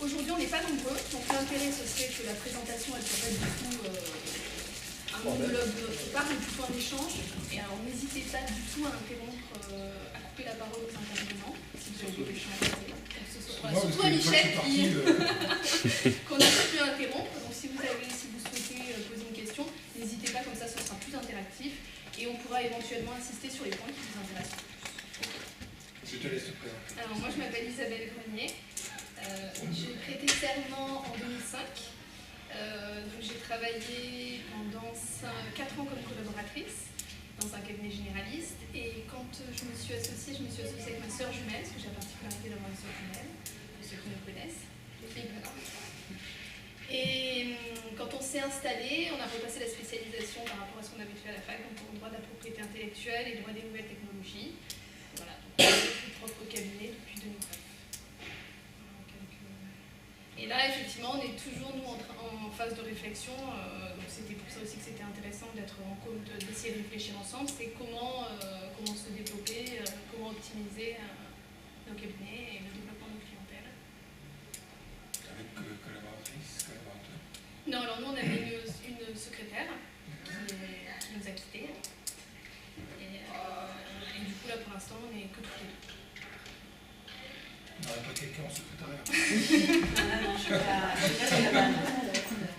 aujourd'hui, on n'est pas nombreux, donc l'intérêt, ce serait que la présentation, elle soit pas du tout un monologue de notre part, mais plutôt un échange. Et alors, n'hésitez pas du tout à interrompre, à couper la parole aux intervenants, si vous avez des questions à poser. Surtout à Michel, qu'on a pu interrompre. Donc, si vous souhaitez poser une question, n'hésitez pas, comme ça, ce sera plus interactif. Et on pourra éventuellement insister sur les points qui vous intéressent. Je te laisse te présenter. Alors, moi, je m'appelle Isabelle Grenier. J'ai prêté serment en 2005. Donc j'ai travaillé pendant 4 ans comme collaboratrice dans un cabinet généraliste. Et quand je me suis associée avec ma sœur jumelle, parce que j'ai la particularité d'avoir une sœur jumelle, pour ceux qui me connaissent. Et quand on s'est installé, on a repassé la spécialisation par rapport à ce qu'on avait fait à la fac, donc en droit de la propriété intellectuelle et droit des nouvelles technologies. Voilà, donc on a notre propre cabinet depuis 2009. Et là, effectivement, on est toujours, nous, en phase de réflexion. Donc c'était pour ça aussi que c'était intéressant d'essayer de réfléchir ensemble. C'est comment se développer, comment optimiser nos cabinets et le développement de nos clientèles. Avec collaboratrice, collaborateur? Non, alors nous, on avait une secrétaire qui nous a quittés. Et du coup, là, pour l'instant, on n'est que tous les deux. On n'aurait pas quelqu'un en secrétariat? Non, je suis pas là.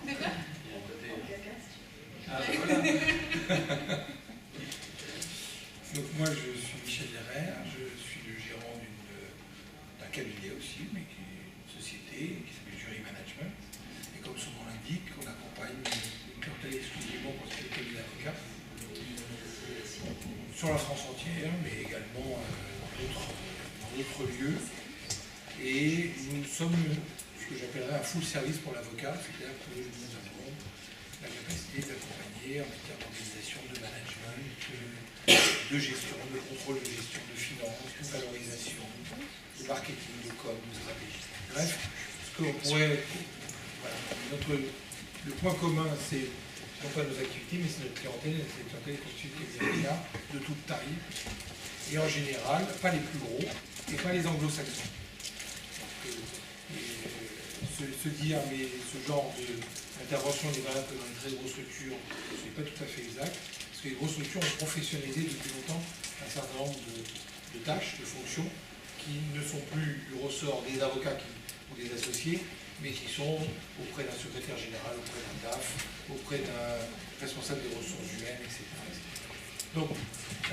De quoi? Ah, voilà. Donc moi, je suis Michel Herrère, je suis le gérant d'un cabinet aussi, mais qui est une société qui s'appelle Jury Management. Et comme son nom l'indique, on accompagne une clientèle exclusivement constituée de cabinets d'avocats sur la France entière, mais également dans d'autres lieux. Et nous sommes ce que j'appellerais un full service pour l'avocat, c'est-à-dire que nous avons la capacité d'accompagner en matière d'organisation, de management, de gestion, de contrôle de gestion, de finance, de valorisation, de marketing, de com, de stratégie. Bref, ce qu'on pourrait... Voilà, le point commun, c'est non pas nos activités, mais c'est notre clientèle. C'est une clientèle constituée de avocats de toute taille, et en général, pas les plus gros, et pas les anglo-saxons. Se dire, mais ce genre d'intervention n'est valable que dans les très grosses structures, ce n'est pas tout à fait exact, parce que les grosses structures ont professionnalisé depuis longtemps un certain nombre de tâches, de fonctions, qui ne sont plus du ressort des avocats ou des associés, mais qui sont auprès d'un secrétaire général, auprès d'un DAF, auprès d'un responsable des ressources humaines, etc. Donc,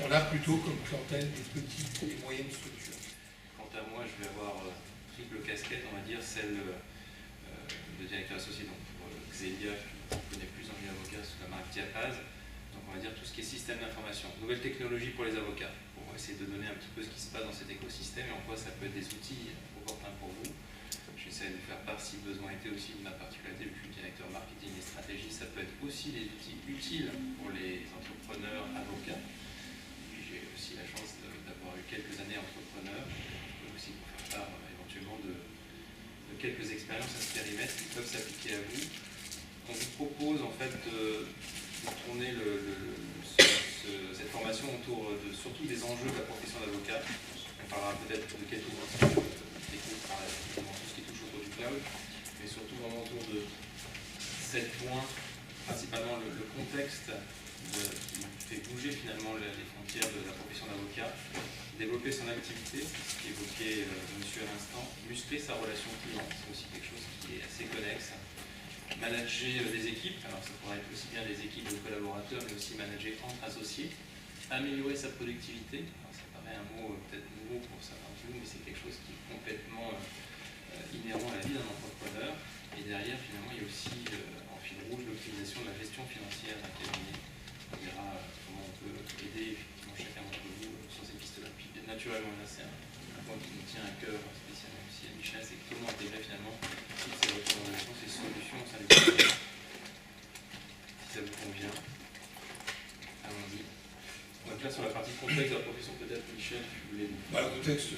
on a plutôt comme clientèle des petites et moyennes structures. Quant à moi, je vais avoir triple casquette, on va dire, celle de directeur associé donc pour Xelia, qui connaît plus en milieu avocat sous la marque Diapaz. Donc on va dire tout ce qui est système d'information, nouvelles technologies pour les avocats, pour essayer de donner un petit peu ce qui se passe dans cet écosystème et en quoi ça peut être des outils opportuns pour vous. J'essaie de faire part, si besoin était, aussi de ma particularité, vu que je suis directeur marketing et stratégie, ça peut être aussi des outils utiles pour les entrepreneurs avocats. J'ai aussi la chance d'avoir eu quelques années entrepreneur, aussi pour faire part éventuellement de quelques expériences à ce périmètre qui peuvent s'appliquer à vous. On vous propose en fait de tourner cette formation autour surtout des enjeux de la profession d'avocat. On parlera peut-être de quelques techniques par la suite, tout ce qui touche autour du cloud, mais surtout vraiment autour de 7 points, principalement le contexte qui fait bouger finalement les frontières de la profession d'avocat, développer son activité, ce qu'évoquait monsieur à l'instant, muscler sa relation client, c'est aussi quelque chose qui est assez connexe, manager des équipes, alors ça pourrait être aussi bien des équipes de collaborateurs, mais aussi manager entre associés, améliorer sa productivité, alors ça paraît un mot peut-être nouveau pour certains de nous, mais c'est quelque chose qui est complètement inhérent à la vie d'un entrepreneur, et derrière finalement il y a aussi en fil rouge l'optimisation de la gestion financière d'un cabinet. On verra comment on peut aider effectivement chacun d'entre vous sur ces pistes-là. Puis naturellement, là c'est un point qui nous tient à cœur spécialement aussi à Michel, c'est comment intégrer finalement toutes ces recommandations, ces solutions au sein du cabinet. Si ça vous convient, allons-y. Donc là sur la partie contexte de la profession, peut-être Michel, tu voulais nous... Le contexte,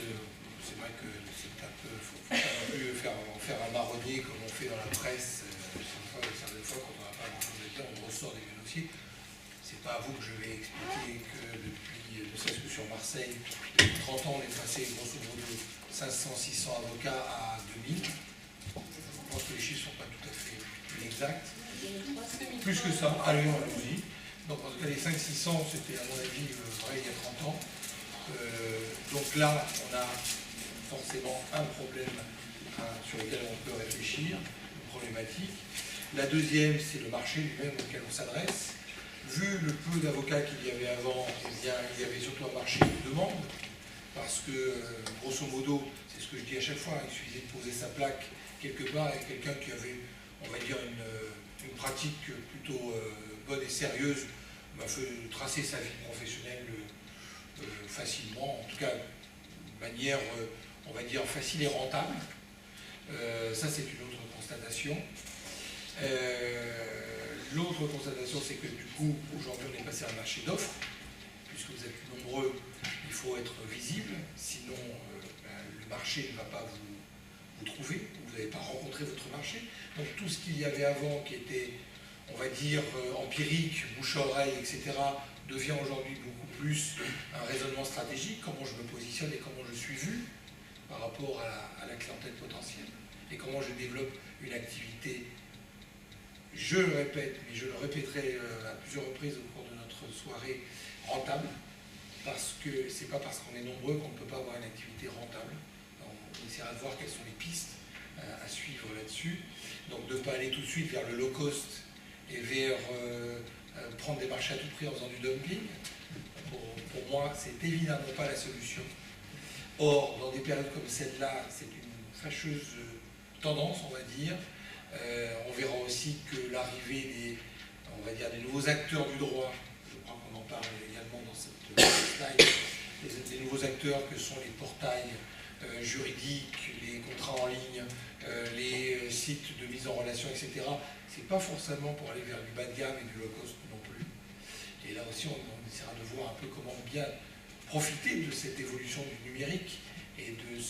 c'est vrai que c'est un peu, faut pas non plus faire un marronnier comme on fait dans la presse. Certaines fois, quand on n'a pas grand-chose à dire, on ressort des dossiers. C'est pas à vous que je vais expliquer que depuis, ne serait-ce que sur Marseille, depuis 30 ans, on est passé grosso modo 500-600 avocats à 2000. Je pense que les chiffres ne sont pas tout à fait inexacts. Plus que ça, à Lyon, allons-y. Donc en tout cas, les 500-600, c'était à mon avis vrai il y a 30 ans. Donc là, on a forcément un problème sur lequel on peut réfléchir, une problématique. La deuxième, c'est le marché lui-même auquel on s'adresse. Vu le peu d'avocats qu'il y avait avant, eh bien, il y avait surtout un marché de demande, parce que, grosso modo, c'est ce que je dis à chaque fois, il suffisait de poser sa plaque quelque part avec quelqu'un qui avait, on va dire, une pratique plutôt bonne et sérieuse, m'a fait tracer sa vie professionnelle facilement, en tout cas de manière, on va dire, facile et rentable. Ça, c'est une autre constatation. L'autre constatation, c'est que du coup, aujourd'hui, on est passé à un marché d'offres, puisque vous êtes plus nombreux, il faut être visible, sinon le marché ne va pas vous trouver, vous n'allez pas rencontrer votre marché. Donc tout ce qu'il y avait avant, qui était, on va dire, empirique, bouche à oreille, etc., devient aujourd'hui beaucoup plus un raisonnement stratégique, comment je me positionne et comment je suis vu par rapport à la clientèle potentielle, et comment je développe une activité. Je le répète, mais je le répéterai à plusieurs reprises au cours de notre soirée, rentable, parce que c'est pas parce qu'on est nombreux qu'on ne peut pas avoir une activité rentable. On essaiera de voir quelles sont les pistes à suivre là-dessus. Donc de ne pas aller tout de suite vers le low cost et vers prendre des marchés à tout prix en faisant du dumping. Pour moi, c'est évidemment pas la solution. Or, dans des périodes comme celle-là, c'est une fâcheuse tendance, on va dire. On verra aussi que l'arrivée des nouveaux acteurs du droit, je crois qu'on en parle également dans cette slide, les nouveaux acteurs que sont les portails juridiques, les contrats en ligne, les sites de mise en relation, etc. C'est pas forcément pour aller vers du bas de gamme et du low cost non plus. Et là aussi, on essaiera de voir un peu comment bien profiter de cette évolution du numérique et de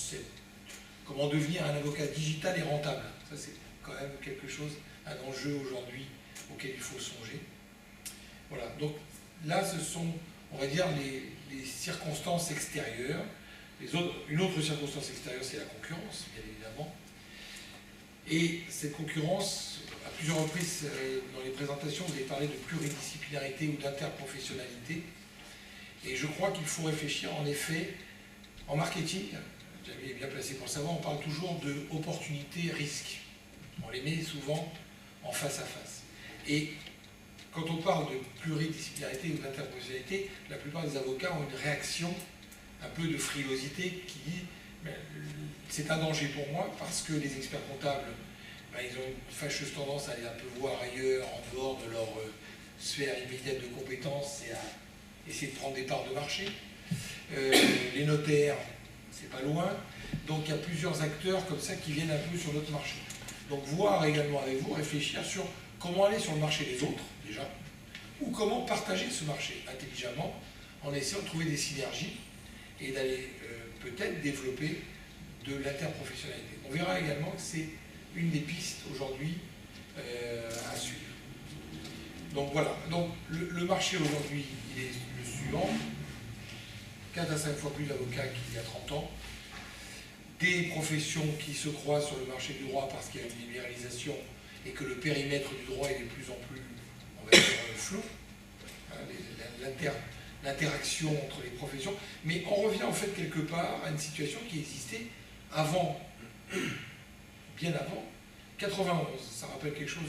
comment devenir un avocat digital et rentable. Ça, c'est quand même quelque chose, un enjeu aujourd'hui auquel il faut songer. Voilà, donc là, ce sont, on va dire, les circonstances extérieures. Une autre circonstance extérieure, c'est la concurrence, bien évidemment. Et cette concurrence, à plusieurs reprises dans les présentations, vous avez parlé de pluridisciplinarité ou d'interprofessionnalité. Et je crois qu'il faut réfléchir, en effet, en marketing, Jamie est bien placé pour savoir, on parle toujours de opportunités-risques. On les met souvent en face à face. Et quand on parle de pluridisciplinarité ou d'interprofessionnalité, la plupart des avocats ont une réaction un peu de frilosité qui dit c'est un danger pour moi parce que les experts comptables, ils ont une fâcheuse tendance à aller un peu voir ailleurs, en dehors de leur sphère immédiate de compétences et à essayer de prendre des parts de marché. Les notaires, c'est pas loin. Donc il y a plusieurs acteurs comme ça qui viennent un peu sur notre marché. Donc voir également avec vous, réfléchir sur comment aller sur le marché des autres, déjà, ou comment partager ce marché intelligemment en essayant de trouver des synergies et d'aller peut-être développer de l'interprofessionnalité. On verra également que c'est une des pistes aujourd'hui à suivre. Donc voilà, donc le marché aujourd'hui, il est le suivant, 4 à 5 fois plus d'avocats qu'il y a 30 ans, des professions qui se croisent sur le marché du droit parce qu'il y a une libéralisation et que le périmètre du droit est de plus en plus, on va dire, flou, l'interaction entre les professions, mais on revient en fait quelque part à une situation qui existait avant, bien avant, 91, ça rappelle quelque chose,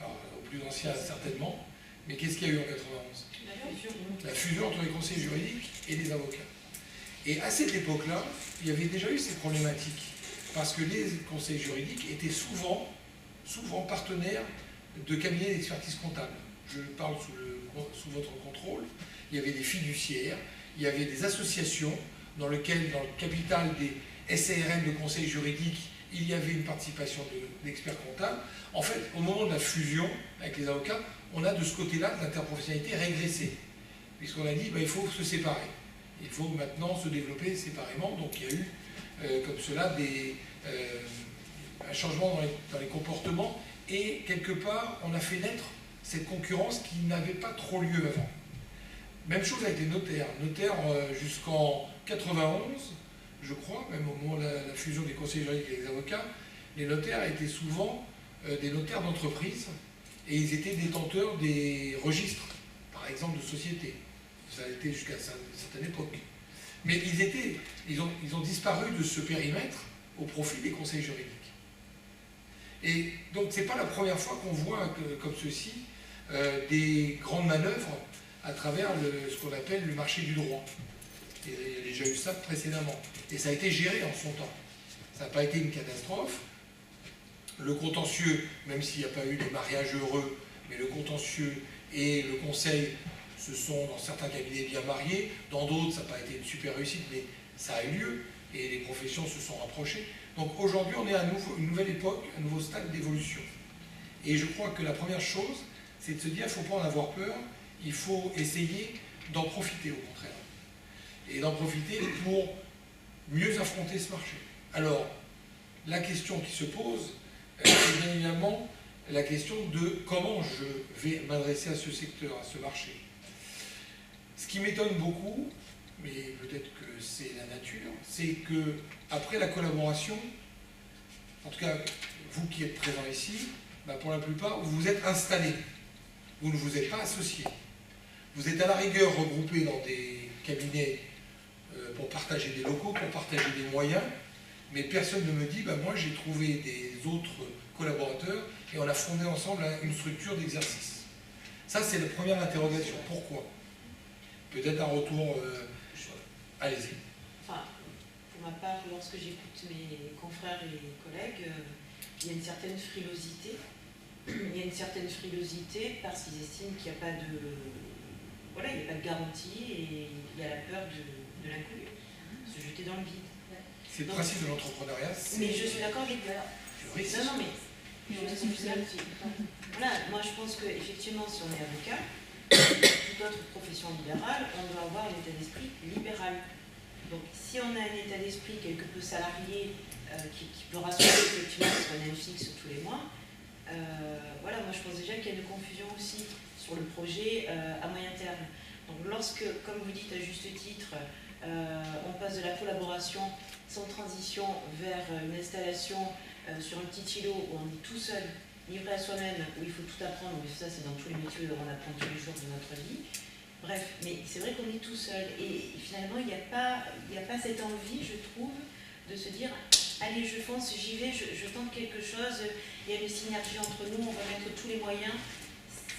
aux plus anciens certainement, mais qu'est-ce qu'il y a eu en 91 ? La fusion entre les conseils juridiques et les avocats. Et à cette époque-là, il y avait déjà eu ces problématiques, parce que les conseils juridiques étaient souvent partenaires de cabinets d'expertise comptable. Je parle sous votre contrôle. Il y avait des fiduciaires, il y avait des associations dans lesquelles, dans le capital des SARL de conseils juridiques, il y avait une participation d'experts comptables. En fait, au moment de la fusion avec les avocats, on a de ce côté-là de l'interprofessionnalité régressée, puisqu'on a dit il faut se séparer. Il faut maintenant se développer séparément. Donc il y a eu comme cela un changement dans les comportements et quelque part on a fait naître cette concurrence qui n'avait pas trop lieu avant. Même chose avec les notaires. Notaires jusqu'en 91, je crois, même au moment de la fusion des conseillers juridiques et des avocats, les notaires étaient souvent des notaires d'entreprise et ils étaient détenteurs des registres, par exemple de sociétés. Ça a été jusqu'à une certaine époque. Mais ils ont disparu de ce périmètre au profit des conseils juridiques. Et donc c'est pas la première fois qu'on voit comme ceci des grandes manœuvres à travers ce qu'on appelle le marché du droit. Et il y a déjà eu ça précédemment. Et ça a été géré en son temps. Ça n'a pas été une catastrophe. Le contentieux, même s'il n'y a pas eu des mariages heureux, mais le contentieux et le conseil se sont, dans certains cabinets, bien mariés. Dans d'autres, ça n'a pas été une super réussite, mais ça a eu lieu. Et les professions se sont rapprochées. Donc aujourd'hui, on est à une nouvelle époque, un nouveau stade d'évolution. Et je crois que la première chose, c'est de se dire, il ne faut pas en avoir peur, il faut essayer d'en profiter au contraire. Et d'en profiter pour mieux affronter ce marché. Alors, la question qui se pose, c'est bien évidemment la question de comment je vais m'adresser à ce secteur, à ce marché. Ce qui m'étonne beaucoup, mais peut-être que c'est la nature, c'est que après la collaboration, en tout cas vous qui êtes présents ici, bah pour la plupart vous vous êtes installés, vous ne vous êtes pas associés. Vous êtes à la rigueur regroupés dans des cabinets pour partager des locaux, pour partager des moyens, mais personne ne me dit, bah moi j'ai trouvé des autres collaborateurs et on a fondé ensemble une structure d'exercice. Ça c'est la première interrogation. Pourquoi? Peut-être un retour... allez-y. Enfin, pour ma part, lorsque j'écoute mes confrères et collègues, il y a une certaine frilosité. Il y a une certaine frilosité parce qu'ils estiment qu'il n'y a pas de... Voilà, il n'y a pas de garantie et il y a la peur de l'inconnu, se jeter dans le vide. C'est le principe de l'entrepreneuriat. Mais je suis d'accord avec vous. Non, mais voilà, moi je pense qu'effectivement, si on est avocat, toute autre profession libérale, on doit avoir un état d'esprit libéral. Donc si on a un état d'esprit quelque peu salarié qui peut rassurer effectivement parce qu'on a un fixe tous les mois, voilà, moi je pense déjà qu'il y a une confusion aussi sur le projet à moyen terme. Donc lorsque, comme vous dites à juste titre, on passe de la collaboration sans transition vers une installation sur un petit îlot où on est tout seul, livré à soi-même, où il faut tout apprendre, mais ça c'est dans tous les métiers où on apprend tous les jours de notre vie. Bref, mais c'est vrai qu'on est tout seul et finalement il n'y a pas cette envie, je trouve, de se dire allez je fonce, j'y vais, je tente quelque chose, il y a une synergie entre nous, on va mettre tous les moyens.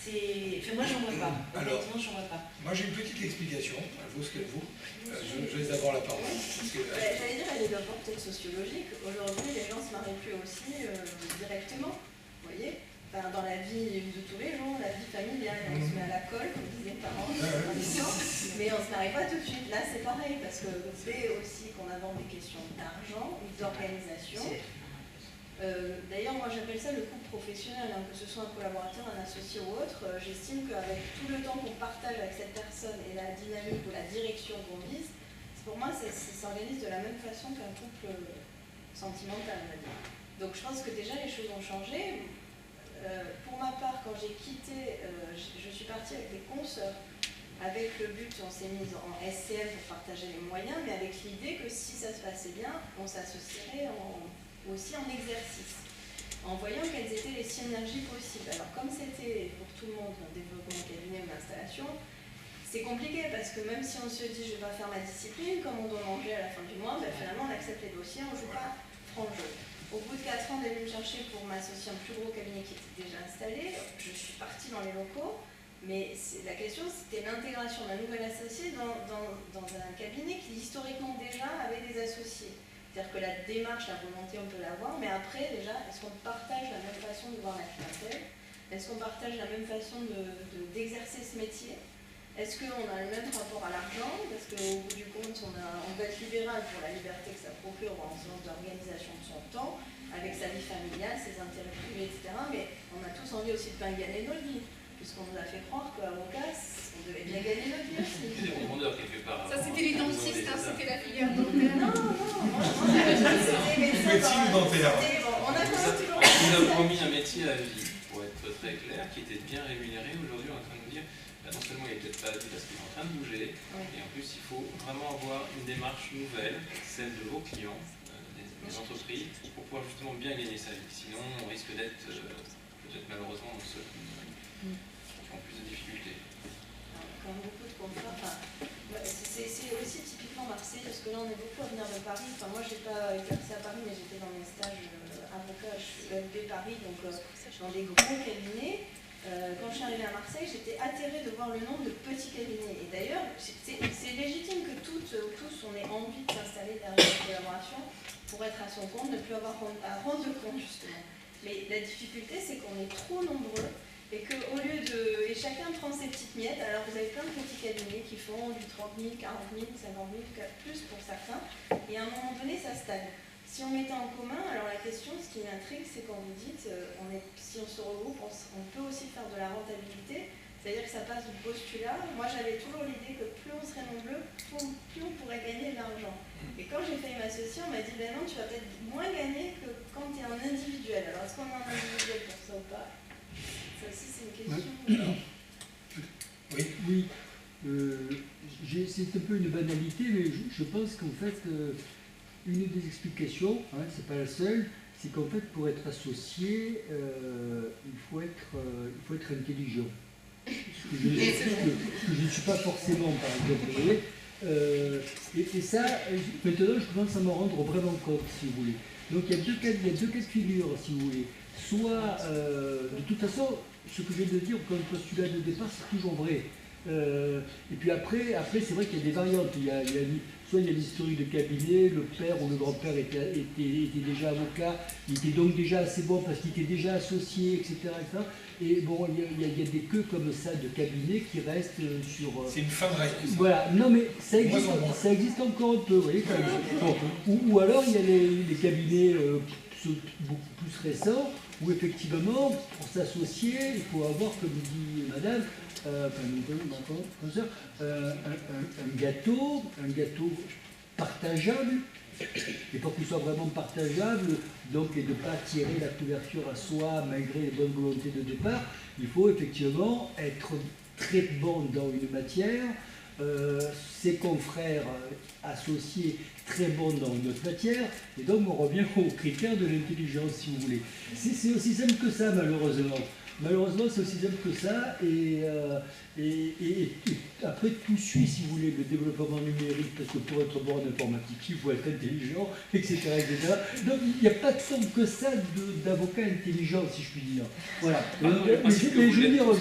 Enfin, moi j'en vois pas, honnêtement j'en vois pas. Moi j'ai une petite explication, elle vaut ce qu'elle vaut. Je laisse d'abord la parole. J'allais dire, elle est d'abord peut-être sociologique. Aujourd'hui les gens se marient plus aussi directement, vous voyez. Enfin, dans la vie de tous les jours, la vie familiale, on se met à la colle, comme disent les parents, mais on ne se marie pas tout de suite. Là, c'est pareil, parce que c'est aussi qu'on aborde des questions d'argent, d'organisation. D'ailleurs, moi, j'appelle ça le couple professionnel, hein, que ce soit un collaborateur, un associé ou autre. J'estime qu'avec tout le temps qu'on partage avec cette personne et la dynamique ou la direction qu'on vise, pour moi, ça s'organise de la même façon qu'un couple sentimental, on va dire. Donc, je pense que déjà, les choses ont changé. Pour ma part, quand j'ai quitté, je suis partie avec des consoeurs. Avec le but, on s'est mis en SCM pour partager les moyens, mais avec l'idée que si ça se passait bien, on s'associerait aussi en exercice, en voyant quelles étaient les synergies possibles. Alors comme c'était pour tout le monde un développement cabinet ou d'installation, c'est compliqué parce que même si on se dit je vais pas faire ma discipline, comme on doit manger à la fin du mois, ben, finalement on accepte les dossiers, on ne joue pas franc jeu. Au bout de 4 ans, on est venu me chercher pour m'associer à un plus gros cabinet qui était déjà installé. Je suis partie dans les locaux, mais la question c'était l'intégration d'un nouvel associé dans un cabinet qui historiquement déjà avait des associés. C'est-à-dire que la démarche, la volonté, on peut l'avoir, mais après déjà, est-ce qu'on partage la même façon de voir la clientèle? Est-ce qu'on partage la même façon d'exercer ce métier? Est-ce qu'on a le même rapport à l'argent? Parce qu'au bout du compte, on veut être libéral pour la liberté que ça procure en sens d'organisation de son temps, avec sa vie familiale, ses intérêts privés, etc. Mais on a tous envie aussi de bien gagner notre vie, puisqu'on nous a fait croire qu'avocat, on devait bien gagner notre vie aussi. Il y a des profondeurs quelque part. Ça, c'était les dentistes, hein, c'était la filière dentaire. Non, moi, c'était médecin dentaire. On a quand même toujours... On nous a promis un métier à vie, pour être très clair, qui était bien rémunéré. Aujourd'hui, on est en train de nous dire non seulement il n'est peut-être pas la vie parce qu'il est en train de bouger, et en plus il faut vraiment avoir une démarche nouvelle, celle de vos clients, des entreprises pour pouvoir justement bien gagner sa vie. Sinon, on risque d'être peut-être malheureusement dans ceux qui ont plus de difficultés. Quand même beaucoup de contrats. Enfin, c'est aussi typiquement Marseille, parce que là on est beaucoup à venir de Paris. Enfin, moi j'ai pas exercé à Paris, mais j'étais dans mes stages avocat, je suis UFB Paris, donc dans des gros cabinets. Quand je suis arrivée à Marseille, j'étais atterrée de voir le nombre de petits cabinets. Et d'ailleurs, c'est légitime que tous on ait envie de s'installer derrière une collaboration pour être à son compte, ne plus avoir à rendre compte justement. Mais la difficulté, c'est qu'on est trop nombreux et qu'au lieu de... Et chacun prend ses petites miettes. Alors vous avez plein de petits cabinets qui font du 30 000, 40 000, 50 000, plus pour certains. Et à un moment donné, ça stagne. Si on mettait en commun, alors la question, ce qui m'intrigue, c'est quand vous dites, si on se regroupe, on peut aussi faire de la rentabilité, c'est-à-dire que ça passe du postulat. Moi, j'avais toujours l'idée que plus on serait nombreux, plus on pourrait gagner de l'argent. Et quand j'ai failli m'associer, on m'a dit, ben non, tu vas peut-être moins gagner que quand tu es un individuel. Alors, est-ce qu'on est un individuel pour ça ou pas? Ça aussi, c'est une question. Oui. C'est un peu une banalité, mais je pense qu'en fait, une des explications, c'est pas la seule, c'est qu'en fait, pour être associé, il faut être intelligent. Ce que je ne suis pas forcément, par exemple. Et ça, maintenant, je commence à m'en rendre vraiment compte, si vous voulez. Donc, il y a deux cas de figure, si vous voulez. Soit, de toute façon, ce que je viens de dire comme postulat de départ, c'est toujours vrai. Et puis après c'est vrai qu'il y a des variantes. Soit il y a l'historique de cabinet, le père ou le grand-père était déjà avocat, il était donc déjà assez bon parce qu'il était déjà associé, etc. Et bon, il y a des queues comme ça de cabinet qui restent sur... C'est une fin de règle. Voilà, non mais ça existe encore un peu, vous voyez, ou alors il y a les cabinets beaucoup plus récents, où effectivement, pour s'associer, il faut avoir, comme dit madame, un gâteau partageable, et pour qu'il soit vraiment partageable, donc, et de ne pas tirer la couverture à soi malgré les bonnes volontés de départ, il faut effectivement être très bon dans une matière, ses confrères associés très bons dans une autre matière, et donc on revient aux critères de l'intelligence, si vous voulez. C'est aussi simple que ça, malheureusement. Malheureusement, c'est aussi simple que ça, et après tout suit, si vous voulez, le développement numérique, parce que pour être bon en informatique, il faut être intelligent, etc. Donc il n'y a pas tant que ça d'avocats intelligents, si je puis dire. Voilà. Mais je veux dire,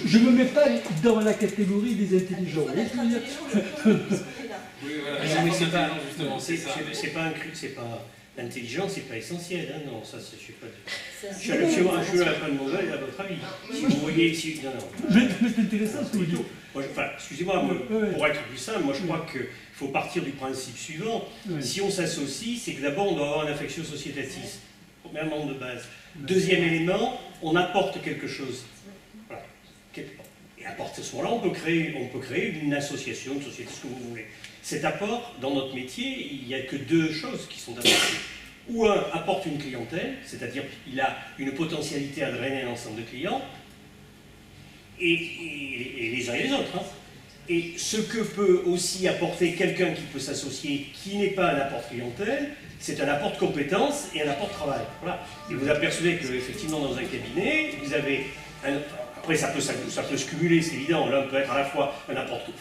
je ne me mets pas dans la catégorie des intelligents. Oui, voilà, justement, c'est ça. L'intelligence, c'est pas essentiel, hein, non, ça, je suis pas... Je suis à la fin de mon œil, à votre avis. Si vous voyez ici... Non. C'est intéressant ce que vous dites. Excusez-moi, pour être plus simple, moi je crois qu'il faut partir du principe suivant. Si on s'associe, c'est que d'abord on doit avoir une affection sociétatis, premièrement de base. Deuxième élément, on apporte quelque chose. Voilà. Et à partir de ce moment-là, on peut créer une association, une société, ce que vous voulez. Cet apport, dans notre métier, il n'y a que deux choses qui sont apportées. Ou un apporte une clientèle, c'est-à-dire qu'il a une potentialité à drainer un ensemble de clients, et les uns et les autres. Hein. Et ce que peut aussi apporter quelqu'un qui peut s'associer, qui n'est pas un apport clientèle, c'est un apport de compétences et un apport de travail. Voilà. Et vous apercevez qu'effectivement, dans un cabinet, vous avez après, ça peut se cumuler, c'est évident. L'un peut être à la fois un apport de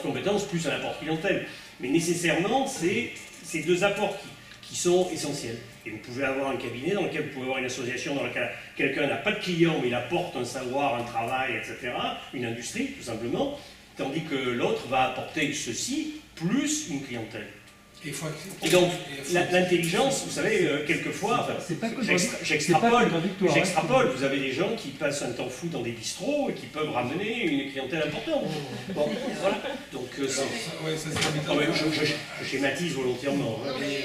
compétences plus un apport de clientèle. Mais nécessairement, c'est ces deux apports qui sont essentiels. Et vous pouvez avoir un cabinet dans lequel vous pouvez avoir une association dans laquelle quelqu'un n'a pas de client, mais il apporte un savoir, un travail, etc., une industrie, tout simplement, tandis que l'autre va apporter ceci, plus une clientèle. Et donc, l'intelligence, vous savez, quelquefois, j'extrapole, vous avez des gens qui passent un temps fou dans des bistrots et qui peuvent ramener une clientèle importante. Bon, voilà. Donc, je schématise volontairement. Non, mais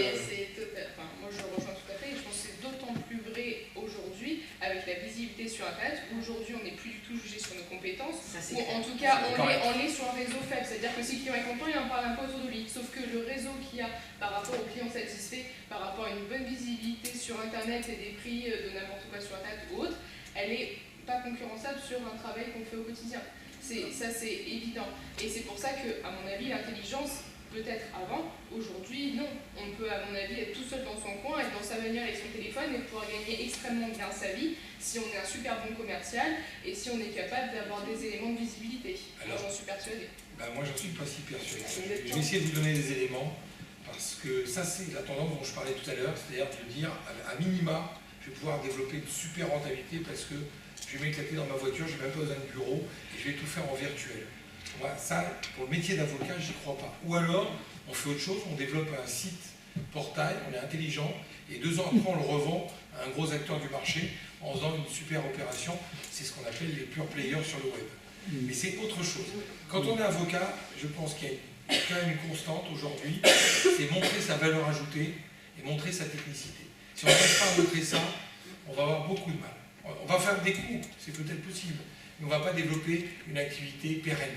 moi je rejoins tout à fait, et je pense que c'est d'autant plus vrai aujourd'hui, avec la visibilité sur Internet, où aujourd'hui on n'est plus du tout jugé sur nos compétences, ou en tout cas on est sur un réseau faible, c'est-à-dire que si le client est content, il en parle un peu autour de lui, sauf que le réseau qu'il y a par rapport aux clients satisfaits, par rapport à une bonne visibilité sur Internet et des prix de n'importe quoi sur Internet ou autre, elle n'est pas concurrençable sur un travail qu'on fait au quotidien. Ça c'est évident. Et c'est pour ça que, à mon avis, l'intelligence, peut-être avant. Aujourd'hui, non. On peut, à mon avis, être tout seul dans son coin, être dans sa bagnole avec son téléphone et pouvoir gagner extrêmement bien sa vie si on est un super bon commercial et si on est capable d'avoir des éléments de visibilité. Alors, j'en suis persuadée. Moi, j'en suis pas si persuadé. Je vais essayer de vous donner des éléments parce que ça, c'est la tendance dont je parlais tout à l'heure, c'est-à-dire de dire, à minima, je vais pouvoir développer une super rentabilité parce que je vais m'éclater dans ma voiture, je n'ai même pas besoin de bureau et je vais tout faire en virtuel. Moi, ça, pour le métier d'avocat, j'y crois pas. Ou alors, on fait autre chose, on développe un site portail, on est intelligent, et 2 ans après, on le revend à un gros acteur du marché en faisant une super opération. C'est ce qu'on appelle les pure players sur le web. Mais c'est autre chose. Quand on est avocat, je pense qu'il y a quand même une constante aujourd'hui, c'est montrer sa valeur ajoutée et montrer sa technicité. Si on n'arrive pas à montrer ça, on va avoir beaucoup de mal. On va faire des coups, c'est peut-être possible, mais on ne va pas développer une activité pérenne.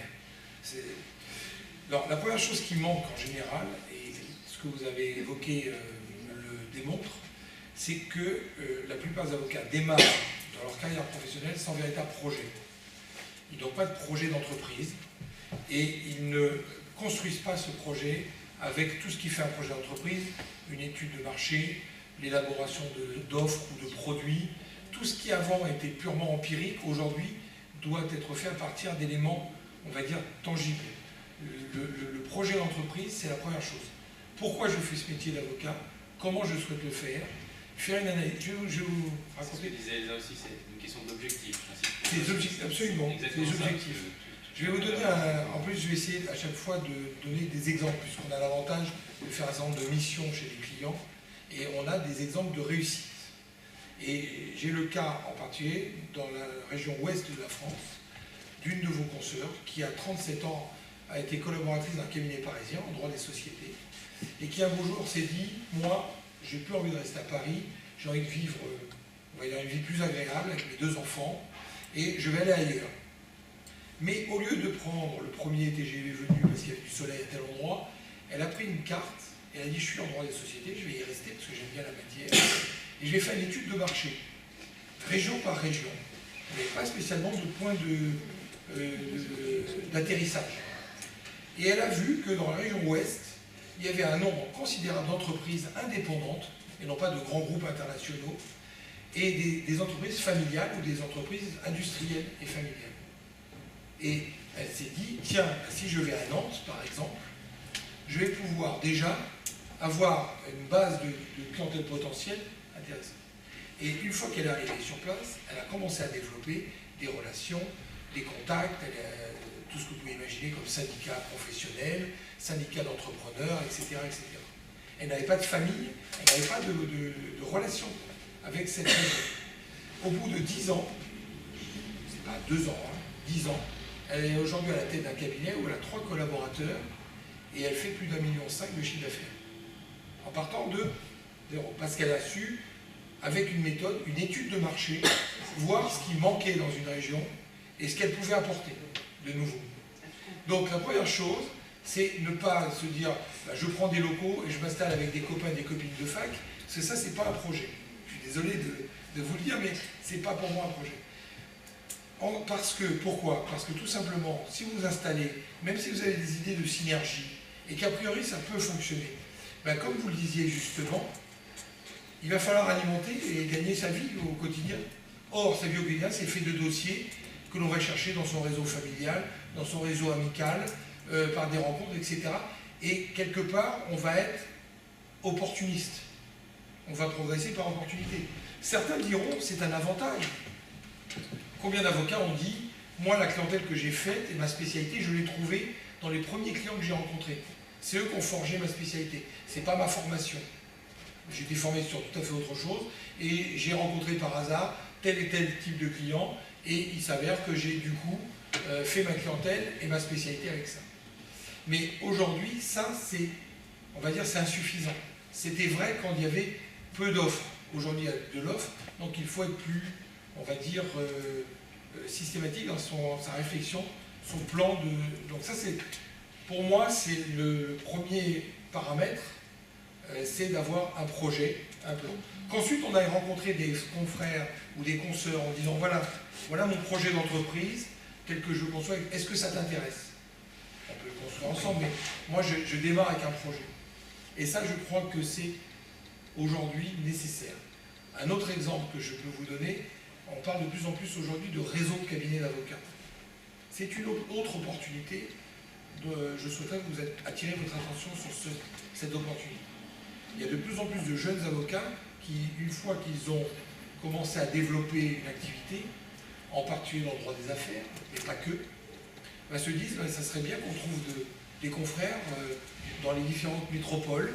Alors, la première chose qui manque en général, et ce que vous avez évoqué le démontre, c'est que la plupart des avocats démarrent dans leur carrière professionnelle sans véritable projet. Ils n'ont pas de projet d'entreprise et ils ne construisent pas ce projet avec tout ce qui fait un projet d'entreprise, une étude de marché, l'élaboration d'offres ou de produits. Tout ce qui avant était purement empirique, aujourd'hui, doit être fait à partir d'éléments, on va dire, tangibles. Le projet d'entreprise, c'est la première chose. Pourquoi je fais ce métier d'avocat? Comment je souhaite le faire? Faire une analyse. Je vais vous raconter. Ce que disait Elsa aussi, c'est une question d'objectif. Des objectifs, absolument. Des objectifs. Je vais vous donner en plus, je vais essayer à chaque fois de donner des exemples, puisqu'on a l'avantage de faire un certain nombre de missions chez les clients, et on a des exemples de réussite. Et j'ai le cas en particulier dans la région ouest de la France, d'une de vos consoeurs qui, à 37 ans, a été collaboratrice d'un cabinet parisien en droit des sociétés, et qui un beau jour s'est dit, moi, j'ai plus envie de rester à Paris, j'ai envie de vivre, on va dire, une vie plus agréable avec mes 2 enfants, et je vais aller ailleurs. Mais au lieu de prendre le premier TGV venu parce qu'il y avait du soleil à tel endroit, elle a pris une carte et elle a dit, je suis en droit des sociétés, je vais y rester parce que j'aime bien la matière, et je vais faire une étude de marché, région par région, mais pas spécialement de point d'atterrissage. Et elle a vu que dans la région ouest, il y avait un nombre considérable d'entreprises indépendantes, et non pas de grands groupes internationaux, et des entreprises familiales ou des entreprises industrielles et familiales. Et elle s'est dit, tiens, si je vais à Nantes, par exemple, je vais pouvoir déjà avoir une base de clientèle potentielle intéressante. Et une fois qu'elle est arrivée sur place, elle a commencé à développer des relations, des contacts, tout ce que vous pouvez imaginer comme syndicats professionnels, syndicats d'entrepreneurs, etc., etc. Elle n'avait pas de famille, elle n'avait pas de relation avec cette région. Au bout de 10 ans, c'est pas 2 ans, 10 ans, elle est aujourd'hui à la tête d'un cabinet où elle a 3 collaborateurs et elle fait plus d'1,5 million de chiffre d'affaires. En partant de 0. Parce qu'elle a su, avec une méthode, une étude de marché, voir ce qui manquait dans une région et ce qu'elle pouvait apporter de nouveau. Donc la première chose, c'est ne pas se dire bah, je prends des locaux et je m'installe avec des copains et des copines de fac, parce que ça, c'est pas un projet. Je suis désolé de vous le dire, mais c'est pas pour moi un projet. Pourquoi? Parce que tout simplement, si vous vous installez, même si vous avez des idées de synergie, et qu'a priori ça peut fonctionner, ben, comme vous le disiez justement, il va falloir alimenter et gagner sa vie au quotidien. Or, sa vie au quotidien, c'est fait de dossiers que l'on va chercher dans son réseau familial, dans son réseau amical, par des rencontres, etc. Et quelque part, on va être opportuniste. On va progresser par opportunité. Certains diront c'est un avantage. Combien d'avocats ont dit moi, la clientèle que j'ai faite et ma spécialité, je l'ai trouvée dans les premiers clients que j'ai rencontrés. C'est eux qui ont forgé ma spécialité. Ce n'est pas ma formation. J'étais formé sur tout à fait autre chose et j'ai rencontré par hasard tel et tel type de client et il s'avère que j'ai du coup fait ma clientèle et ma spécialité avec ça. Mais aujourd'hui, ça, c'est, on va dire, c'est insuffisant. C'était vrai quand il y avait peu d'offres. Aujourd'hui, il y a de l'offre, donc il faut être plus, on va dire, systématique dans sa réflexion, son plan de... Donc ça, c'est, pour moi, c'est le premier paramètre, c'est d'avoir un projet, un plan. Qu'ensuite, on aille rencontrer des confrères ou des consoeurs en disant, voilà mon projet d'entreprise, tel que je le conçois, est-ce que ça t'intéresse? On peut le construire ensemble, mais moi je démarre avec un projet. Et ça, je crois que c'est aujourd'hui nécessaire. Un autre exemple que je peux vous donner, on parle de plus en plus aujourd'hui de réseau de cabinets d'avocats. C'est une autre opportunité. Je souhaiterais que vous attirez votre attention sur cette opportunité. Il y a de plus en plus de jeunes avocats qui, une fois qu'ils ont commencé à développer une activité, en particulier dans le droit des affaires, mais pas que, se disent ça serait bien qu'on trouve des confrères dans les différentes métropoles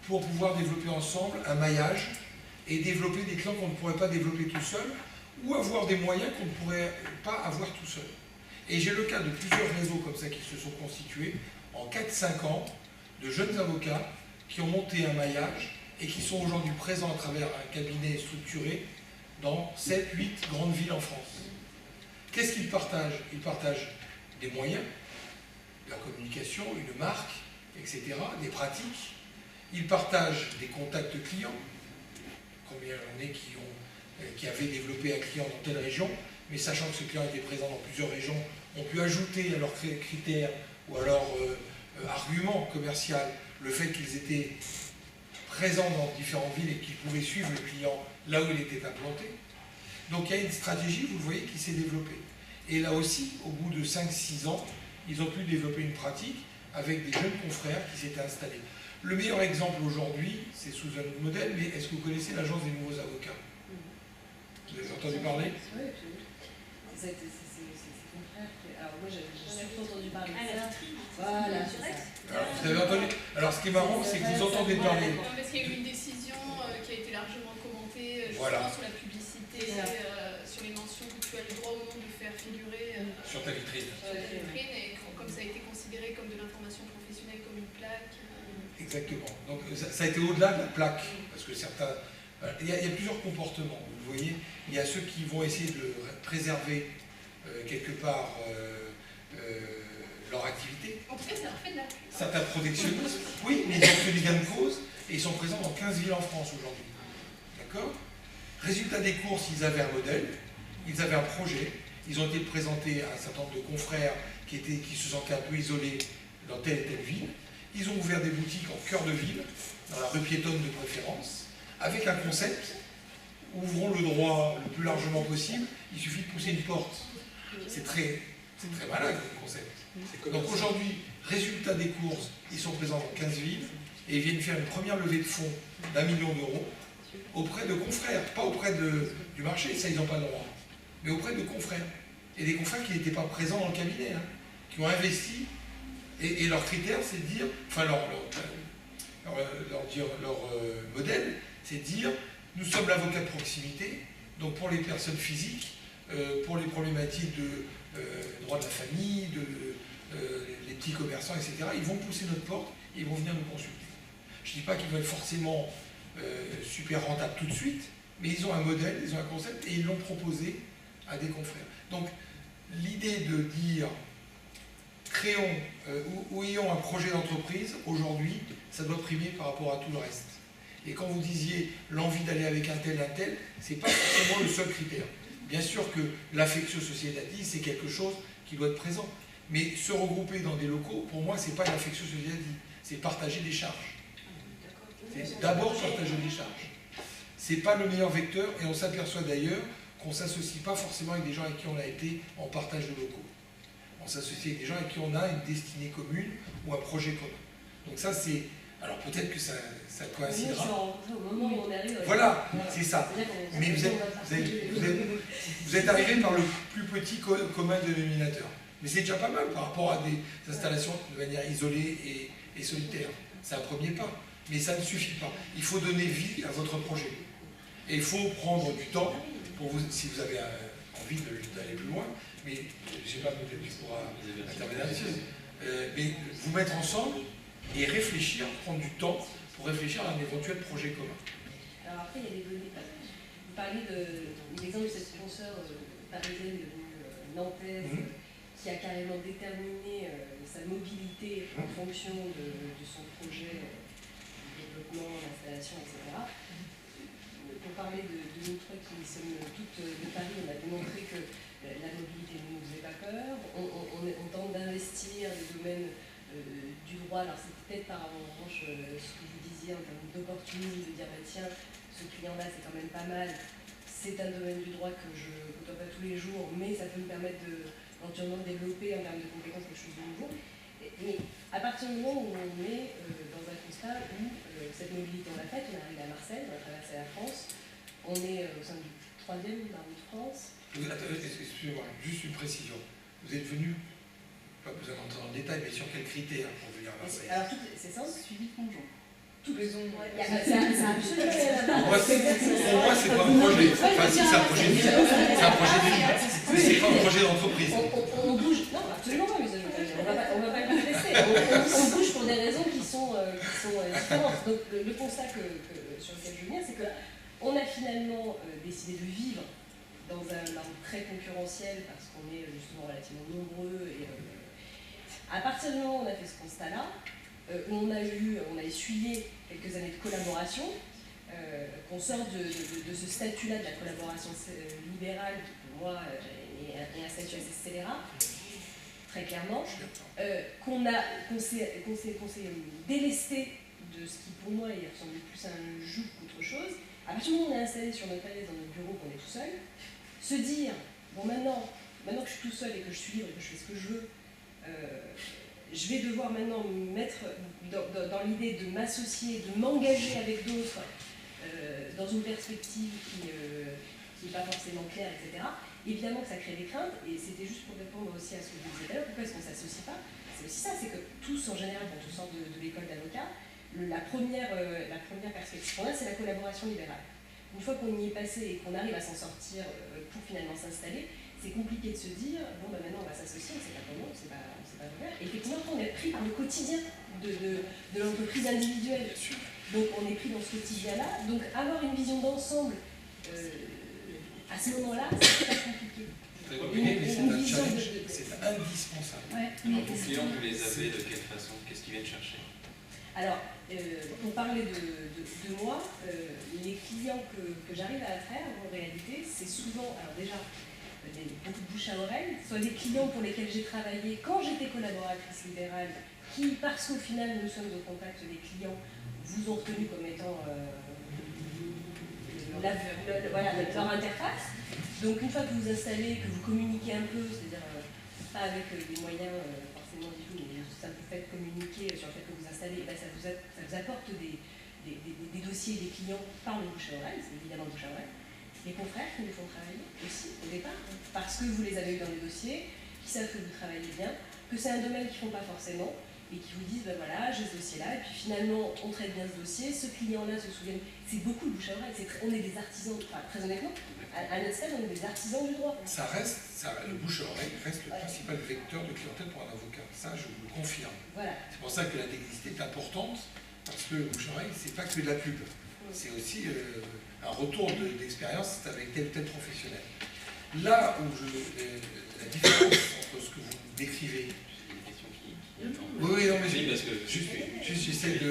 pour pouvoir développer ensemble un maillage et développer des clients qu'on ne pourrait pas développer tout seul ou avoir des moyens qu'on ne pourrait pas avoir tout seul. Et j'ai le cas de plusieurs réseaux comme ça qui se sont constitués en 4-5 ans de jeunes avocats qui ont monté un maillage et qui sont aujourd'hui présents à travers un cabinet structuré dans 7-8 grandes villes en France. Qu'est-ce qu'ils partagent? Ils partagent des moyens, de la communication, une marque, etc., des pratiques. Ils partagent des contacts clients. Combien on est qui avaient développé un client dans telle région, mais sachant que ce client était présent dans plusieurs régions, ont pu ajouter à leurs critères ou à leurs arguments commerciaux le fait qu'ils étaient présents dans différentes villes et qu'ils pouvaient suivre le client là où il était implanté. Donc il y a une stratégie, vous le voyez, qui s'est développée. Et là aussi, au bout de 5-6 ans, ils ont pu développer une pratique avec des jeunes confrères qui s'étaient installés. Le meilleur exemple aujourd'hui, c'est sous un autre modèle, mais est-ce que vous connaissez l'agence des nouveaux avocats? Vous avez entendu parler? Oui, c'est ton frère qui... Alors moi j'ai surtout entendu parler de ça. Voilà, alors, vous avez entendu? Alors ce qui est marrant, c'est que vous entendez parler. Non, parce qu'il y a eu une décision qui a été largement commentée, justement voilà. Sur la publicité, sur les mentions que tu as le droit ou non de faire figurer sur ta vitrine. Et comme ça a été considéré comme de l'information professionnelle, comme une plaque. Exactement. Donc ça a été au-delà de la plaque, parce que certains... Il y a plusieurs comportements, vous voyez. Il y a ceux qui vont essayer de préserver quelque part leur activité. En tout cas, ça leur fait de la pub. Certains protectionnistes, oui, mais ils ont fait des gains de cause et ils sont présents dans 15 villes en France aujourd'hui. D'accord? Résultat des courses, ils avaient un modèle, ils avaient un projet, ils ont été présentés à un certain nombre de confrères qui se sentaient un peu isolés dans telle et telle ville. Ils ont ouvert des boutiques en cœur de ville, dans la rue piétonne de préférence, avec un concept, ouvrons le droit le plus largement possible, il suffit de pousser une porte. C'est très malin comme concept. Donc aujourd'hui, résultat des courses, ils sont présents dans 15 villes et ils viennent faire une première levée de fonds d'1 million d'euros auprès de confrères, pas auprès du marché, ça ils n'ont pas le droit, mais auprès de confrères. Et des confrères qui n'étaient pas présents dans le cabinet, qui ont investi, et leur critère c'est de dire, enfin leur modèle, c'est de dire, nous sommes l'avocat de proximité, donc pour les personnes physiques, pour les problématiques de droit de la famille, les petits commerçants, etc., ils vont pousser notre porte et ils vont venir nous consulter. Je ne dis pas qu'ils vont être forcément super rentables tout de suite, mais ils ont un modèle, ils ont un concept et ils l'ont proposé à des confrères. Donc l'idée de dire créons ou ayons un projet d'entreprise, aujourd'hui, ça doit primer par rapport à tout le reste. Et quand vous disiez l'envie d'aller avec un tel, c'est pas forcément le seul critère. Bien sûr que l'affectio societatis, c'est quelque chose qui doit être présent. Mais se regrouper dans des locaux, pour moi, c'est pas l'affectio societatis, c'est partager des charges. C'est d'abord partager des charges. C'est pas le meilleur vecteur, et on s'aperçoit d'ailleurs qu'on ne s'associe pas forcément avec des gens avec qui on a été en partage de locaux. On s'associe avec des gens avec qui on a une destinée commune ou un projet commun. Donc ça, c'est... Alors peut-être que ça coïncidera. Voilà, c'est ça. Mais vous êtes arrivé par le plus petit commun dénominateur. Mais c'est déjà pas mal par rapport à des installations de manière isolée et solitaire. C'est un premier pas. Mais ça ne suffit pas. Il faut donner vie à votre projet. Et il faut prendre du temps pour vous, si vous avez envie d'aller plus loin, mais je n'ai pas peut-être qui pourra intervenir là-dessus, mais vous mettre ensemble et réfléchir, prendre du temps pour réfléchir à un éventuel projet commun. Alors après, il y a des données. Vous parlez de l'exemple de cette sponsor parisienne devenue nantaise qui a carrément déterminé sa mobilité en fonction de son projet de développement, d'installation, etc. Pour parler de nous trois qui sommes toutes de Paris, on a démontré que la mobilité ne nous faisait pas peur. On tente d'investir des domaines du droit. Alors c'est peut-être en revanche ce que vous disiez en termes d'opportunisme, de dire bah, tiens, ce client-là c'est quand même pas mal, c'est un domaine du droit que je ne côtoie pas tous les jours, mais ça peut me permettre éventuellement de développer en termes de compétences quelque chose de nouveau. Mais à partir du moment où on est dans un constat où cette mobilité on l'a faite, on est arrivé à Marseille, on a traversé la France, on est au sein du 3e arrondissement de France. Excusez-moi, juste une précision. Vous êtes venu, pas besoin d'entrer dans le détail, mais sur quels critères pour venir à Marseille? Alors, c'est simple, suivi de conjoint. Toutes les ondes. C'est absolument rien à voir. Pour moi, c'est pas un projet. Enfin, si, c'est un projet de vie. C'est un projet de vie. C'est pas un projet d'entreprise. On bouge. Non, absolument pas, mais ça, je veux pas dire. On va pas le contester. On bouge pour des raisons qui sont différentes. Donc, le constat sur lequel je viens, c'est qu'on a finalement décidé de vivre dans un monde très concurrentiel parce qu'on est justement relativement nombreux. Et à partir du moment où on a fait ce constat-là, on a essuyé quelques années de collaboration, qu'on sort de ce statut-là de la collaboration libérale, qui pour moi est un statut assez scélérat, très clairement, qu'on s'est délesté de ce qui pour moi il ressemble plus à un joug qu'autre chose. À partir du moment où on est installé sur notre palais dans notre bureau, qu'on est tout seul, se dire, bon maintenant que je suis tout seul et que je suis libre et que je fais ce que je veux, je vais devoir maintenant me mettre dans l'idée de m'associer, de m'engager avec d'autres dans une perspective qui n'est pas forcément claire, etc. Évidemment que ça crée des craintes, et c'était juste pour répondre aussi à ce que vous disiez tout à l'heure, pourquoi est-ce qu'on ne s'associe pas? C'est aussi ça, c'est que tous en général, quand on sort de l'école d'avocat, la première perspective qu'on a, c'est la collaboration libérale. Une fois qu'on y est passé et qu'on arrive à s'en sortir pour finalement s'installer, c'est compliqué de se dire, bon ben maintenant on va s'associer, on ne sait pas comment, on ne sait pas faire. Et effectivement, on est pris par le quotidien de l'entreprise individuelle. Donc on est pris dans ce quotidien-là. Donc avoir une vision d'ensemble à ce moment-là, c'est très compliqué. Très compliqué, mais c'est un challenge, c'est indispensable. Ouais, Vos clients, vous les avez de quelle façon? Qu'est-ce qu'ils viennent chercher? Alors, on parlait de moi, les clients que j'arrive à attraire, en réalité, c'est souvent, alors déjà, beaucoup de bouche à oreille, soit des clients pour lesquels j'ai travaillé quand j'étais collaboratrice libérale, qui, parce qu'au final, nous sommes au contact des clients, vous ont retenu comme étant leur interface. Donc, une fois que vous vous installez, que vous communiquez un peu, c'est-à-dire pas avec des moyens forcément du tout, mais juste un peu fait communiquer sur le fait que vous installez, ben, ça vous apporte des dossiers des clients par le bouche à oreille, c'est évidemment le bouche à oreille. Les confrères qui nous font travailler aussi au départ, parce que vous les avez eu dans les dossiers, qui savent que vous travaillez bien, que c'est un domaine qu'ils ne font pas forcément, et qui vous disent, ben voilà, j'ai ce dossier-là, et puis finalement, on traite bien ce dossier, ce client-là se souvient, c'est beaucoup de bouche à oreille, on est des artisans, enfin, très honnêtement, à notre stade, on est des artisans du droit. Le bouche à oreille reste le principal vecteur de clientèle pour un avocat, ça je vous le confirme. Voilà. C'est pour ça que la technicité est importante, parce que le bouche à oreille, c'est pas que de la pub, c'est aussi un retour d'expérience avec tel ou tel professionnel. Là où la différence entre ce que vous décrivez. Oui, non, mais juste j'essaie de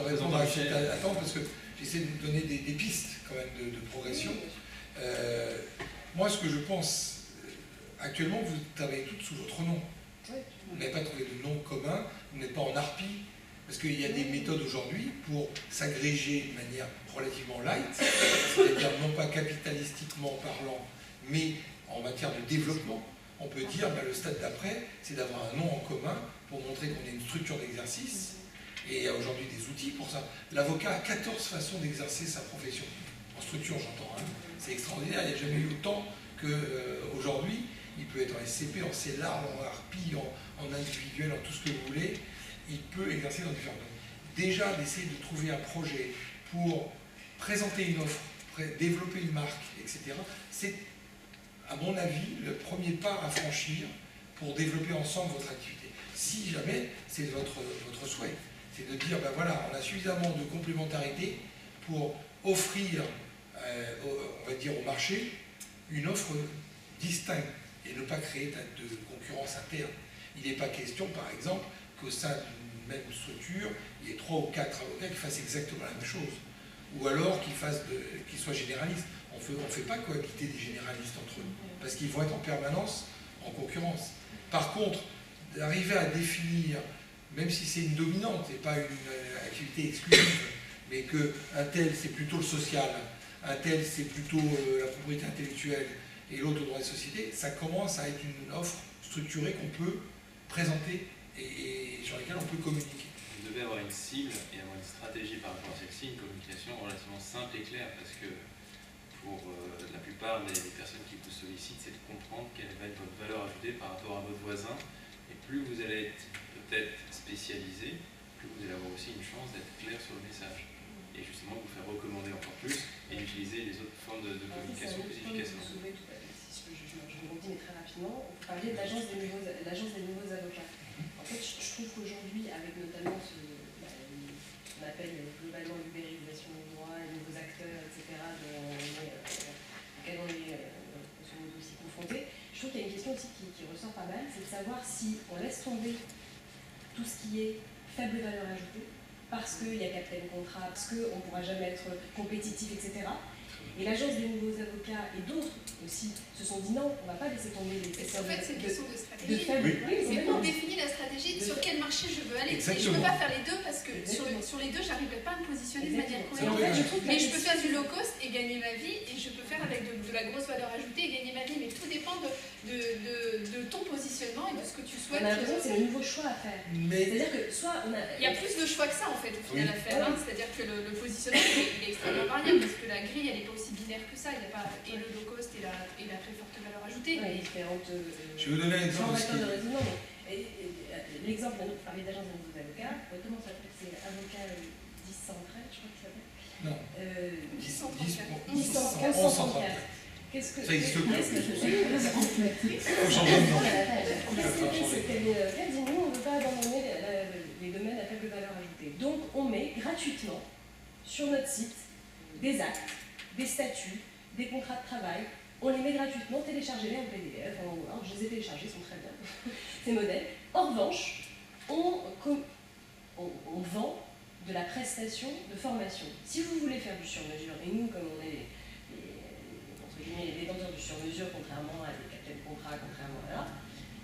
répondre à temps parce que j'essaie de vous donner des pistes quand même de progression. Moi, ce que je pense, actuellement, vous travaillez toutes sous votre nom. Vous n'avez pas trouvé de nom commun, vous n'êtes pas en harpie. Parce qu'il y a des méthodes aujourd'hui pour s'agréger de manière relativement light, c'est-à-dire non pas capitalistiquement parlant, mais en matière de développement. On peut dire le stade d'après, c'est d'avoir un nom en commun pour montrer qu'on est une structure d'exercice, et il y a aujourd'hui des outils pour ça. L'avocat a 14 façons d'exercer sa profession. En structure, j'entends. C'est extraordinaire, il n'y a jamais eu autant qu'aujourd'hui. Il peut être en SCP, en CELAR, en harpie, en individuel, en tout ce que vous voulez. Il peut exercer dans différents domaines. Déjà, d'essayer de trouver un projet pour présenter une offre, développer une marque, etc., c'est, à mon avis, le premier pas à franchir pour développer ensemble votre activité. Si jamais c'est votre souhait, c'est de dire, ben voilà, on a suffisamment de complémentarité pour offrir, on va dire, au marché, une offre distincte et ne pas créer de concurrence interne. Il n'est pas question, par exemple, qu'au sein d'une même structure, il y ait 3 ou 4 avocats qui fassent exactement la même chose. Ou alors qu'ils soient généralistes. On ne fait pas cohabiter des généralistes entre eux, parce qu'ils vont être en permanence en concurrence. Par contre, d'arriver à définir même si c'est une dominante et pas une activité exclusive, mais qu'un tel c'est plutôt le social, un tel c'est plutôt la propriété intellectuelle et l'autre le droit des sociétés, ça commence à être une offre structurée qu'on peut présenter et sur laquelle on peut communiquer. Vous devez avoir une cible et avoir une stratégie par rapport à celle-ci, une communication relativement simple et claire, parce que pour la plupart des personnes qui vous sollicitent, c'est de comprendre quelle va être votre valeur ajoutée par rapport à votre voisin. Et plus vous allez être peut-être spécialisé, plus vous allez avoir aussi une chance d'être clair sur le message. Et justement, vous faire recommander encore plus et d'utiliser les autres formes de communication plus efficacement. Je rebondis, mais très rapidement. Vous parliez de l'agence des nouveaux avocats. En fait, je trouve qu'aujourd'hui, avec notamment ce qu'on appelle globalement l'ubérisation du droit, les nouveaux acteurs, etc., auxquels on est aussi confrontés, je trouve qu'il y a une question aussi qui ressort pas mal, c'est de savoir si on laisse tomber tout ce qui est faible valeur ajoutée, parce qu'il y a capitaine contrat, parce qu'on ne pourra jamais être compétitif, etc. Et l'agence des nouveaux avocats et d'autres aussi se sont dit non, on ne va pas laisser tomber les secteurs en fait, c'est une question de stratégie. faible. Oui, c'est pour définir la stratégie sur quel marché je veux aller. Et je ne peux pas faire les deux parce que sur les deux, je n'arriverai pas à me positionner de manière cohérente. Mais je peux faire du low cost et gagner ma vie, et je peux faire avec de la grosse valeur ajoutée et gagner ma vie. Mais tout dépend de ton positionnement et de ce que tu souhaites. On a l'impression que c'est le nouveau choix à faire. C'est-à-dire que soit on a... Il y a plus de choix que ça en fait au final à faire. C'est-à-dire que le positionnement il est extrêmement variable parce que la grille elle n'est pas aussi binaire que ça. Il n'y a pas et le low cost et la très forte valeur ajoutée. Ouais, différentes. Je vais vous donner un exemple. L'exemple, vous parlez d'agence de nouveaux avocats. Comment ça s'appelle? C'est avocat 1034, je crois qu'il s'appelle. Non. 1134. Qu'est-ce que ça existe plus. Faut changer de nom. Dis-nous, on ne veut pas abandonner les domaines à faible valeur ajoutée. Donc, on met gratuitement sur notre site des actes, des statuts, des contrats de travail. On les met gratuitement, téléchargez-les en PDF. Alors, je les ai téléchargés, ils sont très bien, ces modèles. En revanche, on vend de la prestation de formation. Si vous voulez faire du sur-mesure, et nous, comme on est les détenteurs du sur-mesure, contrairement à des capitaines contrats, contrairement à là,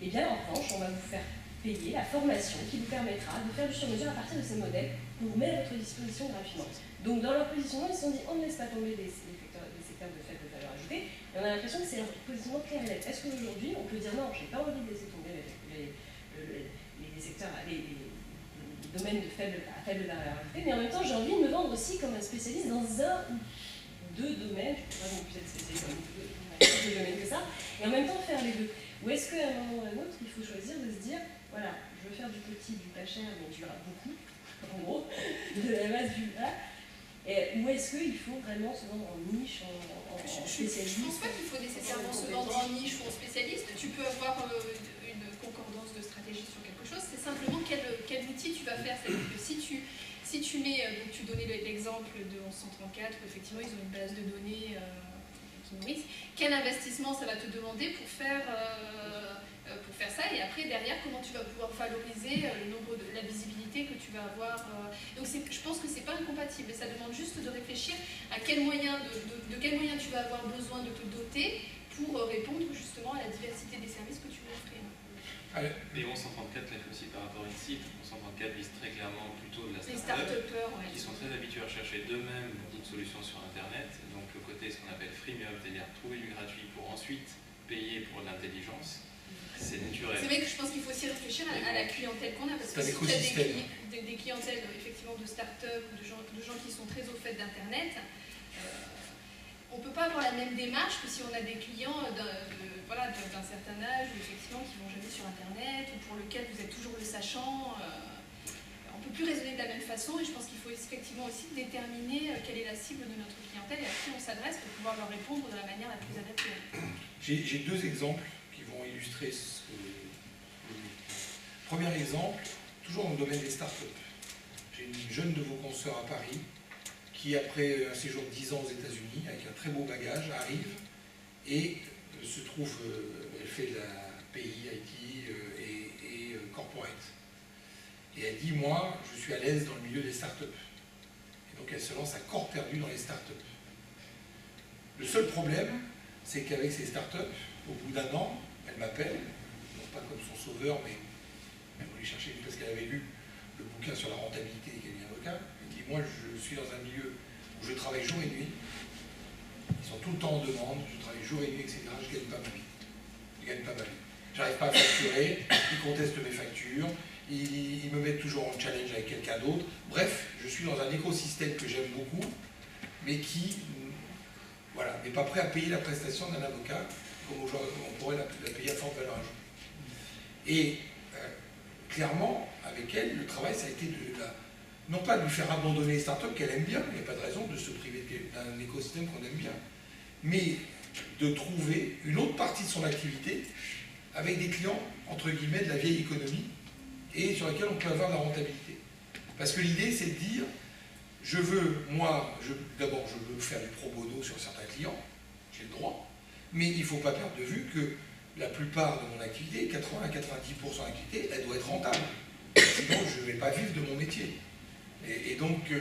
eh bien, en revanche, on va vous faire payer la formation qui vous permettra de faire du sur-mesure à partir de ces modèles pour vous mettre à votre disposition gratuitement. Donc, dans leur positionnement, ils se sont dit, on ne laisse pas tomber des secteurs de faible valeur ajoutée, et on a l'impression que c'est un positionnement clair et net. Est-ce qu'aujourd'hui, on peut dire non, je n'ai pas envie de laisser tomber les secteurs, les domaines à faible valeur ajoutée, mais en même temps, j'ai envie de me vendre aussi comme un spécialiste dans un ou deux domaines, je ne peux pas non plus être spécialiste dans plus de domaines que ça, et en même temps faire les deux. Ou est-ce qu'à un moment ou à un autre, il faut choisir de se dire, voilà, je veux faire du petit, du pas cher, mais du beaucoup, en gros, de la base du là. Ou est-ce qu'il faut vraiment se vendre en niche, en spécialiste? Je ne pense pas qu'il faut nécessairement se vendre en niche ou en spécialiste. Tu peux avoir une concordance de stratégie sur quelque chose, c'est simplement quel outil tu vas faire. C'est-à-dire que si tu mets, donc tu donnais l'exemple de 1134, où effectivement ils ont une base de données qui nourrissent, quel investissement ça va te demander pour faire ça, et après derrière comment tu vas pouvoir valoriser le nombre la visibilité que tu vas avoir. Donc je pense que c'est pas incompatible, mais ça demande juste de réfléchir à quel moyen de quel moyen tu vas avoir besoin de te doter pour répondre justement à la diversité des services que tu veux offrir. Mais 1134, là, aussi par rapport à une cible, 1134 vise très clairement plutôt de la les start-up qui sont très habitués à chercher d'eux-mêmes une solution sur Internet. Donc le côté ce qu'on appelle freemium, c'est-à-dire trouver du gratuit pour ensuite payer pour de l'intelligence, c'est naturel. C'est vrai que je pense qu'il faut aussi réfléchir à la clientèle qu'on a, parce que si tu as des clientèles effectivement de start-up ou de gens qui sont très au fait d'Internet, on ne peut pas avoir la même démarche que si on a des clients d'un certain âge, effectivement, qui vont jamais sur Internet, ou pour lequel vous êtes toujours le sachant. On ne peut plus raisonner de la même façon, et je pense qu'il faut effectivement aussi déterminer quelle est la cible de notre clientèle et à qui on s'adresse pour pouvoir leur répondre de la manière la plus adaptée. J'ai deux exemples qui vont illustrer ce que vous dites. Premier exemple, toujours dans le domaine des startups. J'ai une jeune de vos consoeurs à Paris qui, après un séjour de 10 ans aux États-Unis, avec un très beau bagage, arrive et se trouve, elle fait de la PI, IT et corporate. Et elle dit, moi, je suis à l'aise dans le milieu des startups. Et donc elle se lance à corps perdu dans les startups. Le seul problème, c'est qu'avec ces startups, au bout d'un an, elle m'appelle, non pas comme son sauveur, mais elle voulait chercher parce qu'elle avait lu le bouquin sur la rentabilité des cabinets d'avocats. Il dit, moi, je suis dans un milieu où je travaille jour et nuit. Ils sont tout le temps en demande, je travaille jour et nuit, etc. Je ne gagne pas ma vie. Je gagne pas ma vie. J'arrive pas à facturer, ils contestent mes factures, ils me mettent toujours en challenge avec quelqu'un d'autre. Bref, je suis dans un écosystème que j'aime beaucoup, mais qui voilà, n'est pas prêt à payer la prestation d'un avocat comme on pourrait la payer à forte valeur ajoutée. Et clairement, avec elle, le travail, ça a été non pas de lui faire abandonner les startups qu'elle aime bien, il n'y a pas de raison de se priver d'un écosystème qu'on aime bien, mais de trouver une autre partie de son activité avec des clients, entre guillemets, de la vieille économie et sur lesquels on peut avoir de la rentabilité. Parce que l'idée, c'est de dire, d'abord, je veux faire du pro bono sur certains clients, j'ai le droit, mais il ne faut pas perdre de vue que la plupart de mon activité, 80 à 90% de l'activité, elle doit être rentable. Sinon, je ne vais pas vivre de mon métier. Et donc,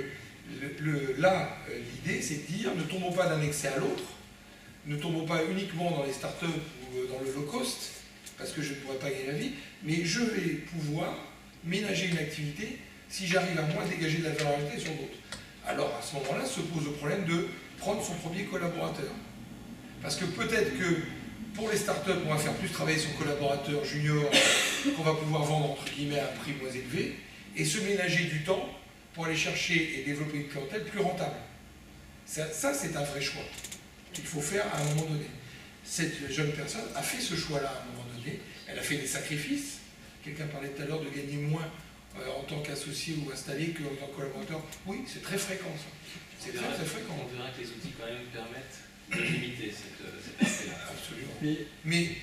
l'idée, c'est de dire, ne tombons pas d'un excès à l'autre, ne tombons pas uniquement dans les startups ou dans le low cost, parce que je ne pourrais pas gagner la vie, mais je vais pouvoir ménager une activité si j'arrive à moins dégager de la valeur ajoutée sur d'autres. Alors, à ce moment-là, se pose le problème de prendre son premier collaborateur. Parce que peut-être que pour les startups, on va faire plus travailler son collaborateur junior qu'on va pouvoir vendre entre guillemets à un prix moins élevé et se ménager du temps pour aller chercher et développer une clientèle plus rentable. Ça c'est un vrai choix qu'il faut faire à un moment donné. Cette jeune personne a fait ce choix-là à un moment donné. Elle a fait des sacrifices. Quelqu'un parlait tout à l'heure de gagner moins en tant qu'associé ou installé qu'en tant que collaborateur. Oui, c'est très fréquent ça. C'est très, très fréquent. On verra que les outils quand même permettent de limiter cet aspect-là. Absolument. Mais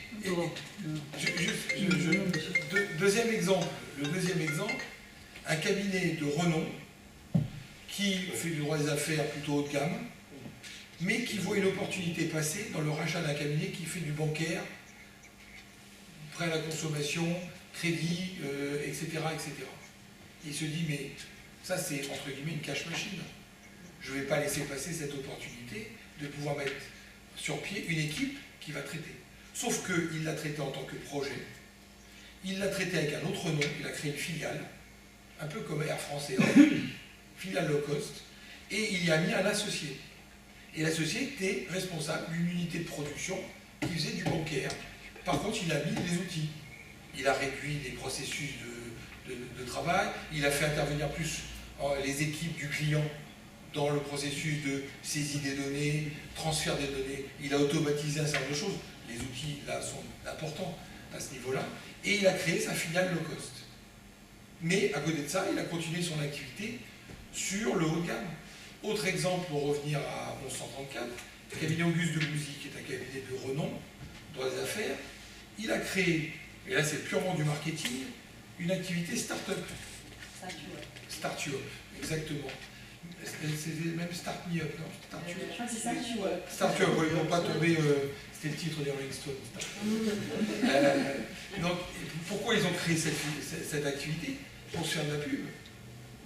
deuxième exemple, le deuxième exemple, un cabinet de renom qui fait du droit des affaires plutôt haut de gamme, mais qui voit une opportunité passer dans le rachat d'un cabinet qui fait du bancaire, prêt à la consommation, crédit, etc., etc. Il se dit, mais ça c'est entre guillemets une cash machine. Je ne vais pas laisser passer cette opportunité de pouvoir mettre sur pied une équipe qui va traiter. Sauf qu'il l'a traité en tant que projet, il l'a traité avec un autre nom, il a créé une filiale, un peu comme Air France et filiale low cost, et il y a mis un associé. Et l'associé était responsable d'une unité de production qui faisait du bancaire. Par contre, il a mis les outils. Il a réduit les processus de travail, il a fait intervenir plus les équipes du client dans le processus de saisie des données, transfert des données. Il a automatisé un certain nombre de choses. Les outils, là, sont importants à ce niveau-là. Et il a créé sa filiale low cost. Mais à côté de ça, il a continué son activité sur le haut de gamme. Autre exemple, pour revenir à 1134, le cabinet Auguste de Bouzy, qui est un cabinet de renom, droit des affaires, il a créé, et là c'est purement du marketing, une activité start-up. Start-up, exactement. C'est même Start Me Up, non? Start-up, oui, pour ne pas tomber, c'était le titre des Rolling Stones. Donc, pourquoi ils ont créé cette activité? Pour se faire de la pub.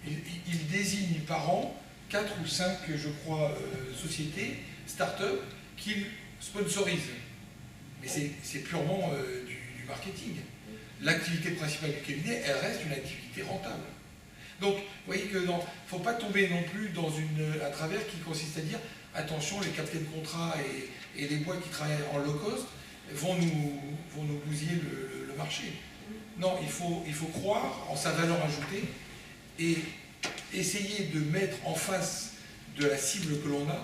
Ils désignent par an 4 ou 5, je crois, sociétés, start-up, qu'ils sponsorisent. Mais c'est purement du marketing. L'activité principale du cabinet, elle reste une activité rentable. Donc, vous voyez que ne faut pas tomber non plus dans un travers qui consiste à dire attention, les captains de contrat et les boîtes qui travaillent en low cost vont nous bousiller le marché. Non, il faut croire en sa valeur ajoutée et essayer de mettre en face de la cible que l'on a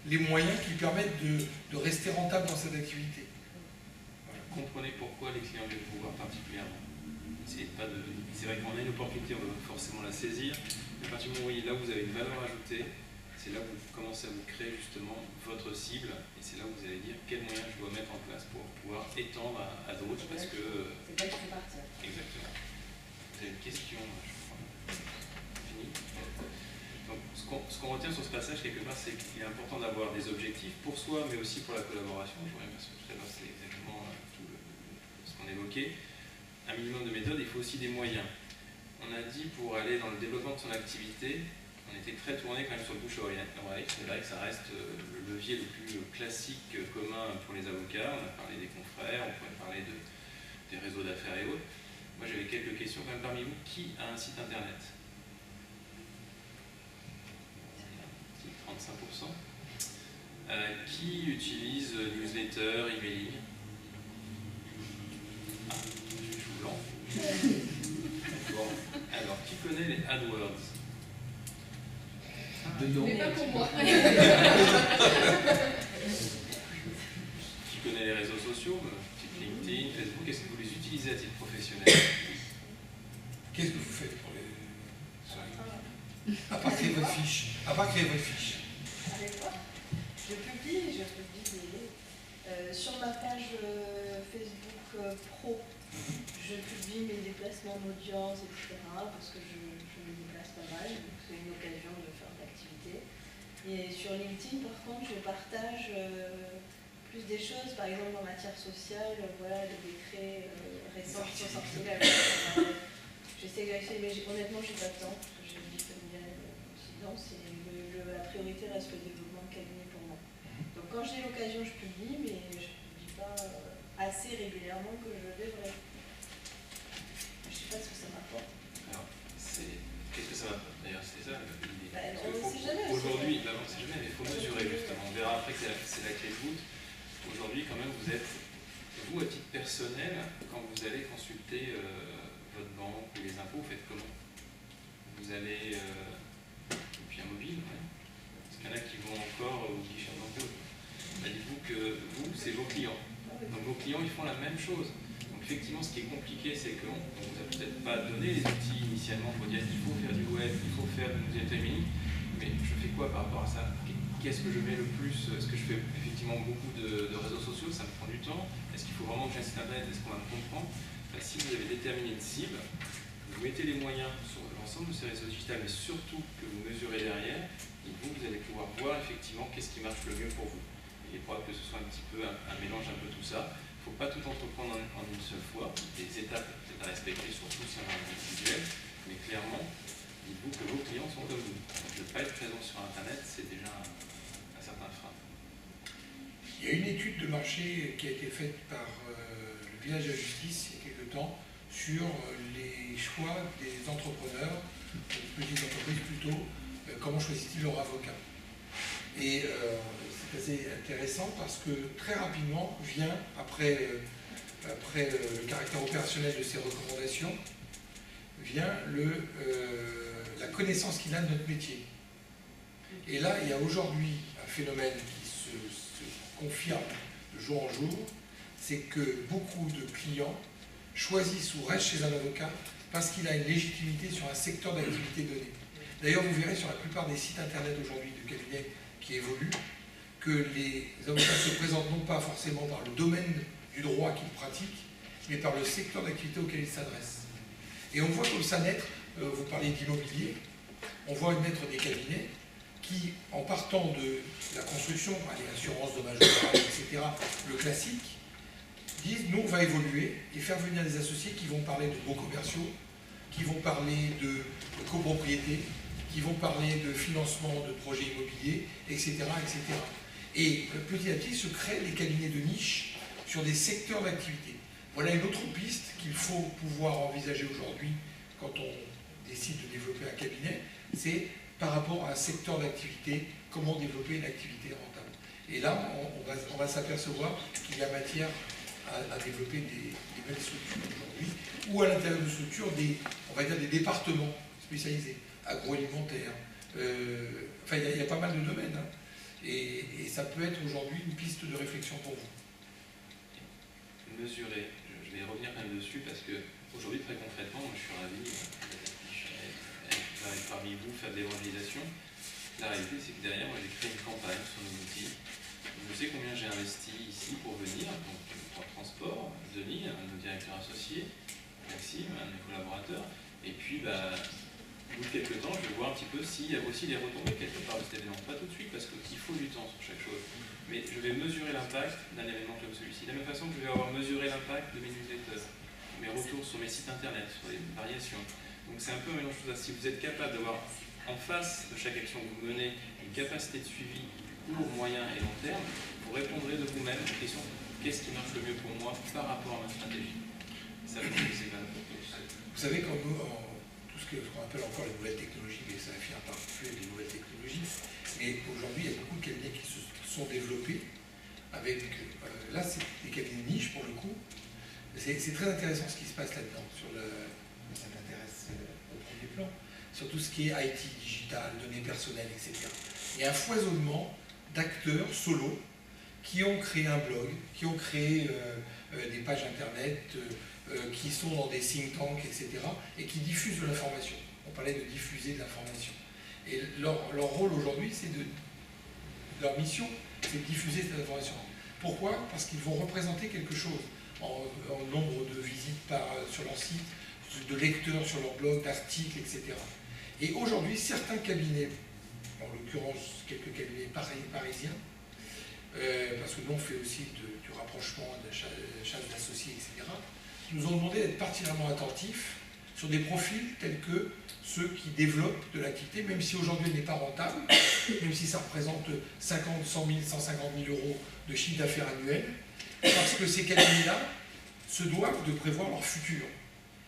les moyens qui permettent de rester rentable dans cette activité. Voilà. Comprenez pourquoi les clients viennent vous voir particulièrement. C'est vrai qu'on a une opportunité, on veut forcément la saisir, mais à partir du moment où là vous avez une valeur ajoutée, c'est là où vous commencez à vous créer justement votre cible, et c'est là où vous allez dire quels moyens je dois mettre en place pour pouvoir étendre à d'autres, parce que... C'est pas qu'il faut partir. Exactement. Vous avez une question, je crois. Fini. Donc, ce qu'on retient sur ce passage, quelque part, c'est qu'il est important d'avoir des objectifs pour soi, mais aussi pour la collaboration. Je reviens parce que tout à l'heure, c'est exactement tout ce qu'on évoquait. Un minimum de méthode, il faut aussi des moyens. On a dit pour aller dans le développement de son activité, on était très tourné quand même sur le bouche-oreille. C'est vrai que ça reste le levier le plus classique, commun pour les avocats. On a parlé des confrères, on pourrait parler des réseaux d'affaires et autres. Moi j'avais quelques questions quand même parmi vous. Qui a un site internet? 35%. Qui utilise newsletter, emailing? Ah, je suis blanc. Bon, alors qui connaît les AdWords? Mais pas pour moi. Qui connaît les réseaux sociaux? Type LinkedIn, Facebook, est-ce que vous les utilisez à titre professionnel? Qu'est-ce que vous faites pour les... À part créer votre fiche. Avec quoi? Je publie sur ma page Facebook pro. Je publie mes déplacements d'audience, etc. parce que je me déplace pas mal, donc c'est une occasion de faire de l'activité. Et sur LinkedIn, par contre, je partage plus des choses, par exemple en matière sociale, voilà, les décrets récents qui sont sortis là. J'essaie d'essayer, mais honnêtement, j'ai pas de temps, parce que j'ai une vie familiale aussi dense, et la priorité reste le développement de cabinet pour moi. Donc quand j'ai l'occasion, je publie, mais je ne publie pas assez régulièrement que je devrais. Je ne sais pas ce que ça m'apporte. Alors, qu'est-ce que ça m'apporte? D'ailleurs, c'est ça l'idée. On ne sait jamais. Aujourd'hui, on ne sait jamais, mais il faut mesurer justement. On verra après que c'est la clé de voûte. Aujourd'hui, quand même, vous êtes, vous, à titre personnel, quand vous allez consulter votre banque ou les impôts, vous faites comment? Vous allez depuis un mobile, ouais. Parce qu'il y en a qui vont encore au guichet d'impôt. Dites-vous que vous, c'est vos clients. Donc vos clients, ils font la même chose. Donc effectivement, ce qui est compliqué, c'est qu'on ne vous a peut-être pas donné les outils initialement pour dire qu'il faut faire du web, il faut faire du newsletter, mais je fais quoi par rapport à ça? Qu'est-ce que je mets le plus? Est-ce que je fais effectivement beaucoup de réseaux sociaux? Ça me prend du temps. Est-ce qu'il faut vraiment que j'ai un site internet? Est-ce qu'on va me comprendre? Si vous avez déterminé une cible, vous mettez les moyens sur l'ensemble de ces réseaux digitaux, mais surtout que vous mesurez derrière, et vous allez pouvoir voir effectivement qu'est-ce qui marche le mieux pour vous. Il est probable que ce soit un petit peu un mélange un peu tout ça. Il ne faut pas tout entreprendre en une seule fois. Des étapes peut-être à respecter, surtout si on a un individuel, mais clairement, dites-vous que vos clients sont comme vous. Donc, ne pas être présent sur Internet, c'est déjà un certain frein. Il y a une étude de marché qui a été faite par le Village de la Justice il y a quelques temps sur les choix des entrepreneurs, des petites entreprises plutôt, comment choisissent-ils leur avocat. Et c'est assez intéressant parce que très rapidement vient, après le caractère opérationnel de ces recommandations, vient la connaissance qu'il a de notre métier. Et là, il y a aujourd'hui un phénomène qui se confirme de jour en jour, c'est que beaucoup de clients choisissent ou restent chez un avocat parce qu'il a une légitimité sur un secteur d'activité donné. D'ailleurs, vous verrez sur la plupart des sites internet aujourd'hui de cabinets qui évoluent que les avocats se présentent non pas forcément par le domaine du droit qu'ils pratiquent, mais par le secteur d'activité auquel ils s'adressent. Et on voit comme ça naître, vous parlez d'immobilier, on voit naître des cabinets qui, en partant de la construction, les assurances, dommages, etc., le classique, disent nous on va évoluer et faire venir des associés qui vont parler de baux commerciaux, qui vont parler de copropriété, qui vont parler de financement de projets immobiliers, etc., etc. Et petit à petit se créent des cabinets de niche sur des secteurs d'activité. Voilà une autre piste qu'il faut pouvoir envisager aujourd'hui quand on décide de développer un cabinet, c'est par rapport à un secteur d'activité, comment développer une activité rentable. Et là, on va s'apercevoir qu'il y a matière à développer des belles structures aujourd'hui, ou à l'intérieur de structures, on va dire des départements spécialisés, agroalimentaires, enfin il y a pas mal de domaines, hein. Et ça peut être aujourd'hui une piste de réflexion pour vous. Mesurer, je vais revenir quand même dessus parce que aujourd'hui très concrètement, moi je suis ravi parmi vous faire de l'évangélisation. La réalité c'est que derrière moi j'ai créé une campagne sur nos outils. Je sais combien j'ai investi ici pour venir, donc pour le transport, Denis, un de nos directeurs associés, Maxime, un de mes collaborateurs, et puis au bout de quelques temps, je vais voir un petit peu s'il y a aussi des retombées quelque part de cet événement. Pas tout de suite parce qu'il faut du temps sur chaque chose, mais je vais mesurer l'impact d'un événement comme celui-ci. De la même façon que je vais avoir mesuré l'impact de mes newsletters, mes retours sur mes sites internet, sur les variations. Donc c'est un peu un mélange de choses. Si vous êtes capable d'avoir en face de chaque action que vous menez une capacité de suivi court, moyen et long terme, vous répondrez de vous-même à la question qu'est-ce qui marche le mieux pour moi par rapport à ma stratégie. Ça veut dire que c'est quand même Vous savez, quand nous, tout ce qu'on appelle encore les nouvelles technologies, mais ça finit par plus des nouvelles technologies, mais aujourd'hui, il y a beaucoup de cabinets qui se sont développés avec, là, c'est des cabinets niches pour le coup. C'est très intéressant ce qui se passe là-dedans, ça m'intéresse au premier plan, sur tout ce qui est IT, digital, données personnelles, etc. Il y a un foisonnement d'acteurs solo qui ont créé un blog, qui ont créé des pages internet, qui sont dans des think tanks, etc., et qui diffusent de l'information. On parlait de diffuser de l'information. Et leur rôle aujourd'hui, leur mission, c'est de diffuser cette information. Pourquoi? Parce qu'ils vont représenter quelque chose en nombre de visites sur leur site, de lecteurs sur leur blog, d'articles, etc. Et aujourd'hui, certains cabinets, en l'occurrence quelques cabinets parisiens, parce que nous on fait aussi du rapprochement, de la chasse d'associés, etc., nous ont demandé d'être particulièrement attentifs sur des profils tels que ceux qui développent de l'activité, même si aujourd'hui elle n'est pas rentable, même si ça représente 50, 100 000, 150 000 euros de chiffre d'affaires annuel, parce que ces cabinets-là se doivent de prévoir leur futur.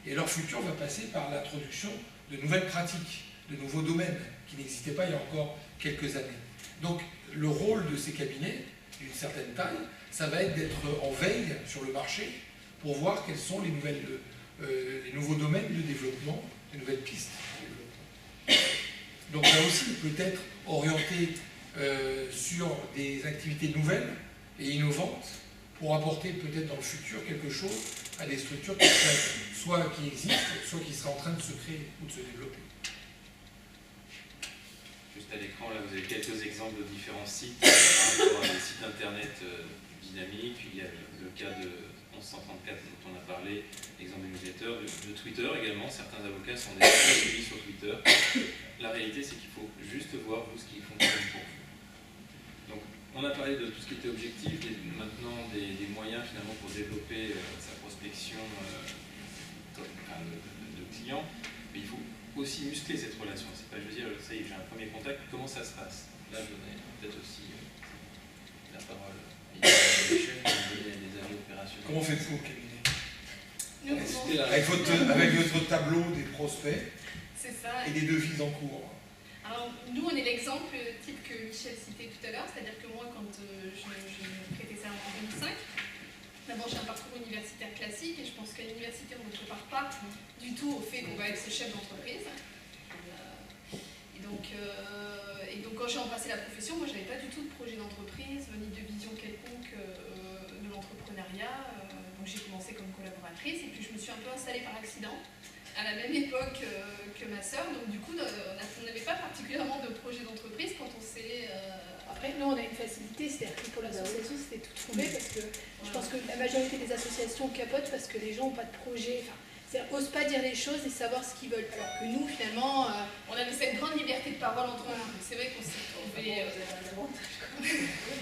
Et leur futur va passer par l'introduction de nouvelles pratiques, de nouveaux domaines qui n'existaient pas il y a encore quelques années. Donc le rôle de ces cabinets, d'une certaine taille, ça va être d'être en veille sur le marché pour voir quels sont les nouveaux domaines de développement, les nouvelles pistes de développement. Donc là aussi, peut-être orienté sur des activités nouvelles et innovantes pour apporter peut-être dans le futur quelque chose à des structures qui existent, soit qui seraient en train de se créer ou de se développer. Juste à l'écran, là, vous avez quelques exemples de différents sites par rapport à des sites internet dynamiques. Il y a le cas de 1134 dont on a parlé, l'exemple des newsletters, de Twitter également. Certains avocats sont déjà suivis sur Twitter. La réalité, c'est qu'il faut juste voir vous ce qui fonctionne pour vous. Donc, on a parlé de tout ce qui était objectif, et maintenant des moyens finalement pour développer sa prospection de clients, mais il faut aussi muscler cette relation. C'est pas, je veux dire, ça y est, j'ai un premier contact, comment ça se passe? Là, je donnerai peut-être aussi la parole à des chefs qui vont donner des avis opérationnels. Comment faites-vous au cabinet? Nous, avec votre tableau des prospects c'est ça. et des devises en cours. Alors, nous, on est l'exemple type que Michel citait tout à l'heure, c'est-à-dire que moi, quand je prêtais serment en 2005, d'abord j'ai un parcours universitaire classique et je pense qu'à l'université, on ne se prépare pas du tout au fait qu'on va être ce chef d'entreprise. Et donc, quand j'ai embrassé la profession, moi, je n'avais pas du tout de projet d'entreprise, ni de vision quelconque de l'entrepreneuriat. Donc, j'ai commencé comme collaboratrice et puis je me suis un peu installée par accident à la même époque que ma sœur. Donc, du coup, on n'avait pas particulièrement de projet d'entreprise quand on s'est... Après, nous, on a une facilité, c'est-à-dire que pour l'association, c'était tout trouvé parce que je pense que la majorité des associations capotent parce que les gens n'ont pas de projet, n'osent pas dire les choses et savoir ce qu'ils veulent. Alors que nous, finalement, on avait cette grande liberté de parole entre nous. C'est vrai qu'on s'est trouvé...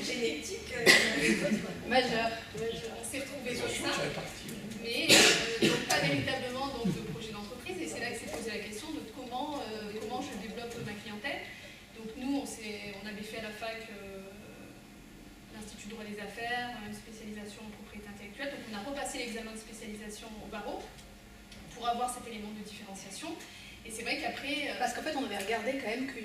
génétique majeur. On s'est trouvé comme ça, mais donc pas véritablement donc, de projet d'entreprise. Et c'est là que s'est posé la question de comment je développe ma clientèle. Donc nous, on avait fait à la fac l'Institut de droit des affaires, une spécialisation en propriété intellectuelle. Donc on a repassé l'examen de spécialisation au barreau pour avoir cet élément de différenciation. Et c'est vrai qu'après... Parce qu'en fait, on avait regardé quand même que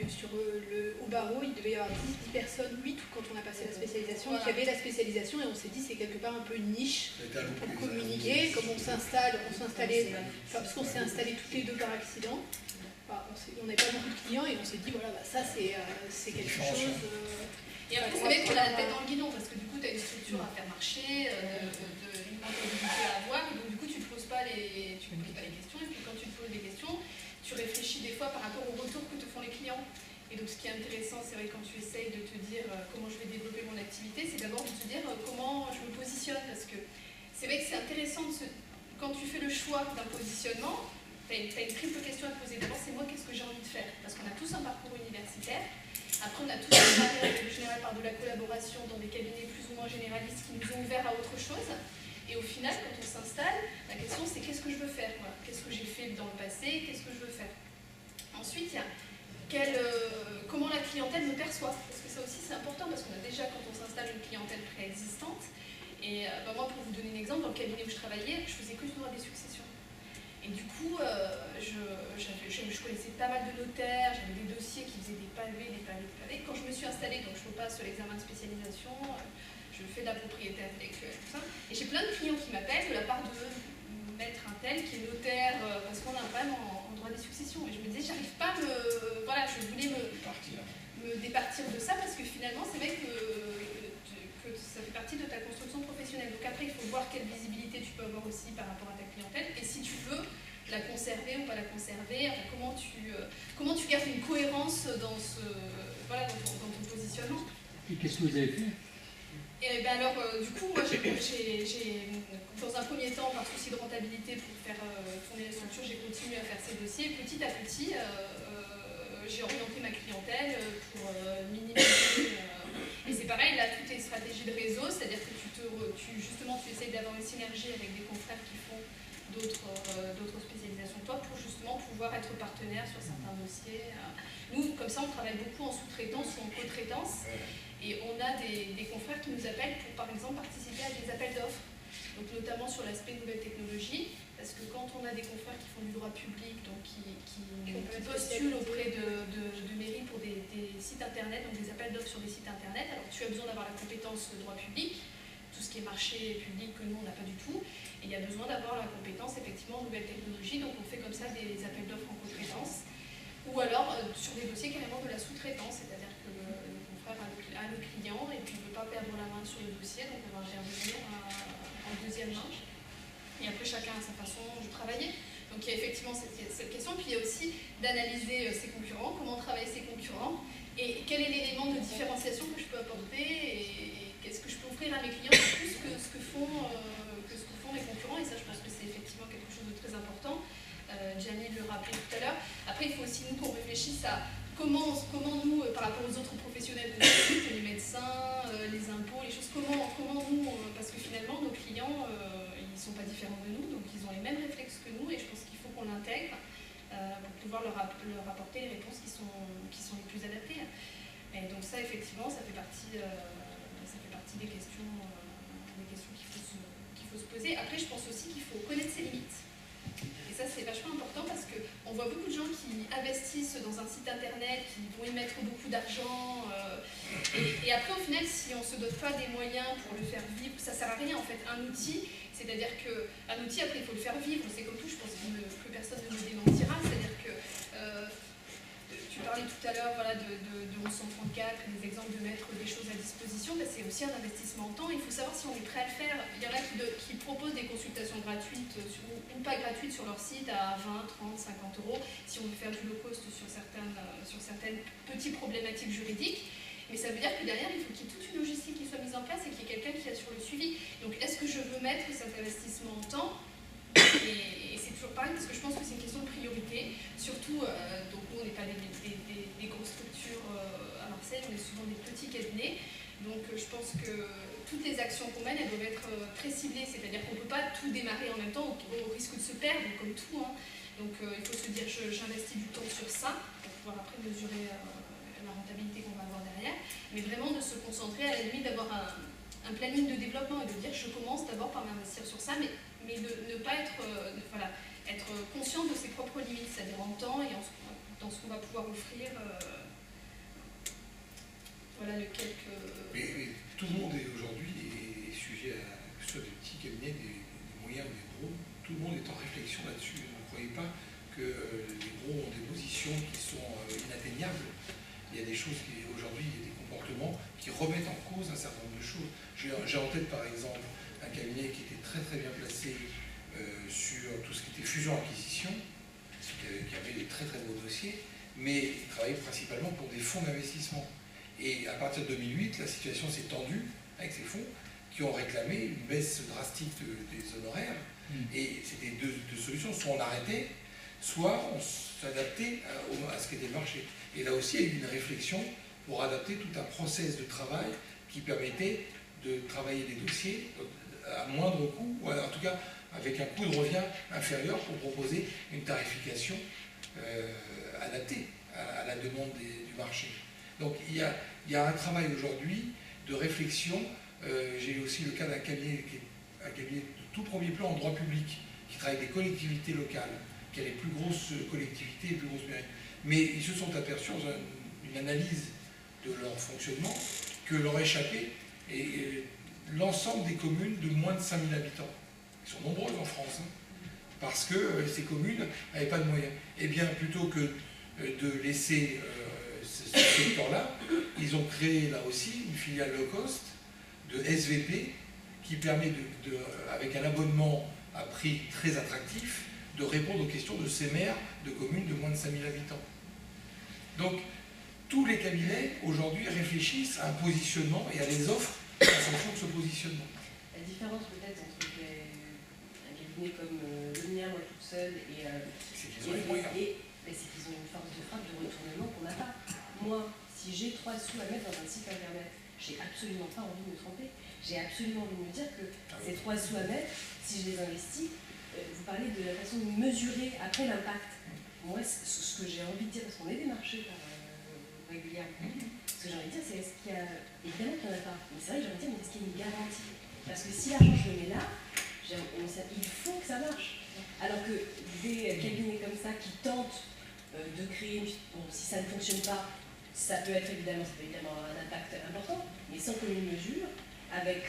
au barreau, il devait y avoir 10 personnes, 8 quand on a passé la spécialisation, voilà. qui avaient la spécialisation et on s'est dit c'est quelque part un peu une niche pour communiquer. Comme on s'installait, parce qu'on s'est installés toutes les deux par accident. On n'avait pas beaucoup de clients et on s'est dit voilà, ça c'est quelque chose... Et après, c'est vrai qu'on a la tête dans le guidon parce que du coup, tu as une structure à faire marcher, une rentabilité à avoir, et donc du coup, tu ne te poses pas les questions, et puis quand tu te poses des questions, tu réfléchis des fois par rapport au retour que te font les clients. Et donc, ce qui est intéressant, c'est vrai quand tu essayes de te dire comment je vais développer mon activité, c'est d'abord de te dire comment je me positionne, parce que c'est vrai que c'est intéressant quand tu fais le choix d'un positionnement, tu as une triple question à te poser. D'abord, c'est moi, qu'est-ce que j'ai envie de faire? Parce qu'on a tous un parcours universitaire. Après, on a tous démarré en général par de la collaboration dans des cabinets plus ou moins généralistes qui nous ont ouvert à autre chose. Et au final, quand on s'installe, la question c'est qu'est-ce que je veux faire? Qu'est-ce que j'ai fait dans le passé? Qu'est-ce que je veux faire? Ensuite, il y a comment la clientèle me perçoit. Parce que ça aussi c'est important, parce qu'on a déjà, quand on s'installe, une clientèle préexistante. Et moi, pour vous donner un exemple, dans le cabinet où je travaillais, je faisais que du droit des successions. Et du coup, je connaissais pas mal de notaires, j'avais des dossiers qui faisaient des pavés. Quand je me suis installée, donc je repasse sur l'examen de spécialisation, je fais de la propriété intellectuelle, tout ça. Et j'ai plein de clients qui m'appellent de la part de maître un tel qui est notaire, parce qu'on a un problème en droit des successions. Et je me disais, j'arrive pas à me... Voilà, je voulais me départir de ça, parce que finalement, c'est vrai que ça fait partie de ta construction professionnelle. Donc après, il faut voir quelle visibilité tu peux avoir aussi par rapport à ta clientèle, et si tu veux la conserver ou pas la conserver, enfin, comment tu gardes une cohérence dans ton positionnement. Et qu'est-ce que vous avez fait? Et ben alors, du coup, moi, j'ai, dans un premier temps, par souci de rentabilité pour faire tourner la structure, j'ai continué à faire ces dossiers. Petit à petit, j'ai orienté ma clientèle pour minimiser. Et c'est pareil, là, tout est stratégie de réseau, c'est-à-dire que justement, tu essayes d'avoir une synergie avec des confrères qui font d'autres spécialisations que toi pour justement pouvoir être partenaire sur certains dossiers. Nous, comme ça, on travaille beaucoup en sous-traitance ou en co-traitance. Et on a des confrères qui nous appellent pour, par exemple, participer à des appels d'offres, donc notamment sur l'aspect nouvelles technologies, parce que quand on a des confrères qui font du droit public, donc qui postulent auprès de mairies pour des sites internet, donc des appels d'offres sur des sites internet, alors tu as besoin d'avoir la compétence de droit public, tout ce qui est marché public que nous on n'a pas du tout, et il y a besoin d'avoir la compétence effectivement en nouvelles technologies, donc on fait comme ça des appels d'offres en co-traitance, ou alors sur des dossiers carrément de la sous-traitance, c'est-à-dire que le confrère a le client et puis il ne veut pas perdre la main sur le dossier, donc on va intervenir en deuxième main. Et après, chacun a sa façon de travailler. Donc il y a effectivement cette question, puis il y a aussi d'analyser ses concurrents, comment travailler ses concurrents, et quel est l'élément de différenciation que je peux apporter, et qu'est-ce que je peux offrir à mes clients de plus que ce que font les concurrents. Et ça, je pense que c'est effectivement quelque chose de très important. Jamil le rappelait tout à l'heure. Après, il faut aussi nous qu'on réfléchisse à comment nous, par rapport aux autres professionnels de notre les médecins, les impôts, les choses, comment nous, parce que finalement, nos clients, ils ne sont pas différents de nous, donc ils ont les mêmes réflexes que nous, et je pense qu'il faut qu'on l'intègre pour pouvoir leur apporter les réponses qui sont les plus adaptées. Et donc ça, effectivement, ça fait partie des questions qu'il faut se poser. Après, je pense aussi qu'il faut connaître ses limites. Et ça, c'est vachement important parce qu'on voit beaucoup de gens qui investissent dans un site internet, qui vont y mettre beaucoup d'argent. Et après, au final, si on ne se dote pas des moyens pour le faire vivre, ça ne sert à rien en fait. Un outil, c'est-à-dire qu'un outil, après, il faut le faire vivre. C'est comme tout, je pense que personne ne me démentira. C'est-à-dire que tu parlais tout à l'heure de 1134, des exemples de mettre des choses à disposition, c'est aussi un investissement en temps. Il faut savoir si on est prêt à le faire. Il y en a qui proposent des consultations gratuites ou pas gratuites sur leur site à 20, 30, 50 euros si on veut faire du low cost sur certaines petites problématiques juridiques. Mais ça veut dire que derrière, il faut qu'il y ait toute une logistique qui soit mise en place et qu'il y ait quelqu'un qui assure le suivi. Donc est-ce que je veux mettre cet investissement en temps ? Et c'est toujours pareil parce que je pense que c'est une question de priorité, surtout, donc nous on n'est pas des grosses structures à Marseille, on est souvent des petits cabinets, donc je pense que toutes les actions qu'on mène, elles doivent être très ciblées, c'est-à-dire qu'on ne peut pas tout démarrer en même temps au risque de se perdre, comme tout, hein. Donc il faut se dire j'investis du temps sur ça pour pouvoir après mesurer la rentabilité qu'on va avoir derrière, mais vraiment de se concentrer à la limite d'avoir un planning de développement et de dire je commence d'abord par m'investir sur ça, mais de ne pas être conscient de ses propres limites, c'est-à-dire en temps et dans ce qu'on va pouvoir offrir. Voilà le quelques... Mais tout le monde est aujourd'hui sujet à que ce soit des petits cabinets, des moyens ou des gros, tout le monde est en réflexion là-dessus. Ne croyez pas que les gros ont des positions qui sont inatteignables. Il y a des choses aujourd'hui, il y a des comportements qui remettent en cause un certain nombre de choses. J'ai en tête par exemple un cabinet qui était très très bien placé sur tout ce qui était fusion-acquisition, qui avait des très très beaux dossiers, mais il travaillait principalement pour des fonds d'investissement. Et à partir de 2008, la situation s'est tendue avec ces fonds qui ont réclamé une baisse drastique des honoraires. Et c'était deux solutions, soit on arrêtait, soit on s'adaptait à ce qu'était le marché. Et là aussi, il y a eu une réflexion pour adapter tout un process de travail qui permettait de travailler des dossiers à moindre coût, ou en tout cas avec un coût de revient inférieur pour proposer une tarification adaptée à la demande du marché. Donc il y a un travail aujourd'hui de réflexion J'ai aussi le cas d'un cabinet qui est un cabinet de tout premier plan en droit public, qui travaille avec des collectivités locales, qui a les plus grosses collectivités, les plus grosses mairies. Mais ils se sont aperçus dans une analyse de leur fonctionnement que leur échappé est l'ensemble des communes de moins de 5000 habitants. Ils sont nombreuses en France, hein, parce que ces communes n'avaient pas de moyens. Eh bien, plutôt que de laisser ce secteur-là, ils ont créé là aussi une filiale low cost de SVP qui permet, avec un abonnement à prix très attractif, de répondre aux questions de ces maires de communes de moins de 5000 habitants. Donc, tous les cabinets, aujourd'hui, réfléchissent à un positionnement et à des offres en fonction de ce positionnement. La différence peut-être entre un cabinet comme le mien, moi toute seule, c'est qu'ils ont les moyens. C'est qu'ils ont une force de frappe de retournement qu'on n'a pas. Moi, si j'ai 3 sous à mettre dans un site internet, j'ai absolument pas envie de me tromper. J'ai absolument envie de me dire que ces 3 sous à mettre, si je les investis, vous parlez de la façon de mesurer après l'impact. Moi, ce que j'ai envie de dire, parce qu'on est démarché par régulièrement, ce que j'ai envie de dire, c'est est-ce qu'il y a. Évidemment qu'il n'y en a pas. Mais c'est vrai que j'ai envie de dire, mais est-ce qu'il y a une garantie? Parce que si l'argent, je le mets là, il faut que ça marche. Alors que des cabinets comme ça qui tentent de créer, bon, si ça ne fonctionne pas, ça peut évidemment avoir un impact important, mais sans commune mesure, avec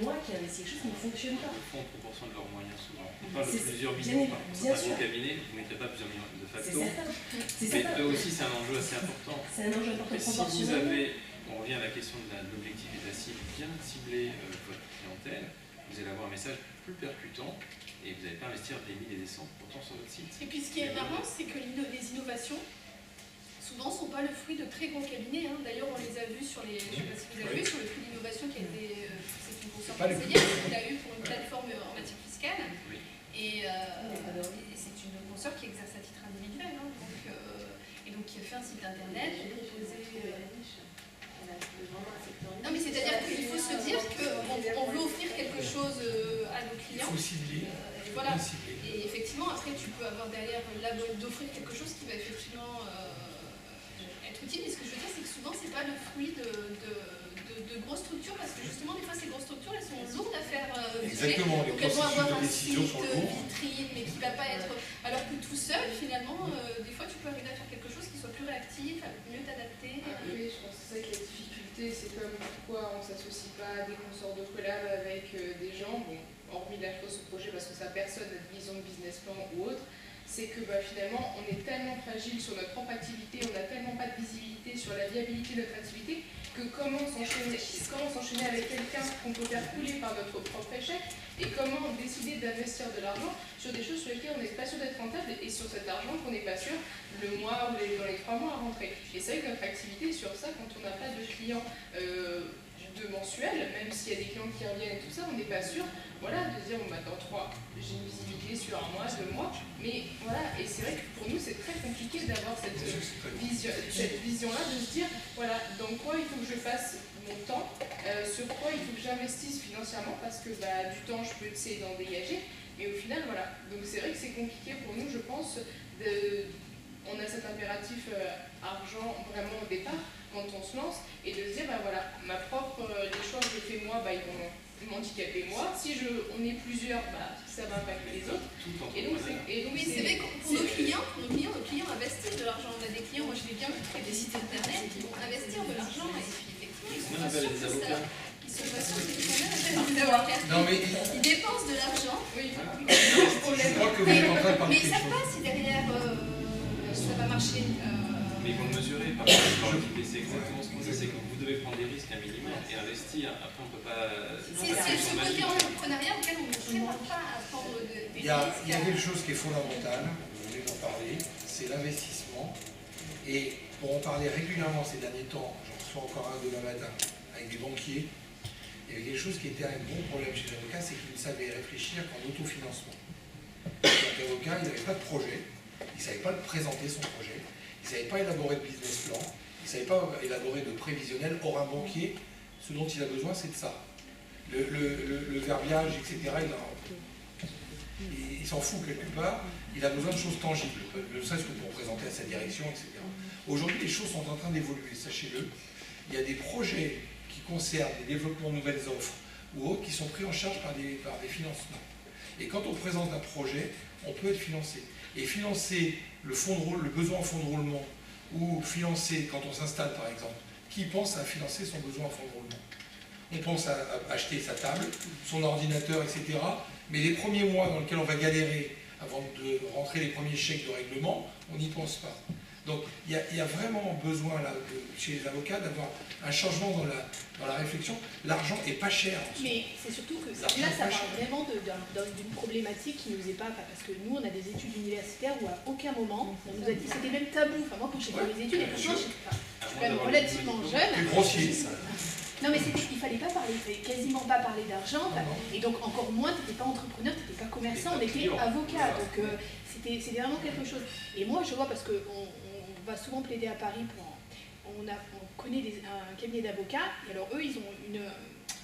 moi qui investis quelque chose qui ne fonctionne pas. Ils font en proportion de leurs moyens souvent. On parle de plusieurs millions par un gros cabinet, vous ne mettrez pas plusieurs millions de facto. Mais eux aussi, c'est un enjeu assez important. C'est un enjeu important. Si vous avez, on revient à la question de l'objectif et de la cible, bien cibler votre clientèle, vous allez avoir un message plus percutant et vous n'allez pas investir des milliers et des cents pourtant sur votre site. Et puis ce qui est marrant, c'est que les innovations, souvent, ne sont pas le fruit de très gros cabinets. Hein. D'ailleurs, on les a vus sur les. Je ne sais pas si vous avez vu, sur le prix d'innovation qui a été. C'est une consoeur conseillère qu'il a eu pour une plateforme en matière fiscale. Oui. Et c'est une consoeur qui exerce à titre individuel. Hein. Et donc qui a fait un site internet, proposé. Non, mais c'est-à-dire qu'il faut se dire qu'on veut offrir quelque chose à nos clients. Il faut cibler. Voilà. Et effectivement, après, tu peux avoir derrière d'offrir quelque chose qui va effectivement être utile. Mais ce que je veux dire, c'est que souvent, c'est pas le fruit de grosses structures, parce que justement, des fois, ces grosses structures, elles sont lourdes à faire. Exactement, donc elles vont avoir un site vitrine, mais qui va pas être. Alors que tout seul, finalement, des fois, tu peux arriver à faire quelque chose qui soit plus réactif, mieux t'adapter. Oui, je pense que c'est ça que la difficulté, c'est comme pourquoi on ne s'associe pas à des consorts de collab avec des gens, bon, hormis la chose au projet parce que ça personne notre vision de business plan ou autre, c'est que finalement on est tellement fragile sur notre propre activité, on n'a tellement pas de visibilité sur la viabilité de notre activité, que comment s'enchaîner avec quelqu'un qu'on peut faire couler par notre propre échec, et comment décider d'investir de l'argent sur des choses sur lesquelles on n'est pas sûr d'être rentable, et sur cet argent qu'on n'est pas sûr le mois ou dans les 3 mois à rentrer. Et c'est vrai que notre activité sur ça, quand on n'a pas de clients de mensuel, même s'il y a des clients qui reviennent et tout ça, on n'est pas sûr, voilà, de se dire, bon, dans 3, j'ai une visibilité sur 1 mois, 2 mois, mais voilà, et c'est vrai que pour nous, c'est très compliqué d'avoir cette vision-là, de se dire, voilà, dans quoi il faut que je passe mon temps, sur quoi il faut que j'investisse financièrement, parce que du temps, je peux essayer d'en dégager, mais au final, voilà. Donc c'est vrai que c'est compliqué pour nous, je pense, on a cet impératif argent vraiment au départ, quand on se lance, et de se dire, voilà, les choix que je fais moi, ils vont m'handicaper moi. Si on est plusieurs, ça va impacter les autres. Et donc, oui, c'est vrai que pour nos clients investissent de l'argent. On a des clients, moi je l'ai bien vu, qui créent des sites internet, qui vont investir de l'argent, et puis effectivement, ils sont pas sûrs que ça. Ils sont pas sûrs que des avocats. Ils dépensent de l'argent. Oui, je crois que vous êtes en train de parler de quelque chose. Mais ils savent pas si derrière ça va marcher. Mais ils vont le mesurer par rapport à l'équipe, c'est exactement ce qu'on dit, c'est que vous devez prendre des risques un minimum et investir. Après, on ne peut pas. C'est ce côté entrepreneuriat auquel on ne prépare pas à prendre des risques. Il y a quelque chose qui est fondamental, vous venez d'en parler, c'est l'investissement. Et pour en parler régulièrement ces derniers temps, j'en reçois encore un demain matin avec des banquiers. Il y avait quelque chose qui était un gros problème chez les avocats, c'est qu'ils ne savaient réfléchir qu'en autofinancement. Les avocats, ils n'avaient pas de projet, ils ne savaient pas présenter son projet. Ils ne savaient pas élaborer de business plan, ils ne savaient pas élaborer de prévisionnel. Or, un banquier, ce dont il a besoin, c'est de ça. Le verbiage, etc., il s'en fout quelque part. Il a besoin de choses tangibles, ne serait-ce que pour présenter à sa direction, etc. Aujourd'hui, les choses sont en train d'évoluer, sachez-le. Il y a des projets qui concernent les développements de nouvelles offres ou autres qui sont pris en charge par des financements. Et quand on présente un projet, on peut être financé. Et financer le besoin en fonds de roulement, ou financer, quand on s'installe par exemple, qui pense à financer son besoin en fonds de roulement? On pense à acheter sa table, son ordinateur, etc. Mais les premiers mois dans lesquels on va galérer avant de rentrer les premiers chèques de règlement, on n'y pense pas. Donc il y a vraiment besoin là, chez les avocats d'avoir un changement dans la réflexion. L'argent n'est pas cher. Mais c'est surtout que là, ça parle vraiment d'une problématique qui nous est pas... Parce que nous, on a des études universitaires où à aucun moment, on nous a dit c'était même tabou. Enfin, moi, quand j'ai fait mes études, et franchement, je suis quand même relativement jeune. C'est grossier. Non, mais il fallait pas parler, il fallait quasiment pas parler d'argent. Et donc, encore moins, tu n'étais pas entrepreneur, tu n'étais pas commerçant, on était avocat. Donc, c'était vraiment quelque chose. Et moi, je vois, parce qu'on va souvent plaider à Paris on connaît un cabinet d'avocats, et alors eux, ils ont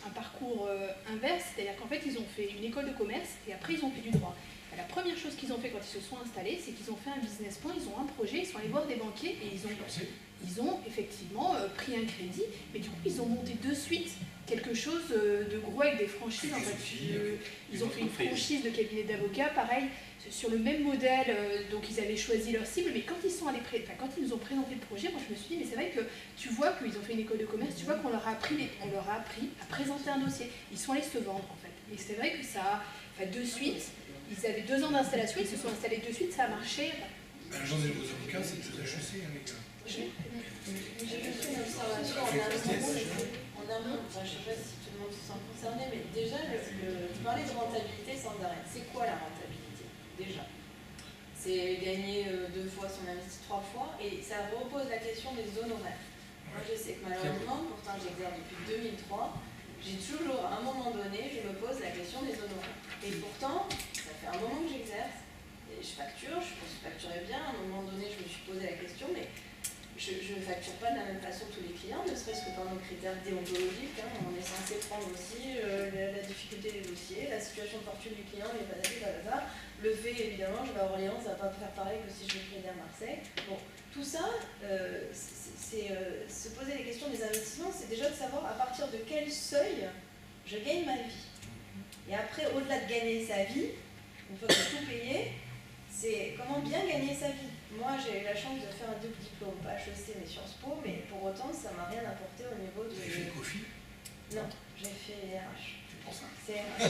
un parcours inverse, c'est-à-dire qu'en fait, ils ont fait une école de commerce, et après, ils ont fait du droit. Et la première chose qu'ils ont fait quand ils se sont installés, c'est qu'ils ont fait un business plan, ils ont un projet, ils sont allés voir des banquiers, et ils ont effectivement pris un crédit, mais du coup, ils ont monté de suite quelque chose de gros avec des franchises. En fait, ils ont fait une franchise de cabinet d'avocats, pareil, sur le même modèle, donc ils avaient choisi leur cible, mais quand ils nous ont présenté le projet, moi je me suis dit, mais c'est vrai que tu vois qu'ils ont fait une école de commerce, tu vois qu'on leur a appris à présenter un dossier. Ils sont allés se vendre en fait. Et c'est vrai que ça a de suite, ils avaient 2 ans d'installation, ils se sont installés de suite, ça a marché. L'agence des beaux avocats, c'est tout HEC, les gars. J'ai juste une observation en amont, enfin, je ne sais pas si tout le monde se sent concerné, mais déjà, tu parlais de rentabilité sans arrêt. C'est quoi la rentabilité? Déjà, c'est gagner 2 fois son investi 3 fois, et ça repose la question des honoraires. Moi, je sais que malheureusement, pourtant j'exerce depuis 2003, j'ai toujours, à un moment donné, je me pose la question des honoraires. Et pourtant, ça fait un moment que j'exerce, et je facture, je pense facturer bien, à un moment donné, je me suis posé la question, mais je ne facture pas de la même façon tous les clients, ne serait-ce que par nos critères déontologiques. On est censé prendre aussi la difficulté des dossiers, la situation de fortune du client, les patati. Le fait, évidemment, je vais à Orléans, ça ne va pas faire pareil que si je vais créer à Marseille. Bon, tout ça, c'est se poser les questions des investissements, c'est déjà de savoir à partir de quel seuil je gagne ma vie. Et après, au-delà de gagner sa vie, une fois que j'ai tout payé, c'est comment bien gagner sa vie. Moi, j'ai eu la chance de faire un double diplôme, pas HEC mais Sciences Po, mais pour autant, ça m'a rien apporté au niveau de... J'ai fait le COFI? Non, j'ai fait RH. C'est pour ça. C'est RH.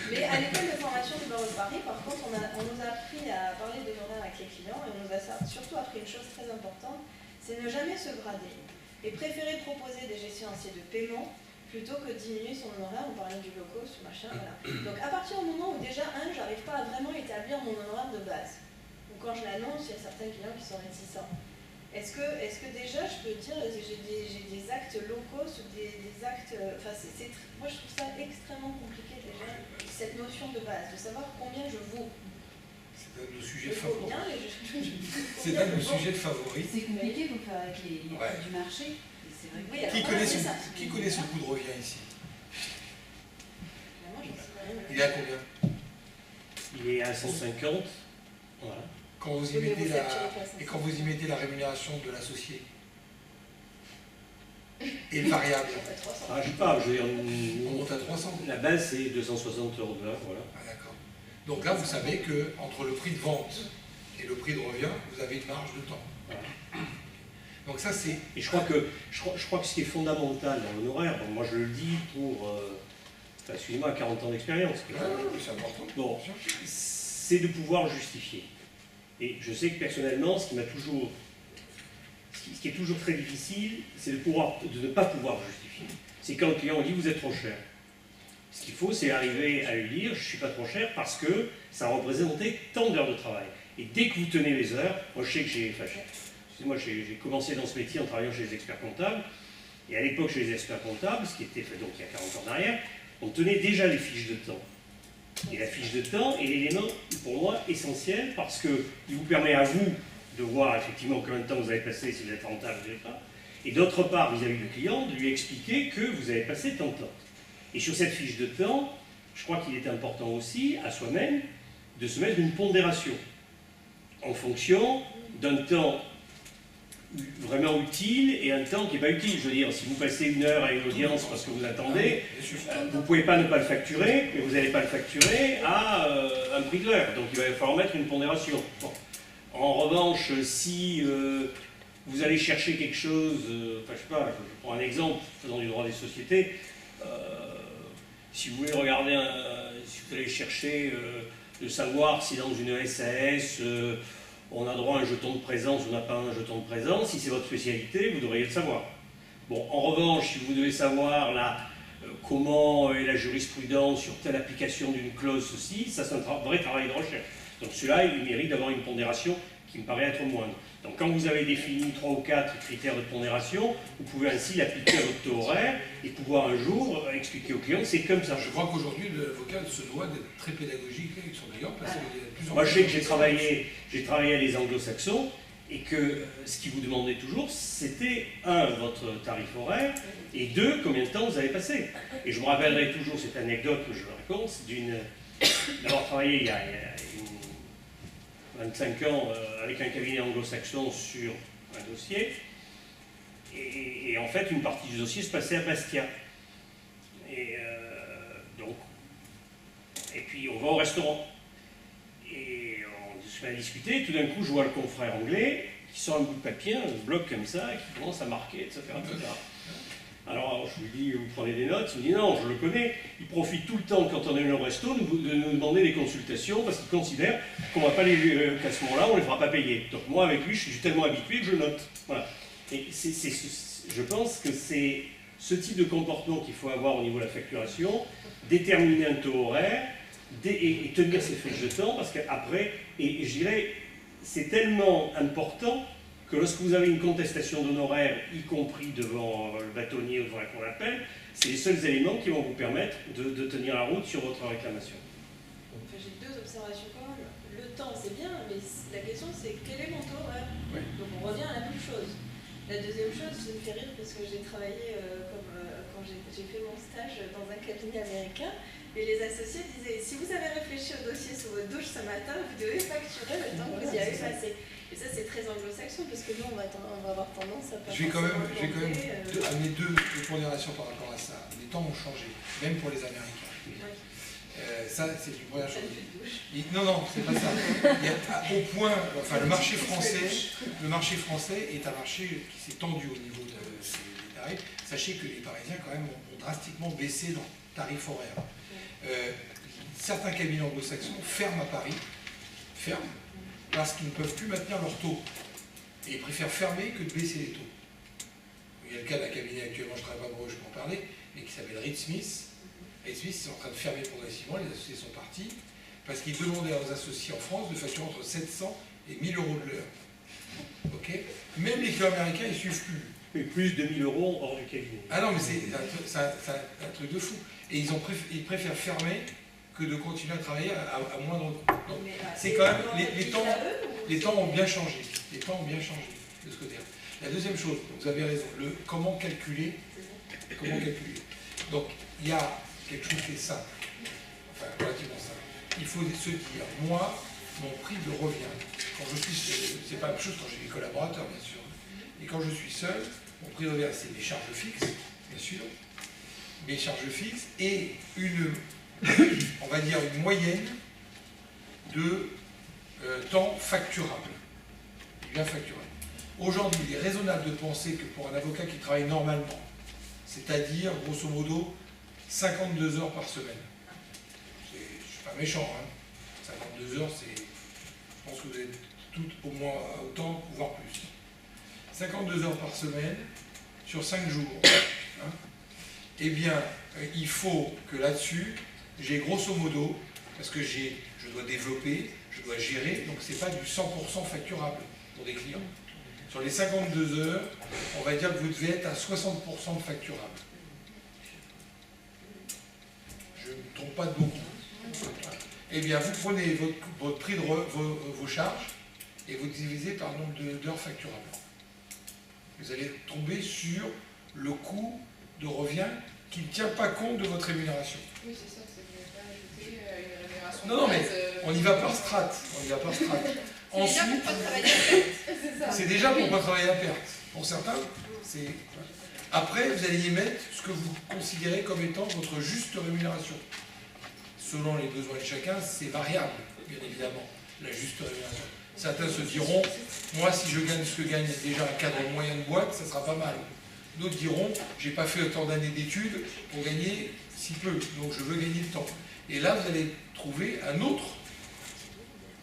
Mais à l'école de formation du barreau de Paris, par contre, on nous a appris à parler d'honoraires avec les clients, et on nous a surtout appris une chose très importante, c'est ne jamais se brader et préférer proposer des échéanciers de paiement plutôt que diminuer son honoraire. On parlait du low cost, machin, voilà. Donc à partir du moment où déjà, j'arrive pas à vraiment établir mon honoraire de base, quand je l'annonce, il y a certains clients qui sont réticents. Est-ce que déjà je peux dire, j'ai des actes locaux, des actes... Enfin, moi je trouve ça extrêmement compliqué déjà, cette notion de base, de savoir combien je vaux. C'est un de nos sujets favoris. C'est un de nos sujets favoris. C'est compliqué, il faut faire avec les prix du marché. Vrai oui, qui connaît son coût de revient ici? Il est à combien? Il est à 150. Voilà. Quand vous y mettez la rémunération de l'associé et le variable. Ah, je sais pas, on monte à 300. La base c'est 260 € de l'heure, voilà. Ah, d'accord. Donc là, vous savez que entre le prix de vente et le prix de revient, vous avez une marge de temps. Voilà. Donc ça c'est. Et je crois que ce qui est fondamental dans l'honoraire, bon, moi je le dis pour, excusez-moi, 40 ans d'expérience. C'est important. Bon, c'est de pouvoir le justifier. Et je sais que personnellement, ce qui est toujours très difficile, c'est de ne pas pouvoir le justifier. C'est quand le client dit vous êtes trop cher. Ce qu'il faut, c'est arriver à lui dire je ne suis pas trop cher parce que ça représentait tant d'heures de travail. Et dès que vous tenez les heures, moi je sais que j'ai commencé dans ce métier en travaillant chez les experts comptables. Et à l'époque, chez les experts comptables, ce qui était fait donc il y a 40 ans en arrière, on tenait déjà les fiches de temps. Et la fiche de temps est l'élément, pour moi, essentiel parce qu'il vous permet à vous de voir effectivement combien de temps vous avez passé, si vous êtes rentable ou pas, et d'autre part, vis-à-vis du client, de lui expliquer que vous avez passé tant de temps. Et sur cette fiche de temps, je crois qu'il est important aussi, à soi-même, de se mettre une pondération en fonction d'un temps vraiment utile et un temps qui n'est pas utile. Je veux dire, si vous passez 1 heure à une audience parce que vous attendez, vous ne pouvez pas ne pas le facturer, mais vous n'allez pas le facturer à un prix de l'heure. Donc il va falloir mettre une pondération. Bon. En revanche, si vous allez chercher quelque chose, enfin je sais pas, je prends un exemple, faisant du droit des sociétés, si vous voulez regarder, si vous allez chercher de savoir si dans une SAS, on a droit à un jeton de présence ou on n'a pas un jeton de présence, si c'est votre spécialité, vous devriez le savoir. Bon, en revanche, si vous devez savoir comment est la jurisprudence sur telle application d'une clause, ceci, ça c'est un vrai travail de recherche. Donc celui-là, il mérite d'avoir une pondération qui me paraît être moindre. Donc quand vous avez défini 3 ou 4 critères de pondération, vous pouvez ainsi l'appliquer à votre taux horaire et pouvoir un jour expliquer au client c'est comme ça. Je crois qu'aujourd'hui, l'avocat se doit d'être très pédagogique avec son client parce qu'il y a de plus en plus... Moi je sais que j'ai travaillé à les anglo-saxons et que ce qu'ils vous demandaient toujours, c'était 1, votre tarif horaire, et 2, combien de temps vous avez passé. Et je me rappellerai toujours cette anecdote que je raconte, d'avoir travaillé il y a 25 ans avec un cabinet anglo-saxon sur un dossier, et en fait une partie du dossier se passait à Bastia. Et puis on va au restaurant, et on se met à discuter, et tout d'un coup je vois le confrère anglais qui sort un bout de papier, un bloc comme ça, et qui commence à marquer, etc. Alors je lui dis, vous prenez des notes? Il me dit non, je le connais. Il profite tout le temps quand on est au resto de nous demander des consultations parce qu'il considère qu'on ne va pas qu'à ce moment-là, on ne les fera pas payer. Donc moi avec lui, je suis tellement habitué que je note. Voilà. Et je pense que c'est ce type de comportement qu'il faut avoir au niveau de la facturation, déterminer un taux horaire et tenir ses fiches de temps, parce qu'après, et je dirais, c'est tellement important que lorsque vous avez une contestation d'honoraires, y compris devant le bâtonnier ou devant qu'on appelle, c'est les seuls éléments qui vont vous permettre de tenir la route sur votre réclamation. Enfin, j'ai 2 observations quand même. Le temps, c'est bien, mais la question, c'est quel est mon taux horaire? Oui. Donc on revient à la même chose. La deuxième chose, ça me fait rire parce que j'ai travaillé quand j'ai fait mon stage dans un cabinet américain, et les associés disaient, si vous avez réfléchi au dossier sous votre douche ce matin, vous devez facturer le temps que vous y avez passé. Et ça, c'est très anglo-saxon, parce que nous, on va avoir tendance à pas... Je vais quand même amener deux pondérations par rapport à ça. Les temps ont changé, même pour les Américains. Ça, c'est une première chose. Non, c'est pas ça. Au point, enfin, le marché français est un marché qui s'est tendu au niveau des tarifs. Sachez que les Parisiens, quand même, ont drastiquement baissé leur tarif horaire. Certains cabinets anglo-saxons ferment à Paris, parce qu'ils ne peuvent plus maintenir leur taux. Et ils préfèrent fermer que de baisser les taux. Il y a le cas d'un cabinet actuellement, je ne travaille pas pour eux, je peux en parler, mais qui s'appelle Reed Smith. Reed Smith, ils sont en train de fermer progressivement, les associés sont partis, parce qu'ils demandaient à leurs associés en France de facturer entre 700 et 1000 euros de l'heure. Okay, même les clients américains, ils ne suivent plus. Mais plus de 1000 euros hors du cabinet. Ah non, mais c'est un truc de fou. Et ils préfèrent fermer que de continuer à travailler à moindre coût. C'est quand même, les temps ont bien changé. Les temps ont bien changé de ce côté-là. La deuxième chose, vous avez raison, comment calculer. Donc, il y a quelque chose qui est simple, enfin relativement simple. Il faut se dire, moi, mon prix de revient, quand je suis, c'est pas la même chose quand j'ai des collaborateurs, bien sûr, et quand je suis seul, mon prix de revient, c'est mes charges fixes, bien sûr, mes charges fixes, et on va dire une moyenne de temps facturable, bien facturable. Aujourd'hui, il est raisonnable de penser que pour un avocat qui travaille normalement, c'est-à-dire, grosso modo, 52 heures par semaine. Je ne suis pas méchant, hein. 52 heures, je pense que vous êtes toutes au moins autant, voire plus. 52 heures par semaine, sur 5 jours. Hein. Eh bien, il faut que là-dessus, j'ai grosso modo, parce que je dois développer, je dois gérer, donc ce n'est pas du 100% facturable pour des clients. Sur les 52 heures, on va dire que vous devez être à 60% de facturable. Je ne me trompe pas de beaucoup. Eh bien, vous prenez votre prix de vos charges et vous divisez par le nombre d'heures facturables. Vous allez tomber sur le coût de revient qui ne tient pas compte de votre rémunération. Oui, c'est ça, c'est que vous n'avez pas ajouté une rémunération. Non, mais on y va par strate. Ensuite, c'est déjà pour pas travailler à perte. Pour certains, c'est... Après, vous allez y mettre ce que vous considérez comme étant votre juste rémunération. Selon les besoins de chacun, c'est variable, bien évidemment, la juste rémunération. Certains se diront, moi, si je gagne ce que gagne déjà un cadre moyen de boîte, ça sera pas mal. D'autres diront, j'ai pas fait autant d'années d'études pour gagner si peu, donc je veux gagner le temps. Et là, vous allez trouver un autre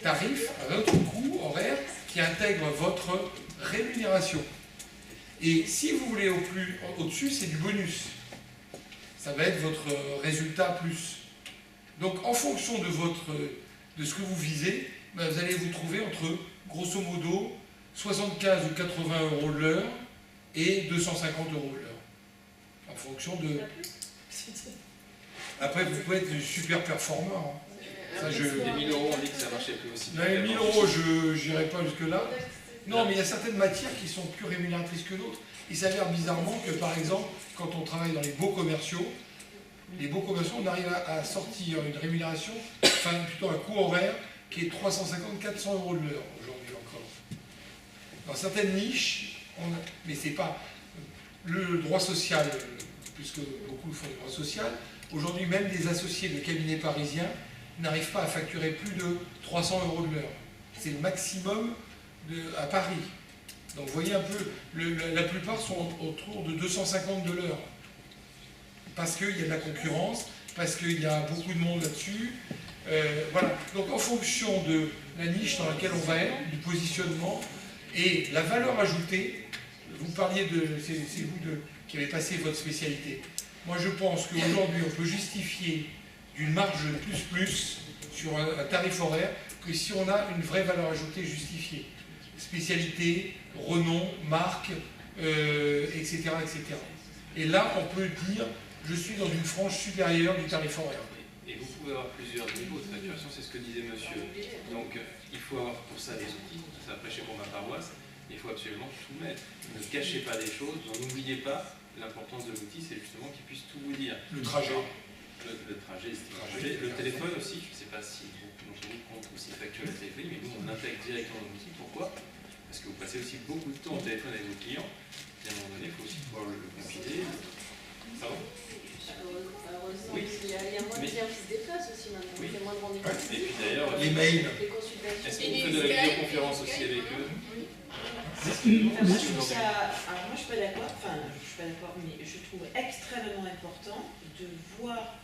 tarif, un autre coût horaire qui intègre votre rémunération. Et si vous voulez au-dessus, c'est du bonus. Ça va être votre résultat plus. Donc en fonction de ce que vous visez, ben, vous allez vous trouver entre, grosso modo, 75 ou 80 euros de l'heure et 250 euros de l'heure. En fonction de... Après, vous pouvez être super performant. Hein. Ça, Les 1000 euros, on dit que ça marchait plus aussi. Les 1000 euros, je n'irai pas jusque-là. Non, mais il y a certaines matières qui sont plus rémunératrices que d'autres. Il s'avère bizarrement que, par exemple, quand on travaille dans les beaux commerciaux, on arrive à sortir une rémunération, enfin plutôt un coût horaire, qui est 350-400 euros de l'heure aujourd'hui encore. Dans certaines niches, mais c'est pas le droit social, puisque beaucoup font du droit social, aujourd'hui même des associés de cabinets parisiens n'arrivent pas à facturer plus de 300 euros de l'heure. C'est le maximum à Paris. Donc vous voyez un peu, la plupart sont autour de 250 de l'heure. Parce qu'il y a de la concurrence, parce qu'il y a beaucoup de monde là-dessus. Voilà. Donc en fonction de la niche dans laquelle on va être, du positionnement et la valeur ajoutée, vous parliez de... C'est vous qui avez passé votre spécialité. Moi je pense qu'aujourd'hui on peut justifier d'une marge plus sur un tarif horaire que si on a une vraie valeur ajoutée justifiée. Spécialité, renom, marque, etc., etc. Et là, on peut dire, je suis dans une frange supérieure du tarif horaire. Et vous pouvez avoir plusieurs niveaux de facturation, c'est ce que disait monsieur. Donc, il faut avoir pour ça des outils, ça va prêcher pour ma paroisse, il faut absolument tout mettre. Ne cachez pas des choses, n'oubliez pas, l'importance de l'outil, c'est justement qu'il puisse tout vous dire. Le trajet. Le trajet, le téléphone aussi, je ne sais pas si beaucoup d'entre vous comptent aussi facturer la téléphonie, mais nous on intègre directement dans l'outil. Pourquoi? Parce que vous passez aussi beaucoup de temps au téléphone avec vos clients. Et à un moment donné, il faut aussi pouvoir le compiler. Ça va? Heureusement, oui. Il y a moins de clients qui se déplacent aussi maintenant, il y a moins de rendez-vous. Et puis d'ailleurs, les mails. Les consultations. Est-ce qu'on fait de la vidéoconférence aussi avec eux? Moi, je trouve ça. Alors, moi, je suis pas d'accord. Enfin, je suis pas d'accord, mais je trouve extrêmement important de voir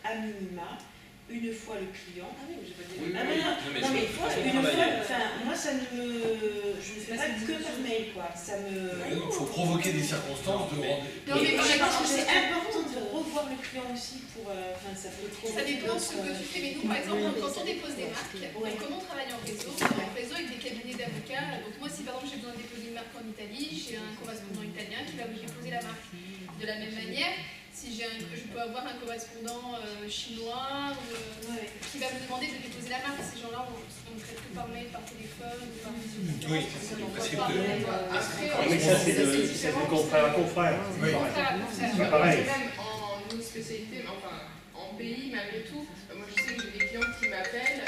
à minima une fois le client. Ah oui, mais j'ai pas dit. Ah mais non, mais une fois, enfin, moi, ça ne me. Je ne fais pas que par mail, quoi. Ça me. Il faut provoquer des circonstances de rendez-vous. Non, mais je pense que c'est important de revoir le client aussi pour. Enfin, ça peut trop. Ça dépend de ce que tu fais, mais nous, par exemple, quand on dépose des marques, comment on travaille en réseau? En réseau avec des cabinets d'avocats. Donc, moi, si par exemple j'ai besoin de déposer une marque en Italie, j'ai un correspondant italien qui va me déposer la marque. De la même manière, si je peux avoir un correspondant chinois qui va me demander de déposer la marque. Ces gens-là, on ne traite que par mail, par téléphone, ou par visio. Oui, parce que... Mais ça, c'est de confrère à confrère. Oui. C'est pareil. Même en nos spécialités, enfin en pays, malgré tout, moi je sais que j'ai des clients qui m'appellent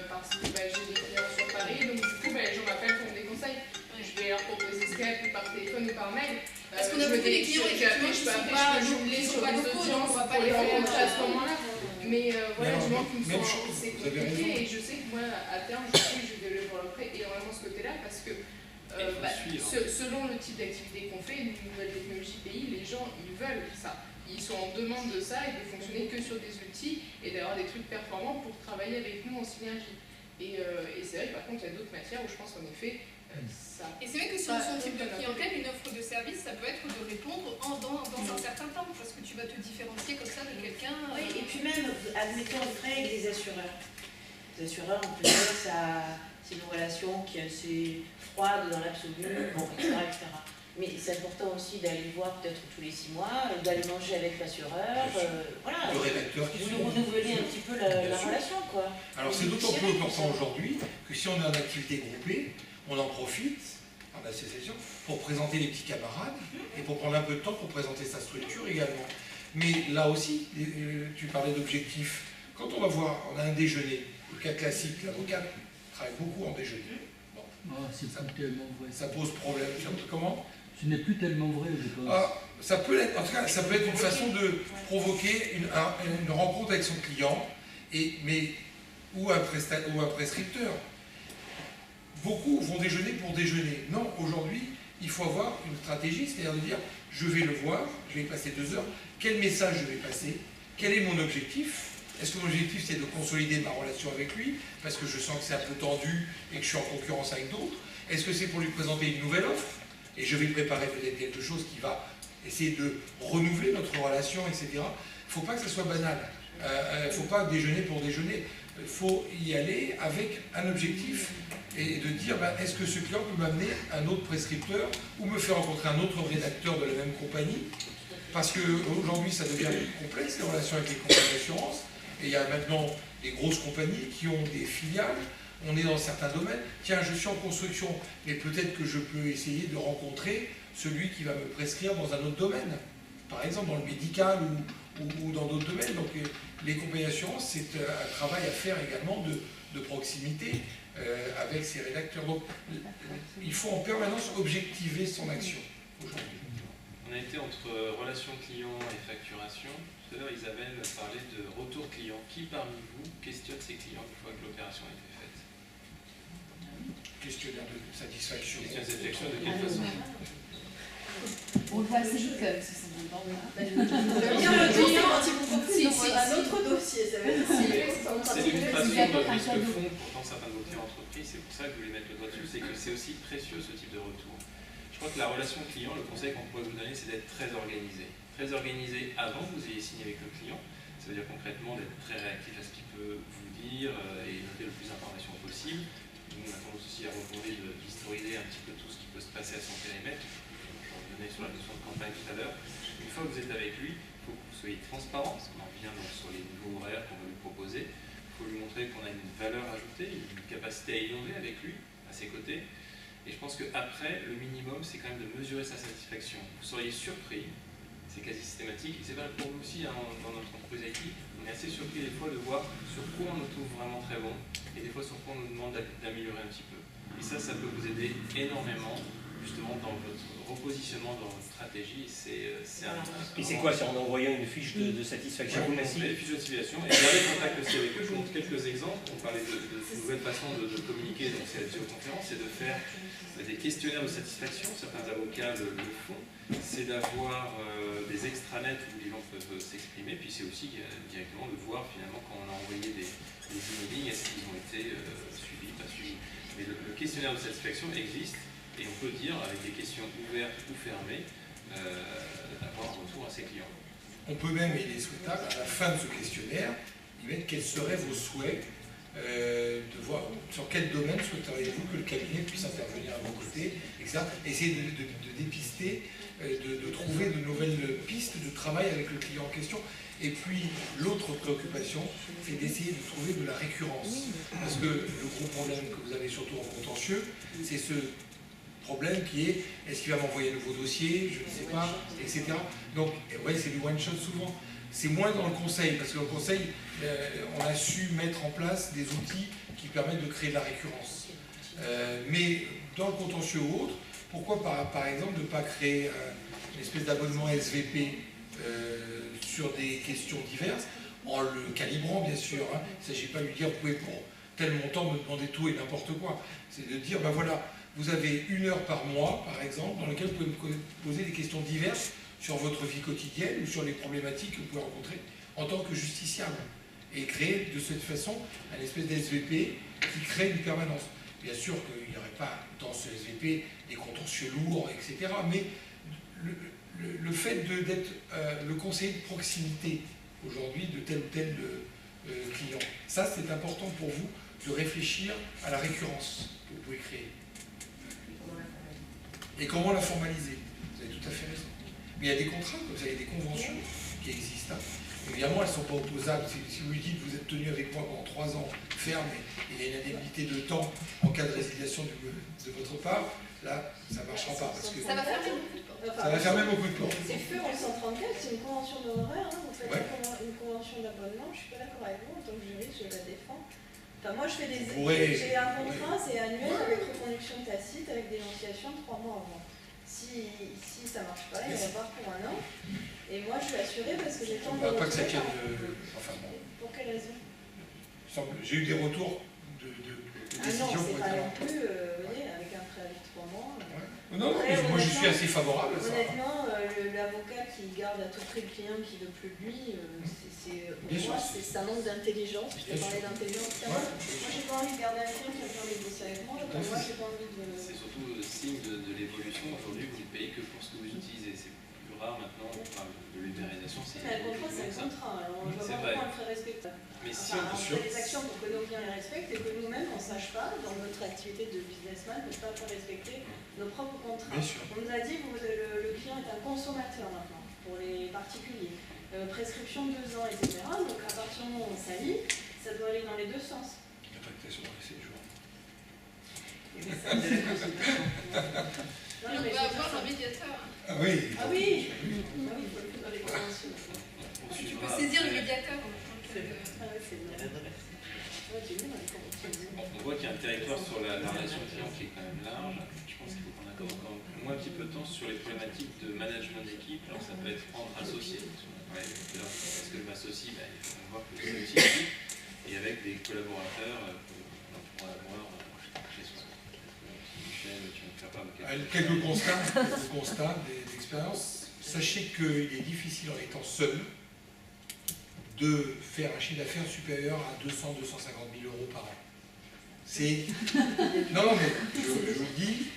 parce que j'ai des clients sur Paris, donc du coup les gens m'appellent pour me des conseils. Je vais leur proposer Skype ou par téléphone ou par mail. Parce qu'on a beaucoup des clients effectivement qui ne sont pas locaux, donc on ne va pas les rencontrer à ce moment-là. Mais voilà, du moment qu'ils sont, c'est compliqué et je sais que moi à terme je vais développer énormément ce côté-là parce que selon le type d'activité qu'on fait, une nouvelle technologie pays, les gens ils veulent ça. Ils sont en demande de ça et de fonctionner que sur des outils et d'avoir des trucs performants pour travailler avec nous en synergie. Et c'est vrai que par contre il y a d'autres matières où je pense qu'en effet ça... Et c'est vrai que sur son type de clientèle, une offre de service, ça peut être de répondre dans un certain temps, parce que tu vas te différencier comme ça de quelqu'un... Oui, et puis même, admettons, après, avec les assureurs. Les assureurs, on peut dire que c'est une relation qui est assez froide dans l'absolu, bon, etc. Mais c'est important aussi d'aller voir peut-être tous les 6 mois, d'aller manger avec l'assureur, voilà. Le rédacteur qui vous renouveler un petit peu la relation, quoi. Alors c'est d'autant plus important aujourd'hui que si on est en activité groupée, on en profite en association pour présenter les petits camarades et pour prendre un peu de temps pour présenter sa structure également. Mais là aussi, tu parlais d'objectifs. Quand on va voir, on a un déjeuner, le cas classique, l'avocat travaillent beaucoup en déjeuner. Bon. Ah, c'est plus tellement vrai. Ça pose problème. Comment? Ce n'est plus tellement vrai, je pense. Ah, ça peut être, en tout cas, ça peut être une façon de provoquer une rencontre avec son client, ou un prescripteur. Beaucoup vont déjeuner pour déjeuner. Non, aujourd'hui, il faut avoir une stratégie, c'est-à-dire de dire, je vais le voir, je vais y passer 2 heures, quel message je vais passer, quel est mon objectif? Est-ce que mon objectif, c'est de consolider ma relation avec lui, parce que je sens que c'est un peu tendu et que je suis en concurrence avec d'autres? Est-ce que c'est pour lui présenter une nouvelle offre? Et je vais préparer peut-être quelque chose qui va essayer de renouveler notre relation, etc. Il ne faut pas que ça soit banal. Il ne faut pas déjeuner pour déjeuner. Il faut y aller avec un objectif et de dire, est-ce que ce client peut m'amener un autre prescripteur ou me faire rencontrer un autre rédacteur de la même compagnie? Parce qu'aujourd'hui, ça devient complexe, les relations avec les compagnies d'assurance. Et il y a maintenant des grosses compagnies qui ont des filiales. On est dans certains domaines. Tiens, je suis en construction, mais peut-être que je peux essayer de rencontrer celui qui va me prescrire dans un autre domaine. Par exemple, dans le médical ou dans d'autres domaines. Donc, les compagnies d'assurance, c'est un travail à faire également de proximité avec ces rédacteurs. Donc, il faut en permanence objectiver son action aujourd'hui. On a été entre relations clients et facturation. Tout à l'heure, Isabelle parlait de retour client. Qui parmi vous questionne ses clients une fois que l'opération a été faite? Questionnaire de satisfaction. Questionnaire de satisfaction de quelle façon? On le voit assez vite quand même, parce que ça ne demande pas. Bien le client, quand ils vont compris, un autre dossier, ça va être C'est l'illustration de ce que font pourtant certaines de vos entreprises. C'est pour ça que je voulais mettre le doigt dessus, c'est que c'est aussi précieux ce type de retour. Je crois que la relation client, le conseil qu'on pourrait vous donner, c'est d'être très organisé. Très organisé avant que vous ayez signé avec le client. Ça veut dire concrètement d'être très réactif à ce qu'il peut vous dire et noter le plus d'informations possible. Nous, on a tendance aussi à recommander d'historiser un petit peu tout ce qui peut se passer à son périmètre. Je revenais sur la notion de campagne tout à l'heure. Une fois que vous êtes avec lui, il faut que vous soyez transparent, parce qu'on en revient donc sur les nouveaux horaires qu'on va lui proposer. Il faut lui montrer qu'on a une valeur ajoutée, une capacité à innover avec lui, à ses côtés. Et je pense qu'après, le minimum, c'est quand même de mesurer sa satisfaction. Vous seriez surpris, c'est quasi systématique, et c'est vrai pour nous aussi hein, dans notre entreprise IT, on est assez surpris des fois de voir sur quoi on nous trouve vraiment très bon, et des fois sur quoi on nous demande d'améliorer un petit peu. Et ça peut vous aider énormément, justement, dans votre repositionnement, dans votre stratégie. Et c'est quoi? C'est en envoyant une fiche de satisfaction classique? Une fiche de satisfaction, et garder contact aussi avec eux. Je vous montre quelques exemples. On parlait de nouvelles façons de communiquer, donc c'est la visioconférence, c'est de faire des questionnaires de satisfaction. Certains avocats le font. C'est d'avoir des extranets où les gens peuvent s'exprimer, puis c'est aussi directement de voir finalement quand on a envoyé des emailing, est-ce qu'ils ont été suivis, pas suivis. Mais le questionnaire de satisfaction existe et on peut dire avec des questions ouvertes ou fermées d'avoir un retour à ses clients. On peut même, et il est souhaitable, à la fin de ce questionnaire, y mettre quels seraient vos souhaits, de voir sur quel domaine souhaiteriez-vous que le cabinet puisse intervenir à vos côtés, etc. Essayer de dépister, de trouver de nouvelles pistes de travail avec le client en question. Et puis, l'autre préoccupation, c'est d'essayer de trouver de la récurrence. Parce que le gros problème que vous avez surtout en contentieux, c'est ce problème qui est, est-ce qu'il va m'envoyer un nouveau dossier, je ne sais pas, etc. Donc, ouais, c'est du one-shot souvent. C'est moins dans le conseil, parce que dans le conseil, on a su mettre en place des outils qui permettent de créer de la récurrence. Mais dans le contentieux ou autre, pourquoi par exemple ne pas créer une espèce d'abonnement SVP sur des questions diverses, en le calibrant bien sûr. Hein. Il ne s'agit pas de lui dire, vous pouvez pour tel montant me demander tout et n'importe quoi. C'est de dire, ben voilà, vous avez 1 heure par mois, par exemple, dans laquelle vous pouvez me poser des questions diverses sur votre vie quotidienne ou sur les problématiques que vous pouvez rencontrer en tant que justiciable. Et créer de cette façon un espèce d'SVP qui crée une permanence. Bien sûr qu'il n'y aurait pas dans ce SVP des contentieux lourds, etc. Mais le fait d'être le conseiller de proximité aujourd'hui de tel ou tel client, ça c'est important pour vous de réfléchir à la récurrence que vous pouvez créer. Et comment la formaliser? Vous avez tout à fait raison. Mais il y a des contrats, comme ça, il y a des conventions qui existent. Évidemment, elles ne sont pas opposables. Si vous lui dites que vous êtes tenu avec moi pendant 3 ans ferme et il y a une indemnité de temps en cas de résiliation de votre part, là, ça ne marchera pas. Parce que ça va fermer beaucoup de portes. Ça va fermer beaucoup de portes. C'est feu en 134, c'est une convention d'honoraires. Hein. Vous faites une convention d'abonnement. Je ne suis pas d'accord avec vous. En tant que juriste, je la défends. Enfin, moi, je fais des... Ouais. J'ai un contrat, c'est annuel, avec reconduction tacite, avec dénonciation 3 mois avant. Si ça ne marche pas, il va voir pour 1 an. Et moi, je suis assurée parce que j'ai tant de Pas que ça retours. tienne... Enfin bon. Pour quelle raison? J'ai eu des retours de Ah non, décisions c'est pour pas être... non plus, vous voyez, avec un préavis de 3 mois. Non, mais moi je suis assez favorable à ça. Honnêtement, l'avocat qui garde à tout prix le client qui ne veut plus de lui, pour moi, c'est un manque d'intelligence. Je t'ai parlé d'intelligence tout à l'heure. Moi, j'ai pas envie de garder un client qui va faire négocier avec moi. Moi, j'ai pas envie de... C'est surtout le signe de l'évolution. Aujourd'hui, vous ne payez que pour ce que vous utilisez. C'est plus rare maintenant. Enfin, de l'ubérisation, c'est... Mais le contrat, c'est un contrat. Alors, je vois pas comment on le ferait respecter. Mais si on fait des actions pour que nos clients les respectent et que nous-mêmes, on ne sache pas, dans notre activité de businessman, ne pas faire respecter nos propres contrats. On nous a dit que le client est un consommateur maintenant, pour les particuliers. Prescription 2 ans, etc. Donc à partir du moment où on s'allie, ça doit aller dans les deux sens. La tractation dans les 7 jours. On va avoir un médiateur. Ah oui. Ah oui. Il faut le plus dans les conventions. Tu peux saisir le médiateur. On voit qu'il y a un territoire sur la relation client qui est quand même large. Je pense qu'il faut qu'on accorde encore moins un petit peu de temps sur les problématiques de management d'équipe. Alors ça peut être entre associés. Parce que je m'associe, il faut voir que c'est aussi équipe. Et avec des collaborateurs qu'on pourra avoir chez soi. Michel, tu vas me faire part de quelques constats d'expérience. Sachez qu'il est difficile en étant seul de faire un chiffre d'affaires supérieur à 200-250 000 euros par an. C'est... Non, mais je vous le dis.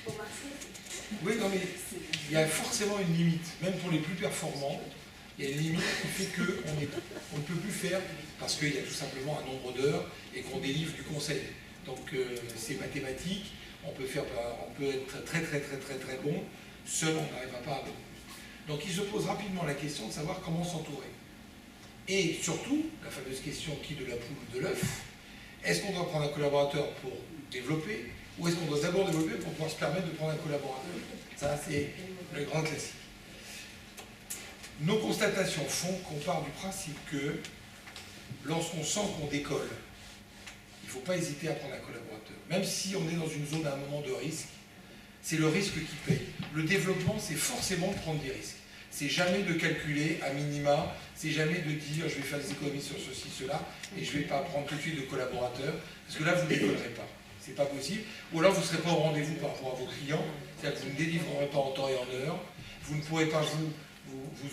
Oui, non, mais il y a forcément une limite. Même pour les plus performants, il y a une limite qui fait qu'on ne peut plus faire parce qu'il y a tout simplement un nombre d'heures et qu'on délivre du conseil. Donc c'est mathématique, on peut être très bon, seul on n'arrivera pas à bon. Donc il se pose rapidement la question de savoir comment s'entourer. Et surtout, la fameuse question qui de la poule ou de l'œuf, est-ce qu'on doit prendre un collaborateur pour développer ou est-ce qu'on doit d'abord développer pour pouvoir se permettre de prendre un collaborateur? Ça, c'est le grand classique. Nos constatations font qu'on part du principe que lorsqu'on sent qu'on décolle, il ne faut pas hésiter à prendre un collaborateur. Même si on est dans une zone à un moment de risque, c'est le risque qui paye. Le développement, c'est forcément de prendre des risques. C'est jamais de calculer à minima, c'est jamais de dire je vais faire des économies sur ceci, cela, et je ne vais pas prendre tout de suite de collaborateurs, parce que là, vous ne décollerez pas. C'est pas possible. Ou alors, vous ne serez pas au rendez-vous par rapport à vos clients, c'est-à-dire que vous ne délivrerez pas en temps et en heure, vous ne pourrez pas vous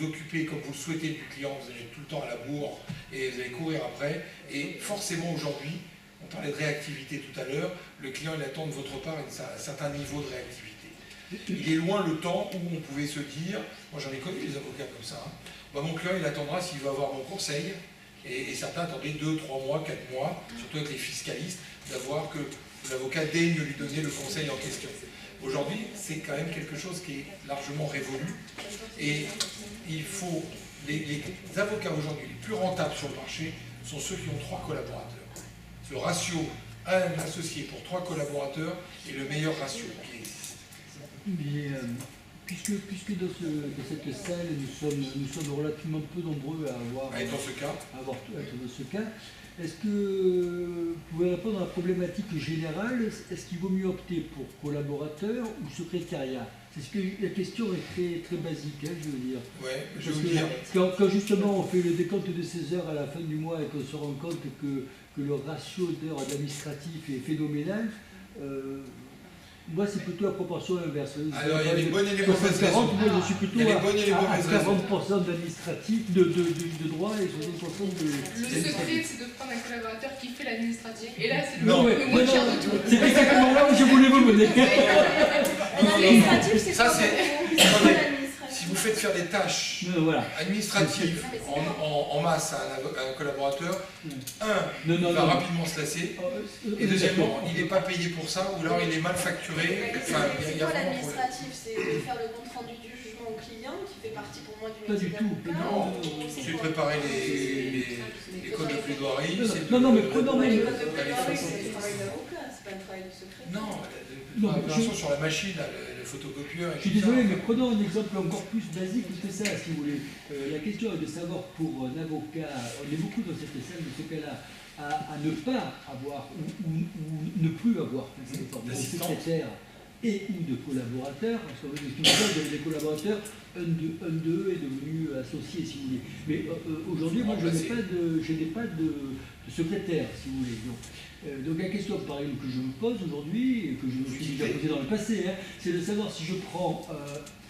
occuper comme vous le souhaitez du client, vous allez tout le temps à la bourre, et vous allez courir après, et forcément aujourd'hui, on parlait de réactivité tout à l'heure, le client il attend de votre part un certain niveau de réactivité. Il est loin le temps où on pouvait se dire, moi j'en ai connu des avocats comme ça, hein, bah, mon client il attendra s'il veut avoir mon conseil, et certains attendaient 2, 3 mois, 4 mois, surtout avec les fiscalistes, d'avoir que l'avocat daigne lui donner le conseil en question. Aujourd'hui, c'est quand même quelque chose qui est largement révolu, et il faut, les avocats aujourd'hui les plus rentables sur le marché sont ceux qui ont 3 collaborateurs. Le ratio un associé pour 3 collaborateurs est le meilleur ratio qui existe. Mais puisque dans cette salle, nous sommes relativement peu nombreux à être dans ce cas, est-ce que vous pouvez répondre à la problématique générale? Est-ce qu'il vaut mieux opter pour collaborateur ou secrétariat? C'est ce que la question est très basique, hein, je veux dire. Ouais, je veux dire. Quand justement on fait le décompte de ces heures à la fin du mois et qu'on se rend compte que le ratio d'heures administratives est phénoménal, moi c'est plutôt la proportion inverse. Alors il y a les bonnes et les mauvaises raisons. Moi je suis plutôt à 40% d'administratif, de droit et 60% de... Le secret c'est de prendre un collaborateur qui fait l'administratif. Et là c'est le moins cher de tout. C'est exactement là où je voulais vous mener. L'administratif c'est ça, c'est... Si vous faites faire des tâches administratives en masse à un collaborateur, il va rapidement se lasser, et deuxièmement, il n'est pas payé pour ça, ou alors il est mal facturé. C'est quoi l'administratif? C'est de faire le compte rendu du jugement au client, qui fait partie pour moi du métier d'avocat? Non, c'est préparer les codes de plaidoirie. Non, mais prenons les codes de plaidoirie, c'est le travail d'avocat, c'est pas le travail du secrétaire. Non, la préparation sur la machine, les photocopieurs. Je suis désolé, mais prenons un exemple encore plus basique que ça, si vous voulez. La question est de savoir pour un avocat, on est beaucoup dans cette salle, de ce cas-là, à ne pas avoir ou ne plus avoir de secrétaire et ou de collaborateur, parce qu'on veut des collaborateurs, un d'eux est devenu associé, si vous voulez. Mais aujourd'hui, moi, je n'ai pas de secrétaire, si vous voulez. Donc la question, par exemple, que je me pose aujourd'hui, et que je me suis déjà posée dans le passé, c'est de savoir si je prends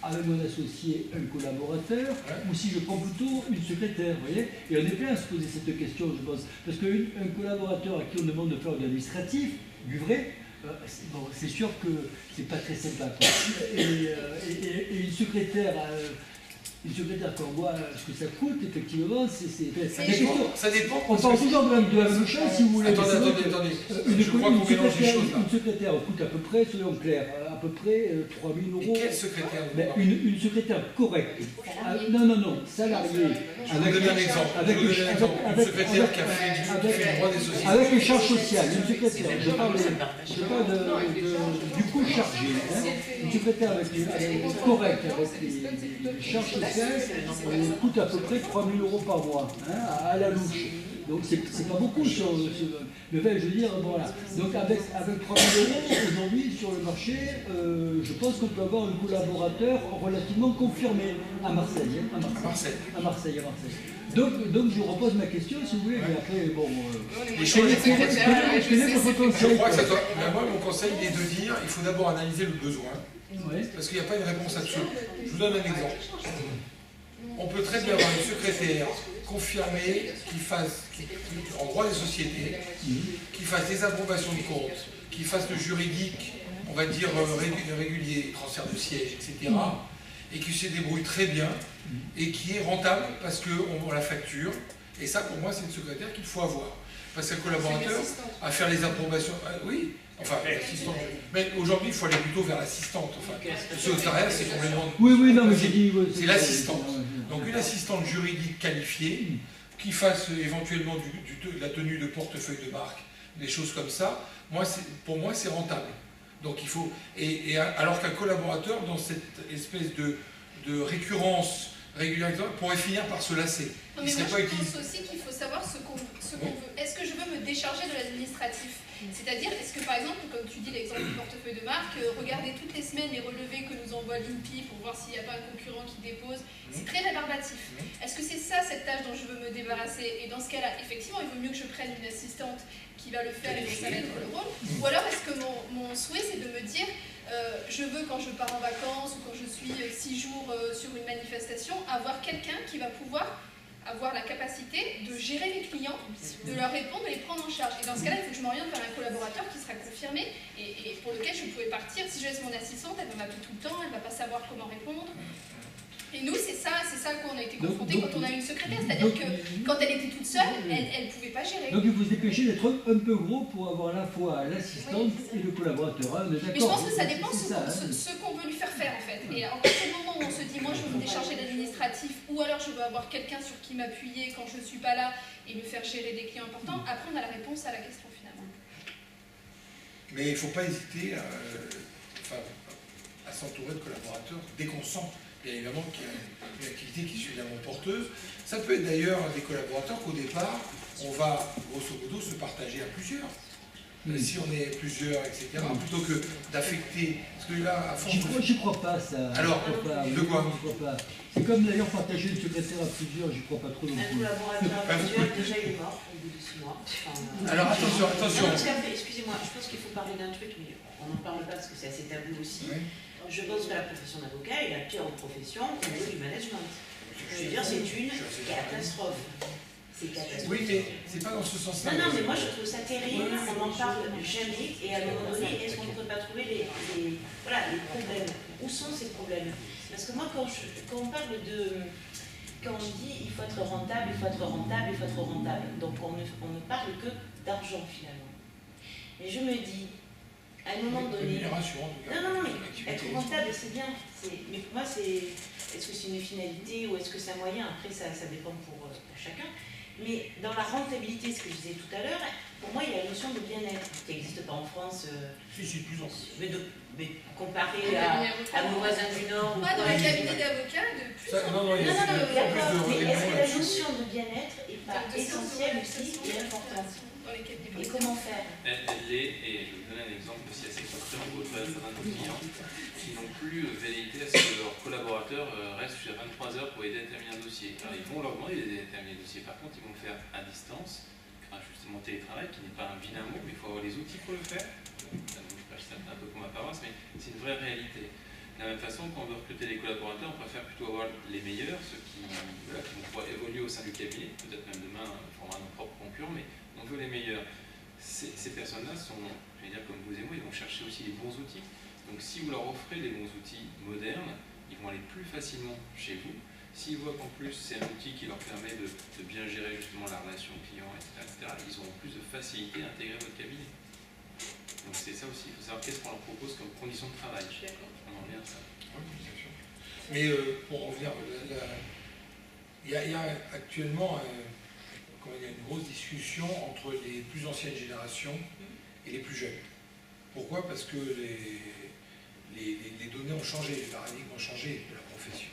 avec mon associé un collaborateur, ou si je prends plutôt une secrétaire, vous voyez. Et on est plein à se poser cette question, je pense. Parce qu'un collaborateur à qui on demande de faire de l'administratif, du vrai, bon, c'est sûr que c'est pas très sympa, quoi. Et une secrétaire qu'on voit ce que ça coûte, effectivement, ça dépend. On parle toujours de la même chose, si vous voulez. Attendez. Je crois qu'on mélange les choses là. Une secrétaire coûte à peu près, soyons clairs, à peu près 3 000 €. Et quelle secrétaire? Une secrétaire correcte. Non, salariée. Avec un exemple. Une secrétaire qui fait le droit des sociétés. Avec les charges sociales. Une secrétaire. Je parle du coût chargé. Une secrétaire correcte avec les charges sociales coûte à peu près 3 000 € par mois, à la louche. Donc c'est pas beaucoup mais enfin, je veux dire, voilà. Donc avec 3 000 € aujourd'hui sur le marché, je pense qu'on peut avoir un collaborateur relativement confirmé à Marseille. À Marseille. Donc je repose ma question, si vous voulez, mais après, bon... quel est votre conseil? Moi, mon conseil est de dire, il faut d'abord analyser le besoin, parce qu'il n'y a pas une réponse absolue. Je vous donne un exemple. On peut très bien avoir une secrétaire confirmée en droit des sociétés, qui fasse des approbations de compte, qui fasse le juridique, on va dire régulier, transfert de siège, etc., et qui se débrouille très bien, et qui est rentable parce qu'on la facture. Et ça, pour moi, c'est une secrétaire qu'il faut avoir. Parce qu'un collaborateur, à faire les approbations... oui, enfin, l'assistante. Mais aujourd'hui, il faut aller plutôt vers l'assistante. Enfin, le secrétariat, c'est complètement... Oui, non, mais j'ai dit... c'est l'assistante. Donc une assistante juridique qualifiée, qui fasse éventuellement de la tenue de portefeuille de marque, des choses comme ça, pour moi, c'est rentable. Donc il faut... alors qu'un collaborateur, dans cette espèce de récurrence régulière, pourrait finir par se lasser. Non, mais moi, je pense aussi qu'il faut savoir ce qu'on veut. Est-ce que je veux me décharger de l'administratif? C'est-à-dire, est-ce que par exemple, comme tu dis l'exemple du portefeuille de marque, regarder toutes les semaines les relevés que nous envoie l'INPI pour voir s'il n'y a pas un concurrent qui dépose, c'est très rébarbatif. Est-ce que c'est ça, cette tâche dont je veux me débarrasser? Et dans ce cas-là, effectivement, il vaut mieux que je prenne une assistante qui va le faire et dont ça va être le rôle. Ou alors, est-ce que mon souhait, c'est de me dire, je veux, quand je pars en vacances ou quand je suis 6 jours sur une manifestation, avoir quelqu'un qui va pouvoir avoir la capacité de gérer les clients, de leur répondre et les prendre en charge. Et dans ce cas-là, il faut que je m'oriente vers un collaborateur qui sera confirmé et pour lequel je pouvais partir. Si je laisse mon assistante, elle va m'appeler tout le temps, elle ne va pas savoir comment répondre. Et nous, c'est ça à quoi on a été confrontés quand on a eu une secrétaire. C'est-à-dire que quand elle était toute seule, elle ne pouvait pas gérer. Donc il faut se dépêcher d'être un peu gros pour avoir à la fois l'assistante et le collaborateur. Mais je pense que ça dépend ce qu'on veut lui faire faire en fait. Et à partir du moment où on se dit, moi je veux me décharger d'administratif, ou alors je veux avoir quelqu'un sur qui m'appuyer quand je ne suis pas là et me faire gérer des clients importants, après on a la réponse à la question finalement. Mais il ne faut pas hésiter à s'entourer de collaborateurs dès qu'on sent. Bien évidemment qu'il y a une activité qui est suffisamment porteuse. Ça peut être d'ailleurs des collaborateurs qu'au départ, on va grosso modo se partager à plusieurs. Si on est plusieurs, etc., plutôt que d'affecter. Parce que là, à force. J'y crois pas, ça. Alors, de quoi? C'est comme d'ailleurs partager une secrétaire à plusieurs, j'y crois pas trop non plus. Un collaborateur à plusieurs, déjà il est mort au bout de 6 mois. Alors attention. Excusez-moi, je pense qu'il faut parler d'un truc, mais on n'en parle pas parce que c'est assez tabou aussi. Oui. Je pense que la profession d'avocat est la pire profession au niveau du management. Je veux dire, c'est une catastrophe. C'est catastrophique. Oui, mais c'est pas dans ce sens-là. Non, mais moi je trouve ça terrible, on n'en parle jamais, et à un moment donné, est-ce qu'on ne peut pas trouver les problèmes? Où sont ces problèmes? Parce que moi, quand on parle quand on dit il faut être rentable, il faut être rentable, il faut être rentable, donc on ne parle que d'argent finalement. Et je me dis, à un moment donné... Non, mais être rentable, c'est bien. Mais pour moi, est-ce que c'est une finalité ou est-ce que c'est un moyen? Après, ça dépend pour chacun. Mais dans la rentabilité, ce que je disais tout à l'heure, pour moi, il y a la notion de bien-être qui n'existe pas en France. Si, plus en plus. Mais comparé à nos voisins du Nord. Dans les cabinets d'avocats, de plus en plus. Non, mais est-ce que la notion de bien-être n'est pas essentielle aussi et importante? Et comment faire? Elle l'est, et je vais vous donner un exemple aussi assez concret en votre certains de nos clients qui n'ont plus velléité à ce que leurs collaborateurs restent jusqu'à 23 heures pour aider à terminer un dossier. Alors ils vont leur demander d'aider à terminer le dossier, par contre ils vont le faire à distance, grâce justement au télétravail, qui n'est pas un vilain mot, mais il faut avoir les outils pour le faire. Je prêche ça un peu pour ma paroisse, mais c'est une vraie réalité. De la même façon, quand on veut recruter des collaborateurs, on préfère plutôt avoir les meilleurs, ceux qui vont pouvoir évoluer au sein du cabinet, peut-être même demain former nos propres concurrents, mais on veut les meilleurs. Ces personnes-là sont, je vais dire comme vous et moi, ils vont chercher aussi les bons outils. Donc si vous leur offrez les bons outils modernes, ils vont aller plus facilement chez vous. S'ils voient qu'en plus c'est un outil qui leur permet de bien gérer justement la relation client, etc., ils auront plus de facilité à intégrer votre cabinet. Donc c'est ça aussi, il faut savoir qu'est-ce qu'on leur propose comme conditions de travail. Je suis d'accord. On en revient à ça. Oui, bien sûr. Mais pour revenir, il y a actuellement il y a une grosse discussion entre les plus anciennes générations et les plus jeunes. Pourquoi? Parce que les données ont changé, les paradigmes ont changé de la profession.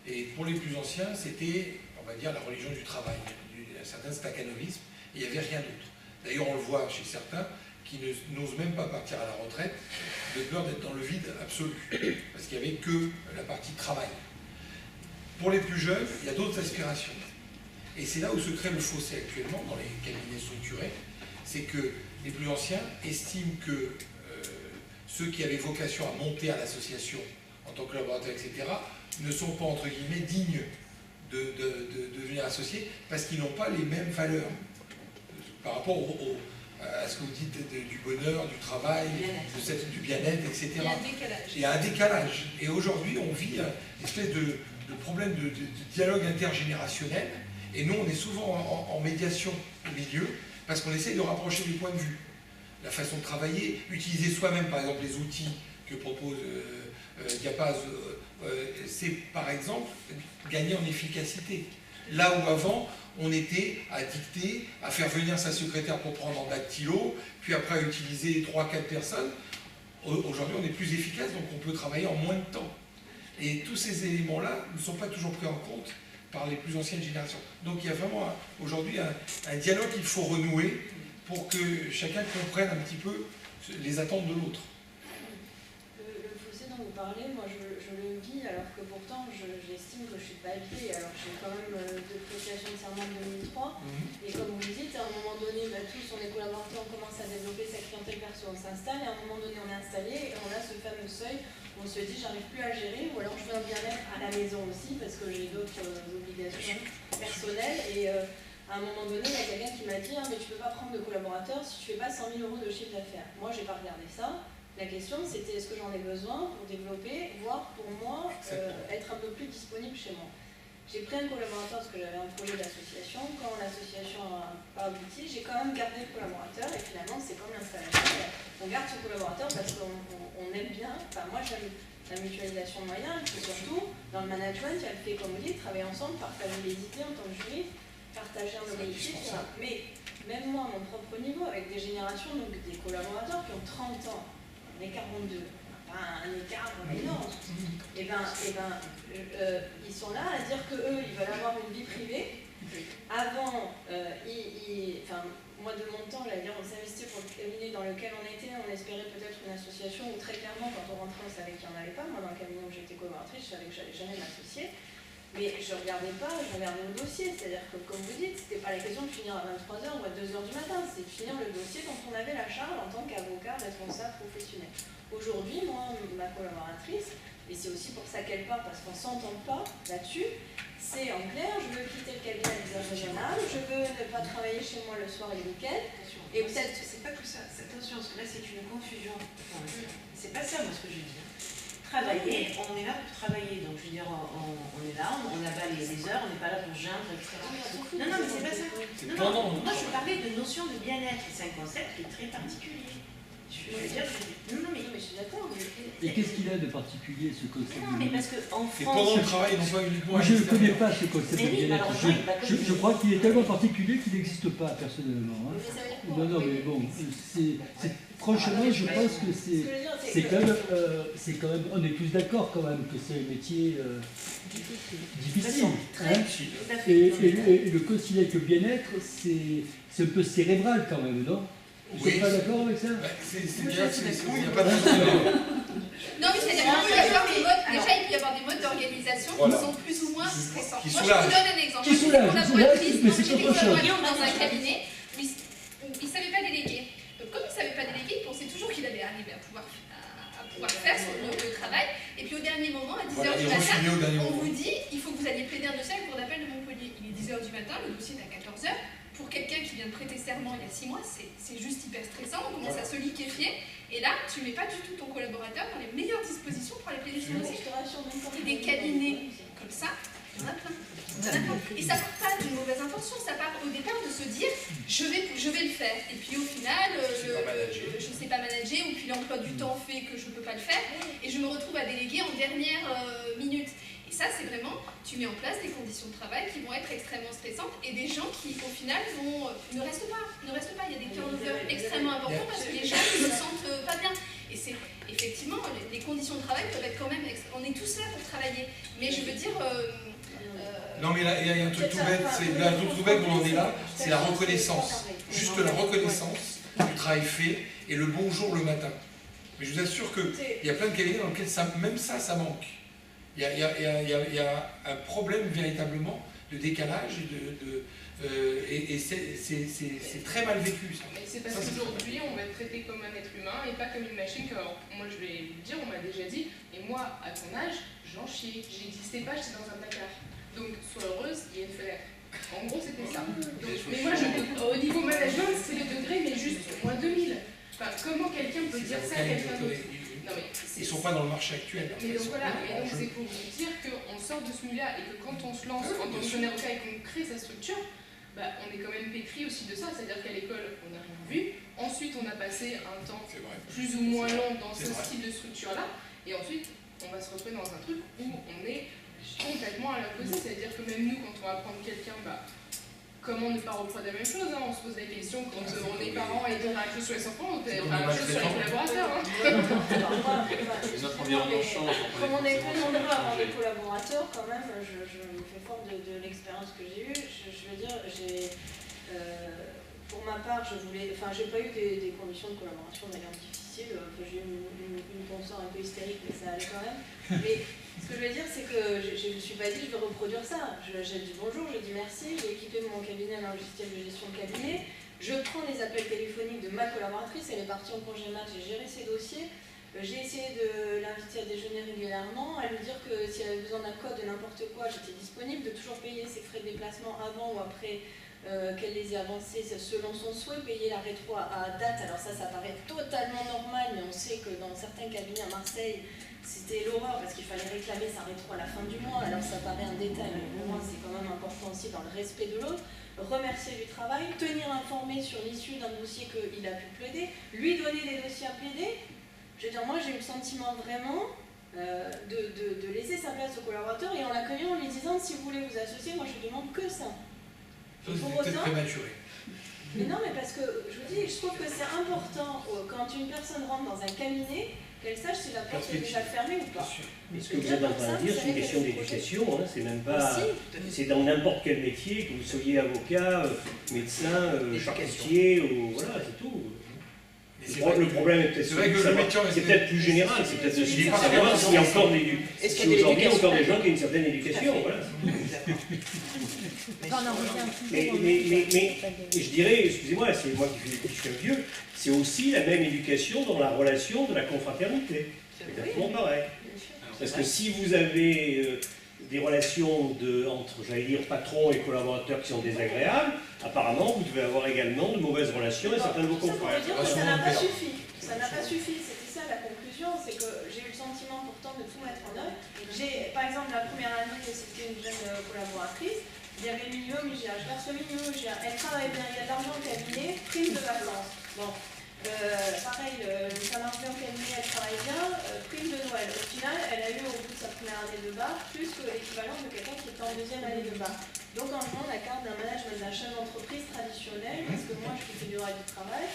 Et pour les plus anciens, c'était, on va dire, la religion du travail, un certain staccanovisme, et il n'y avait rien d'autre. D'ailleurs, on le voit chez certains qui n'osent même pas partir à la retraite, de peur d'être dans le vide absolu, parce qu'il n'y avait que la partie travail. Pour les plus jeunes, il y a d'autres aspirations. Et c'est là où se crée le fossé actuellement dans les cabinets structurés, c'est que les plus anciens estiment que ceux qui avaient vocation à monter à l'association en tant que collaborateurs, etc., ne sont pas, entre guillemets, dignes de devenir associés parce qu'ils n'ont pas les mêmes valeurs par rapport à ce que vous dites du bonheur, du travail, du bien-être, etc. Il y a un décalage. Il y a un décalage. Et aujourd'hui, on vit une espèce de problème de dialogue intergénérationnel. Et nous, on est souvent en médiation au milieu, parce qu'on essaie de rapprocher les points de vue. La façon de travailler, utiliser soi-même, par exemple, les outils que propose Diapaz, c'est, par exemple, gagner en efficacité. Là où avant, on était à dicter, à faire venir sa secrétaire pour prendre en dactylo, puis après à utiliser 3-4 personnes. Aujourd'hui, on est plus efficace, donc on peut travailler en moins de temps. Et tous ces éléments-là ne sont pas toujours pris en compte par les plus anciennes générations. Donc il y a vraiment aujourd'hui un dialogue qu'il faut renouer pour que chacun comprenne un petit peu les attentes de l'autre. Le fossé dont vous parlez, moi je le vis alors que pourtant j'estime que je ne suis pas habillée. Alors j'ai quand même de prestation de serment de 2003 et comme vous le dites, à un moment donné, tous on est collaborateurs, on commence à développer sa clientèle perso, on s'installe et à un moment donné on est installé et on a ce fameux seuil. On se dit j'arrive plus à gérer ou alors je veux un bien-être à la maison aussi parce que j'ai d'autres obligations personnelles et à un moment donné il y a quelqu'un qui m'a dit mais tu peux pas prendre de collaborateurs si tu fais pas 100 000 € de chiffre d'affaires. Moi j'ai pas regardé ça. La question c'était est-ce que j'en ai besoin pour développer, voire pour moi être un peu plus disponible chez moi. J'ai pris un collaborateur parce que j'avais un projet d'association. Quand l'association n'a pas abouti, j'ai quand même gardé le collaborateur et finalement c'est comme l'installation. On garde ce collaborateur parce qu'on aime bien, enfin moi j'aime la mutualisation de moyens, et surtout dans le management, il y a le fait comme vous dites, travailler ensemble, partager les idées en tant que juriste, partager un objectif. Mais même moi à mon propre niveau, avec des générations, donc des collaborateurs qui ont 30 ans, on est 42. Un écart énorme. Ils sont là à dire qu'eux, ils veulent avoir une vie privée. Avant, moi de mon temps, j'allais dire, on s'investit pour le cabinet dans lequel on était, on espérait peut-être une association où très clairement, quand on rentrait, on savait qu'il n'y en avait pas. Moi, dans le cabinet où j'étais collaboratrice, je savais que j'allais jamais m'associer. Mais je ne regardais pas, je regardais le dossier. C'est-à-dire que, comme vous dites, c'était pas la question de finir à 23h ou à 2h du matin, c'est de finir le dossier dont on avait la charge en tant qu'avocat responsable professionnel. Aujourd'hui, moi, ma collaboratrice, et c'est aussi pour ça qu'elle part, parce qu'on ne s'entend pas là-dessus, c'est en clair, je veux quitter le cabinet à l'usage régional, je veux ne pas travailler chez moi le soir et le week-end. Et peut-être. C'est pas que ça, attention, parce que là c'est une confusion. C'est pas ça, moi, ce que je dis. Travailler, on est là pour travailler, donc je veux dire, on est là, on abat les heures, on n'est pas là pour geindre, etc. Non, mais c'est pas ça. Non, moi je parlais de notion de bien-être, c'est un concept qui est très particulier. Je veux dire, non, mais je suis d'accord. Et qu'est-ce qu'il a de particulier, ce concept? Non, mais parce qu'en Et France. pendant le travail, non pas uniquement. Je ne connais pas ce concept de bien-être. je Je crois qu'il est tellement particulier qu'il n'existe pas personnellement. Hein. Non, mais bon, franchement, je pense que c'est quand même, on est tous d'accord quand même que c'est un métier difficile. Hein. Et le considérer que bien-être, c'est un peu cérébral quand même, non? Vous n'êtes pas d'accord avec ça? C'est bien, il n'y a pas de Non, mais c'est-à-dire qu'il peut y avoir des modes, déjà il peut y avoir des modes d'organisation qui sont plus ou moins stressants. Moi, je vous donne un exemple. Qui soulagent, mais c'est autre chose. Dans un cabinet où il ne savait pas déléguer. Donc, comme il ne savait pas déléguer, il pensait toujours qu'il allait arriver à pouvoir faire le travail. Et puis au dernier moment, à 10h du matin, on vous dit il faut que vous alliez plaider un dossier à la cour d'appel de Montpellier. Il est 10h du matin, le dossier est à 14h. Pour quelqu'un qui vient de prêter serment il y a 6 mois, c'est juste hyper stressant, on commence à se liquéfier, et là, tu ne mets pas du tout ton collaborateur dans les meilleures dispositions pour aller plaider son dossier. Et des cabinets comme ça, il y en a plein. Et ça part pas d'une mauvaise intention, ça part au départ de se dire je vais le faire. Et puis au final, je ne sais pas manager, ou puis l'emploi du temps fait que je ne peux pas le faire, et je me retrouve à déléguer en dernière minute. Et ça, c'est vraiment, tu mets en place des conditions de travail qui vont être extrêmement stressantes et des gens qui, au final, ne restent pas. Il y a des turnovers extrêmement importants parce que les gens ne se sentent pas bien. Et c'est effectivement, les conditions de travail peuvent être quand même. On est tous là pour travailler. Mais je veux dire. Non, mais là, il y a un truc tout bête. Un truc tout bête, on en est là. C'est la reconnaissance. Juste la reconnaissance du travail fait et le bonjour le matin. Mais je vous assure qu'il y a plein de cabinets dans lesquels même ça manque. Il y a un problème véritablement de décalage et c'est très mal vécu ça. C'est parce qu'aujourd'hui on va être traité comme un être humain et pas comme une machine. Alors, moi je vais vous le dire, on m'a déjà dit, et moi à ton âge, j'en chiais, j'existais pas, j'étais dans un placard. Donc sois heureuse, il y a une fenêtre. En gros c'était ça. Donc, mais moi au niveau management c'est le degré, mais juste moins 2000. Enfin, comment quelqu'un peut dire ça à quelqu'un d'autre? Ils ne sont pas dans le marché actuel. Et donc voilà, et donc c'est pour vous dire qu'on sort de ce milieu-là et que quand on se lance en tant que jeune avocat et qu'on crée sa structure, bah, on est quand même pétri aussi de ça, c'est-à-dire qu'à l'école on n'a rien vu, ensuite on a passé un temps plus ou moins long dans ce style de structure-là, et ensuite on va se retrouver dans un truc où on est complètement à l'opposé, c'est-à-dire que même nous quand on va prendre quelqu'un, bah, comment ne pas reproduire la même chose, hein? On se pose la question quand on est parents et qu'on a la chose sur les enfants, on peut faire la chose sur les collaborateurs. Hein? Notre environnement change. Comme on est plus nombreux à avoir des collaborateurs, quand même, je me fais fort de l'expérience que j'ai eue. Je veux dire, pour ma part, j'ai pas eu des conditions de collaboration d'ailleurs difficiles. J'ai eu une consort un peu hystérique, mais ça allait quand même. Mais ce que je veux dire, c'est que je ne me suis pas dit je vais reproduire ça. J'ai dit bonjour, j'ai dit merci, j'ai équipé mon cabinet à un logiciel de gestion de cabinet. Je prends les appels téléphoniques de ma collaboratrice, elle est partie en congé mat, j'ai géré ses dossiers. J'ai essayé de l'inviter à déjeuner régulièrement, à lui dire que si elle avait besoin d'un code, de n'importe quoi, j'étais disponible, de toujours payer ses frais de déplacement avant ou après qu'elle les ait avancés selon son souhait, payer la rétro à date. Alors ça paraît totalement normal, mais on sait que dans certains cabinets à Marseille, c'était l'horreur parce qu'il fallait réclamer sa rétro à la fin du mois. Alors ça paraît un détail, mais pour moi c'est quand même important aussi dans le respect de l'autre. Remercier du travail, tenir informé sur l'issue d'un dossier qu'il a pu plaider, lui donner des dossiers à plaider. Je veux dire, moi j'ai eu le sentiment vraiment de laisser sa place au collaborateur et en l'accueillant en lui disant si vous voulez vous associer, moi je demande que ça. Ça c'est peut-être prématuré. Mais non, mais parce que je vous dis, je trouve que c'est important quand une personne rentre dans un cabinet qu'elle sache si la porte est déjà fermée ou pas. Mais ce que vous êtes en train de dire, c'est une question d'éducation, hein, c'est même pas. C'est dans n'importe quel métier, que vous soyez avocat, médecin, charcutier, ou voilà, c'est tout. Le problème est peut-être c'est peut-être plus général, c'est peut-être de savoir s'il y a encore des si aujourd'hui il y a encore des gens qui ont une certaine éducation, voilà. Mais je dirais, excusez-moi, c'est moi qui suis un vieux, c'est aussi la même éducation dans la relation de la confraternité. C'est exactement pareil. Parce que si vous avez des relations entre, j'allais dire, patrons et collaborateurs qui sont désagréables, apparemment vous devez avoir également de mauvaises relations avec certains de vos confrères. Ça n'a pas suffi. Ça n'a pas suffi. C'était ça la conclusion, c'est que j'ai eu le sentiment pourtant de tout mettre en œuvre. Par exemple, la première année, c'était une jeune collaboratrice. Il y avait minimum, je perçois minimum, elle travaille bien, il y a de l'argent au cabinet, prime de vacances. Bon. pareil, ça marche bien au cabinet, elle travaille bien, prime de Noël. Au final, elle a eu au bout de sa première année de bar plus que l'équivalent de quelqu'un qui était en deuxième année de bar. Donc en jouant la carte d'un management d'un chef d'entreprise traditionnel, parce que moi je fais du droit du travail,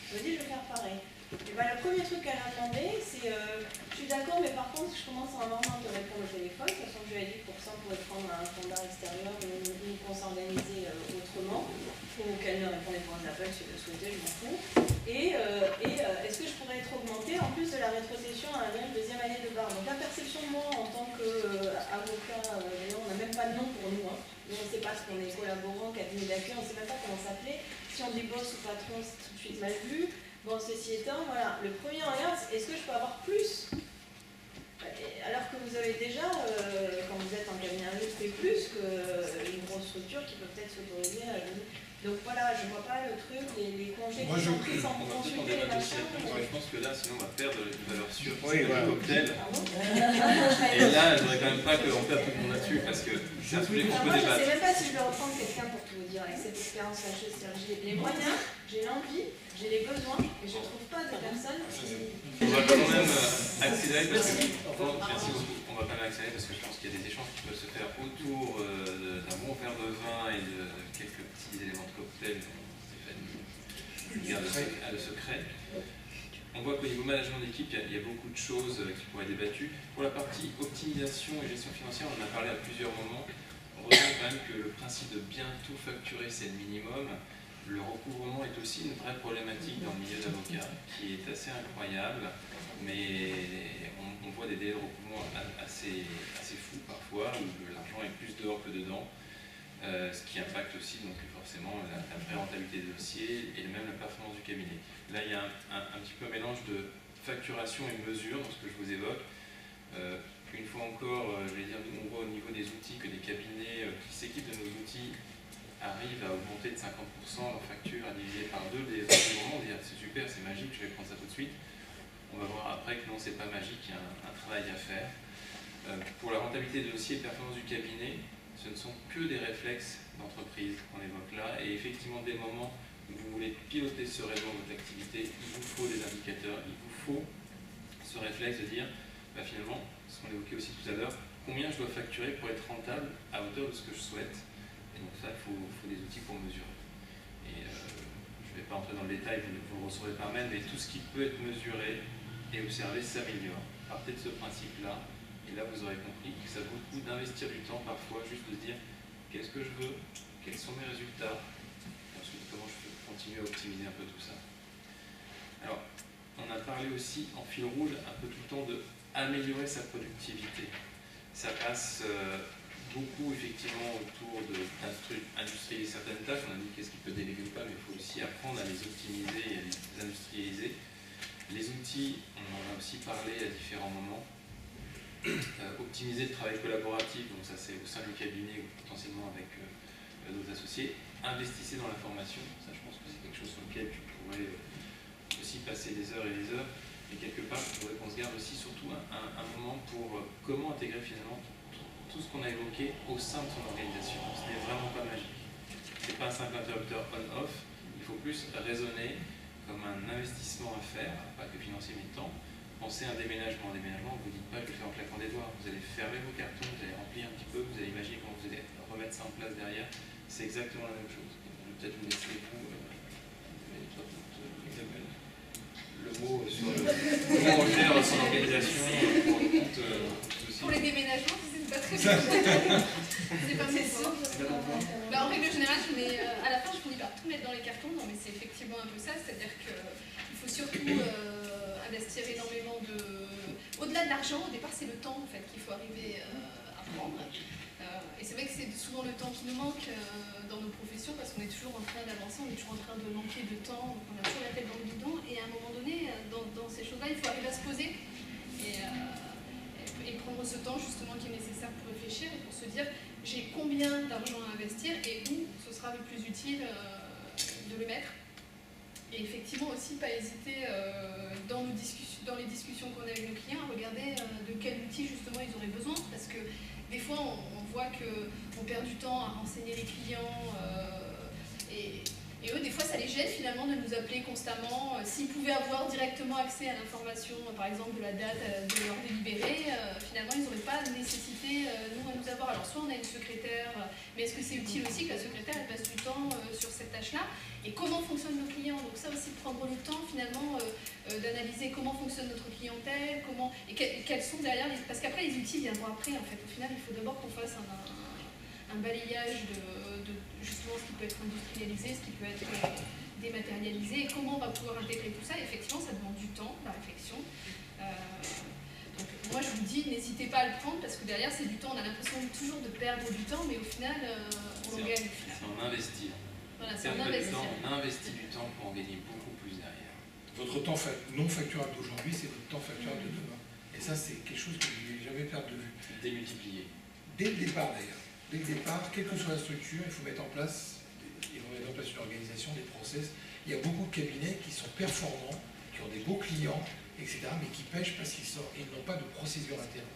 je me dis je vais faire pareil. Et ben, le premier truc qu'elle a demandé, c'est je suis d'accord, mais par contre, je commence à avoir marre de répondre au téléphone. De toute façon, je lui ai dit que pour ça, on pourrait prendre un standard extérieur ou qu'on s'organisait autrement, ou qu'elle ne répondait pas aux appels si elle le souhaitait, je m'en fous. Et est-ce que je pourrais être augmentée en plus de la rétrocession à la deuxième année de bar? Donc la perception de moi en tant qu'avocat, d'ailleurs, on n'a même pas de nom pour nous. Hein. Nous, on ne sait pas ce qu'on est collaborant, cabinet d'accueil, on ne sait même pas comment s'appeler. Si on dit boss ou patron, c'est tout de suite mal vu. Bon, ceci étant, voilà, le premier regard, c'est est-ce que je peux avoir plus? Alors que vous avez déjà, quand vous êtes en cabinet fait plus qu'une grosse structure qui peut peut-être s'autoriser à donner. Donc voilà, je ne vois pas le truc, les congés qui sont pris sans consulter les machins. Je pense que là, sinon, on va perdre une valeur sûre du cocktail. Et là, je voudrais quand même pas qu'on perde tout le monde là-dessus, parce que c'est un sujet qu'on peut débattre. Je ne sais même pas si je vais reprendre quelqu'un pour tout vous dire, avec cette expérience-là. J'ai les moyens, j'ai l'envie, j'ai les besoins, mais je ne trouve pas de personnes qui... On va quand même accélérer, parce que, merci beaucoup, on va quand même accélérer parce que je pense qu'il y a des échanges qui peuvent se faire autour d'un bon verre de vin et de quelques petits éléments de cocktail dont Stéphanie garde le secret. On voit qu'au niveau management d'équipe, il y a beaucoup de choses qui pourraient être débattues. Pour la partie optimisation et gestion financière, on en a parlé à plusieurs moments. On retient quand même que le principe de bien tout facturer, c'est le minimum. Le recouvrement est aussi une vraie problématique dans le milieu d'avocat, qui est assez incroyable, mais on voit des délais de recouvrement assez fous parfois, où l'argent est plus dehors que dedans, ce qui impacte aussi donc forcément la vraie rentabilité des dossiers et même la performance du cabinet. Là, il y a un petit peu un mélange de facturation et mesure dans ce que je vous évoque. Une fois encore, je vais dire, on voit au niveau des outils que des cabinets qui s'équipent de nos outils arrivent à augmenter de 50% leur facture, à diviser par 2 des moments, on dit c'est super, c'est magique, je vais prendre ça tout de suite. On va voir après que non, c'est pas magique, il y a un travail à faire. Pour la rentabilité des dossiers et performance du cabinet, ce ne sont que des réflexes d'entreprise qu'on évoque là, et effectivement, des moments où vous voulez piloter sereinement votre activité, il vous faut des indicateurs, il vous faut ce réflexe de dire, bah, finalement, ce qu'on évoquait aussi tout à l'heure, combien je dois facturer pour être rentable à hauteur de ce que je souhaite. Et donc ça, il faut des outils pour mesurer. Et je ne vais pas entrer dans le détail, vous le recevrez par mail, mais tout ce qui peut être mesuré et observé s'améliore. Partez de ce principe-là, et là vous aurez compris que ça vaut le coup d'investir du temps parfois, juste de se dire qu'est-ce que je veux, quels sont mes résultats, et ensuite comment je peux continuer à optimiser un peu tout ça. Alors, on a parlé aussi en fil rouge un peu tout le temps d'améliorer sa productivité. Ça passe beaucoup effectivement autour d'industrialiser certaines tâches. On a dit qu'est-ce qui peut déléguer ou pas, mais il faut aussi apprendre à les optimiser et à les industrialiser. Les outils, on en a aussi parlé à différents moments. Optimiser le travail collaboratif, donc ça c'est au sein du cabinet ou potentiellement avec d'autres associés. Investissez dans la formation, ça je pense que c'est quelque chose sur lequel tu pourrais aussi passer des heures et des heures. Et quelque part, il faudrait qu'on se garde aussi surtout un moment pour comment intégrer finalement tout ce qu'on a évoqué au sein de son organisation. Ce n'est vraiment pas magique. Ce n'est pas un simple interrupteur on-off. Il faut plus raisonner comme un investissement à faire, pas que financier mais de temps. Pensez à un déménagement. Un déménagement, vous ne dites pas je le fais en claquant des doigts. Vous allez fermer vos cartons, vous allez remplir un petit peu, vous allez imaginer comment vous allez remettre ça en place derrière. C'est exactement la même chose. Je vais peut-être vous laisser le mot sur comment on gère son organisation pour les déménagements, c'est pas très bien. C'est pas mon fort. En règle générale, à la fin, je finis par tout mettre dans les cartons. Non, mais c'est effectivement un peu ça. C'est-à-dire qu'il faut surtout investir énormément au-delà de l'argent, au départ, c'est le temps en fait, qu'il faut arriver à prendre. Et c'est vrai que c'est souvent le temps qui nous manque dans nos professions parce qu'on est toujours en train d'avancer, on est toujours en train de manquer de temps, donc on a toujours la tête dans le guidon. Et à un moment donné, dans ces choses-là, il faut arriver à se poser et prendre ce temps justement qui est nécessaire pour réfléchir et pour se dire j'ai combien d'argent à investir et où ce sera le plus utile de le mettre. Et effectivement aussi pas hésiter dans les discussions qu'on a avec nos clients à regarder de quel outil justement ils auraient besoin parce que des fois on voit qu'on perd du temps à renseigner les clients et eux des fois ça les gêne gêne finalement de nous appeler constamment. S'ils pouvaient avoir directement accès à l'information, par exemple de la date de leur délibéré, finalement ils n'auraient pas nécessité, nous, à nous avoir. Alors soit on a une secrétaire, mais est-ce que c'est utile aussi que la secrétaire elle passe du temps sur cette tâche-là? Et comment fonctionnent nos clients? Donc ça aussi, prendre le temps finalement d'analyser comment fonctionne notre clientèle, et quels sont derrière les... Parce qu'après les outils viendront après en fait. Au final, il faut d'abord qu'on fasse un balayage de justement ce qui peut être industrialisé, ce qui peut être dématérialisé, et comment on va pouvoir intégrer tout ça. Et effectivement, ça demande du temps, la réflexion. Donc moi je vous dis, n'hésitez pas à le prendre, parce que derrière c'est du temps, on a l'impression toujours de perdre du temps, mais au final, on en gagne. C'est en investir. Voilà, c'est en investir. On investit du temps pour en gagner beaucoup plus derrière. Votre temps non facturable d'aujourd'hui, c'est votre temps facturable de demain. Et ça, c'est quelque chose que je n'ai jamais perdu de vue. Démultiplier. Dès le départ d'ailleurs. Dès le départ, quelle que soit la structure, il faut mettre en place une organisation, des process. Il y a beaucoup de cabinets qui sont performants, qui ont des beaux clients, etc., mais qui pêchent parce qu'ils n'ont pas de procédure interne.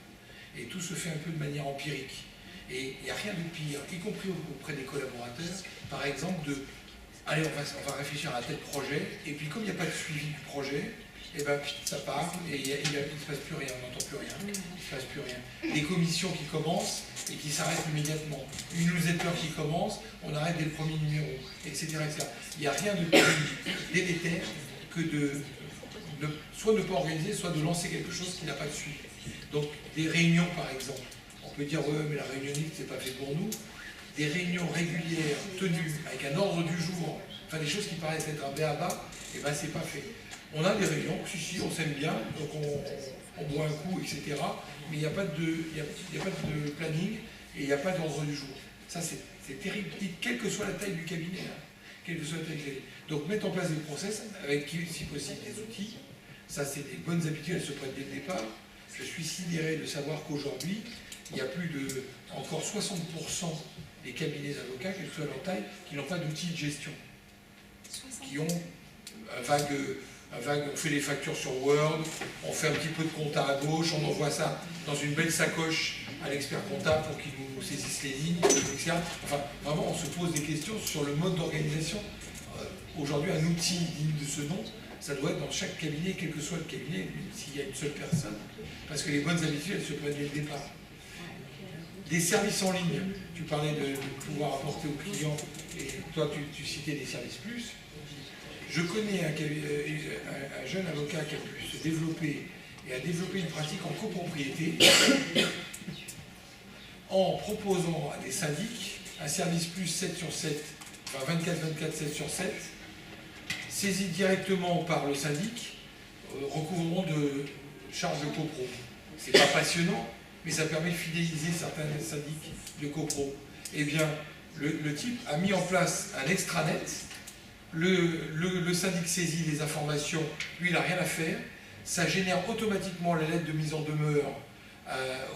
Et tout se fait un peu de manière empirique. Et il n'y a rien de pire, y compris auprès des collaborateurs, par exemple, de « allez, on va réfléchir à un tel projet », et puis comme il n'y a pas de suivi du projet, et ben, ça part, et il ne se passe plus rien, on n'entend plus rien, il ne se passe plus rien. Des commissions qui commencent et qui s'arrêtent immédiatement. Une newsletter qui commence, on arrête dès le premier numéro, etc. etc. Il n'y a rien de plus délétère que de soit ne pas organiser, soit de lancer quelque chose qui n'a pas de suivi. Donc, des réunions, par exemple. On peut dire, ouais, mais la réunionnite, c'est pas fait pour nous. Des réunions régulières, tenues, avec un ordre du jour, enfin des choses qui paraissent être un b.a.-ba, et ben c'est pas fait. On a des réunions, si, on s'aime bien, donc on boit un coup, etc. Mais il n'y a pas de planning et il n'y a pas d'ordre du jour. Ça, c'est terrible, quelle que soit la taille du cabinet. Hein. Quelle que soit la taille du cabinet. Donc, mettre en place des process avec, si possible, des outils. Ça, c'est des bonnes habitudes, elles se prêtent dès le départ. Je suis sidéré de savoir qu'aujourd'hui, il y a plus de encore 60% des cabinets d'avocats, quelle que soit leur taille, qui n'ont pas d'outils de gestion. Qui ont un vague, on fait les factures sur Word, on fait un petit peu de compta à gauche, on envoie ça dans une belle sacoche à l'expert comptable pour qu'il nous saisisse les lignes, etc. Enfin, vraiment, on se pose des questions sur le mode d'organisation. Aujourd'hui, un outil digne de ce nom, ça doit être dans chaque cabinet, quel que soit le cabinet, s'il y a une seule personne, parce que les bonnes habitudes, elles se prennent dès le départ. Des services en ligne, tu parlais de pouvoir apporter aux clients, et toi tu citais des services plus. Je connais un jeune avocat qui a pu se développer et a développé une pratique en copropriété en proposant à des syndics un service plus 7 sur 7, enfin 24-24, 7 sur 7, saisi directement par le syndic, recouvrement de charges de copro. C'est pas passionnant, mais ça permet de fidéliser certains syndics de copro. Eh bien, le type a mis en place un extranet. Le syndic saisit les informations, lui il n'a rien à faire, ça génère automatiquement la lettre de mise en demeure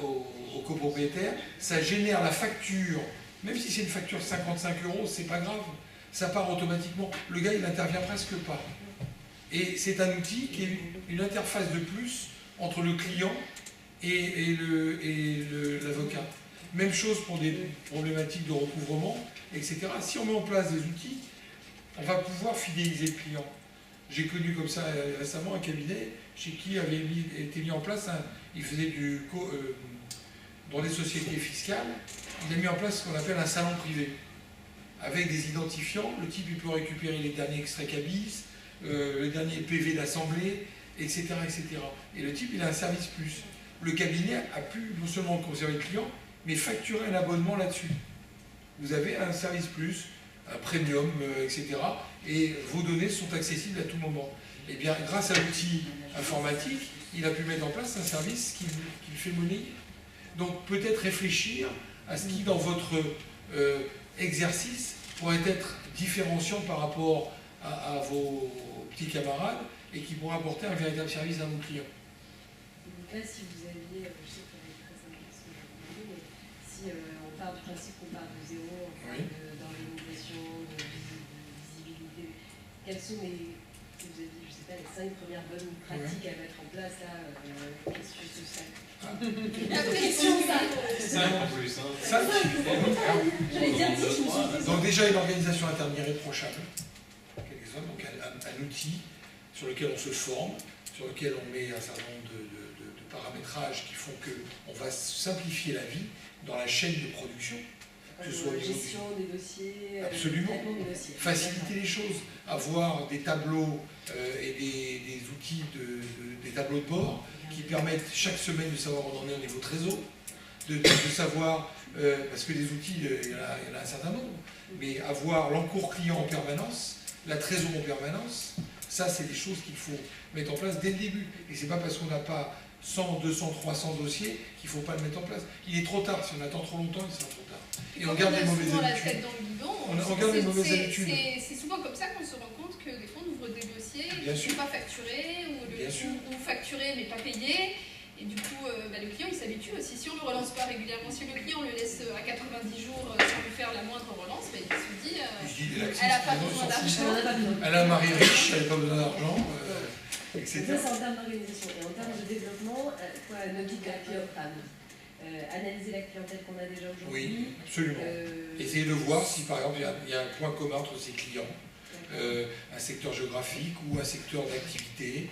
au copropriétaire, ça génère la facture, même si c'est une facture de 55 €, c'est pas grave, ça part automatiquement, le gars il n'intervient presque pas. Et c'est un outil qui est une interface de plus entre le client et l'avocat. Même chose pour des problématiques de recouvrement, etc. Si on met en place des outils, on va pouvoir fidéliser le client. J'ai connu comme ça récemment un cabinet chez qui avait été mis en place, il faisait dans les sociétés fiscales, il a mis en place ce qu'on appelle un salon privé, avec des identifiants. Le type il peut récupérer les derniers extraits CABIS, le dernier PV d'assemblée, etc., etc. Et le type il a un service plus. Le cabinet a pu non seulement conserver le client, mais facturer un abonnement là-dessus. Vous avez un service plus, un premium, etc. Et vos données sont accessibles à tout moment. Et bien, grâce à l'outil informatique, il a pu mettre en place un service qui fait monnaie. Donc, peut-être réfléchir à ce qui, dans votre exercice, pourrait être différenciant par rapport à vos petits camarades et qui pourrait apporter un véritable service à vos clients. Donc là, si vous aviez, je sais que ça va être très simple ce que je vous dis, mais si on part du principe qu'on part de zéro, d'organisation, de visibilité, quelles sont les, si vous avez dit, je sais pas, les 5 premières bonnes pratiques à mettre en place là, qu'est-ce que c'est ça? Donc déjà une organisation interne irréprochable. téléphone, donc un outil sur lequel on se forme, sur lequel on met un certain nombre de paramétrages qui font qu'on va simplifier la vie dans la chaîne de production. Que ce soit la gestion des dossiers, absolument, des dossiers. faciliter les choses, avoir des tableaux et des outils, des tableaux de bord qui permettent chaque semaine de savoir où on en est au niveau trésor, de savoir, parce que des outils, il y en a un certain nombre, mais avoir l'encours client en permanence, la trésor en permanence, ça c'est des choses qu'il faut mettre en place dès le début. Et c'est pas parce qu'on n'a pas 100, 200, 300 dossiers qu'il ne faut pas le mettre en place. Il est trop tard, si on attend trop longtemps, il sera trop tard. Et on garde les mauvaises habitudes. On garde les mauvaises habitudes. C'est souvent comme ça qu'on se rend compte que des fois on ouvre des dossiers qui ne sont pas facturés ou facturés mais pas payés. Et du coup, le client il s'habitue aussi. Si on ne le relance pas régulièrement, si le client le laisse à 90 jours sans lui faire la moindre relance, il se dit elle n'a pas besoin d'argent. Elle a un mari riche, elle n'a pas besoin d'argent, etc. Ça, c'est en termes d'organisation. Et en termes de développement, notre guide de la clientèle, analyser la clientèle qu'on a déjà aujourd'hui. Oui, absolument. Essayer de voir si, par exemple, il y a un point commun entre ses clients, un secteur géographique ou un secteur d'activité,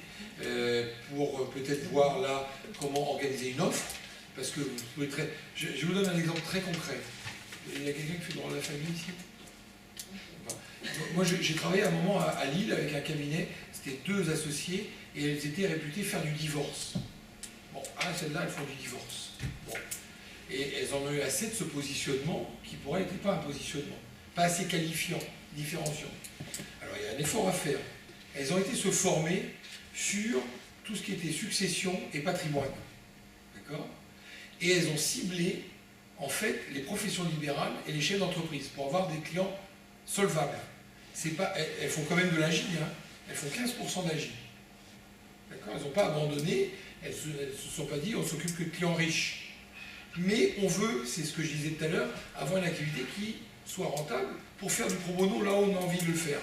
pour peut-être voir là comment organiser une offre. Parce que vous pouvez je vous donne un exemple très concret. Il y a quelqu'un qui fait droit à la famille ici? Moi, j'ai travaillé à un moment à Lille avec un cabinet, c'était 2 associés, et elles étaient réputées faire du divorce. Bon, celles-là, elles font du divorce. Bon. Et elles en ont eu assez de ce positionnement, qui pour elles n'était pas un positionnement, pas assez qualifiant, différenciant. Alors, il y a un effort à faire. Elles ont été se former sur tout ce qui était succession et patrimoine. D'accord? Et elles ont ciblé, en fait, les professions libérales et les chefs d'entreprise pour avoir des clients solvables. Elles font quand même de l'AGI, hein. Elles font 15% d'AGI. D'accord? Elles n'ont pas abandonné, elles ne se sont pas dit on s'occupe que de clients riches. Mais on veut, c'est ce que je disais tout à l'heure, avoir une activité qui soit rentable pour faire du pro bono là où on a envie de le faire.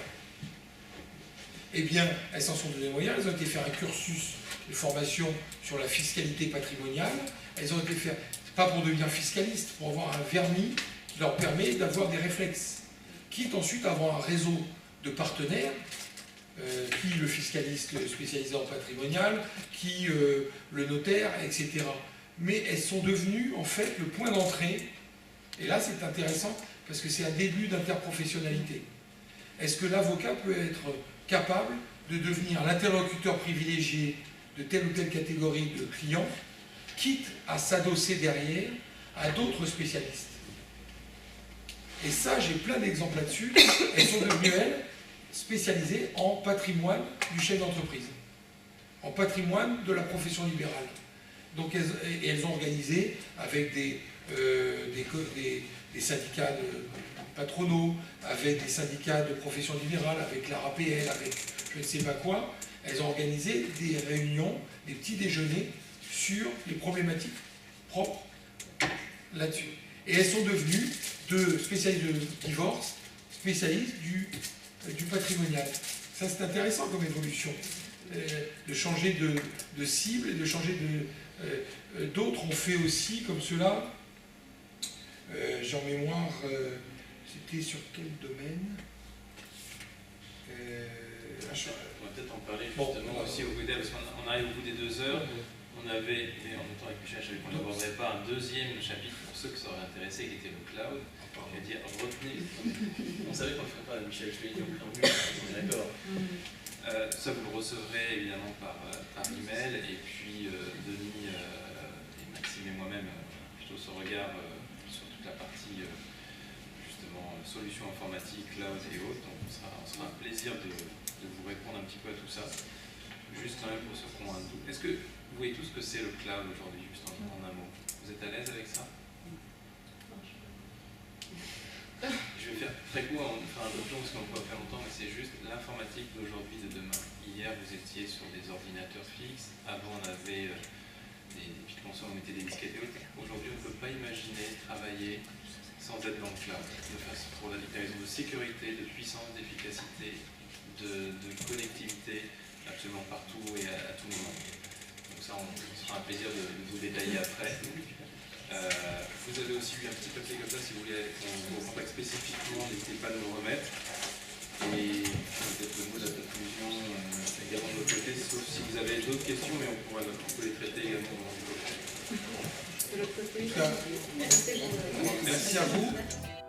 Eh bien, elles s'en sont donné moyens, elles ont été faire un cursus de formation sur la fiscalité patrimoniale, elles ont été faire, pas pour devenir fiscalistes, pour avoir un vernis qui leur permet d'avoir des réflexes. Quitte ensuite à avoir un réseau de partenaires, qui le fiscaliste spécialisé en patrimonial, qui le notaire, etc. Mais elles sont devenues en fait le point d'entrée, et là c'est intéressant parce que c'est un début d'interprofessionnalité. Est-ce que l'avocat peut être capable de devenir l'interlocuteur privilégié de telle ou telle catégorie de clients, quitte à s'adosser derrière à d'autres spécialistes? Et ça, j'ai plein d'exemples là-dessus. Elles sont devenues, elles, spécialisées en patrimoine du chef d'entreprise, en patrimoine de la profession libérale. Donc, elles ont organisé avec des syndicats patronaux, avec des syndicats de profession libérale, avec l'ARAPL, avec je ne sais pas quoi, elles ont organisé des réunions, des petits déjeuners sur les problématiques propres là-dessus. Et elles sont devenues de spécialistes de divorce, spécialistes du patrimonial. Ça, c'est intéressant comme évolution, de changer de cible et de changer de... D'autres ont fait aussi, comme cela, j'ai en mémoire, c'était sur quel domaine? On va peut-être en parler justement aussi au bout parce qu'on arrive au bout des 2 heures. On avait, et en même temps avec Michel, je savais qu'on n'aborderait pas un 2e chapitre pour ceux que ça aurait intéressé, qui était le cloud. C'est-à-dire retenez. On savait qu'on ne le ferait pas, Michel, je te l'ai dit en préambule, on est d'accord. Ça, vous le recevrez évidemment par email, et puis Denis et Maxime et moi-même, plutôt ce regard sur toute la partie justement solutions informatiques, cloud et autres. Donc on sera un plaisir de vous répondre un petit peu à tout ça. Juste quand même pour ceux qui ont un doute. Est-ce que vous voyez tout ce que c'est le cloud aujourd'hui, juste en un mot? Vous êtes à l'aise avec ça? Je vais faire très court, on fera un peu long parce qu'on peut pas faire longtemps, mais c'est juste l'informatique d'aujourd'hui, de demain. Hier, vous étiez sur des ordinateurs fixes. Avant, on avait des petites consoles, on mettait des disquettes et autres. Aujourd'hui, on ne peut pas imaginer travailler sans être dans le cloud. Pour des raisons de sécurité, de puissance, d'efficacité, de connectivité, absolument partout et à tout moment. Donc ça, on sera un plaisir de vous détailler après. Vous avez aussi eu un petit papier comme ça, si vous voulez qu'on vous contacte spécifiquement, n'hésitez pas à nous le remettre. Et peut-être le mot de la conclusion également de votre côté, sauf si vous avez d'autres questions, mais on peut les traiter également dans le bloc. De l'autre côté, Merci à vous.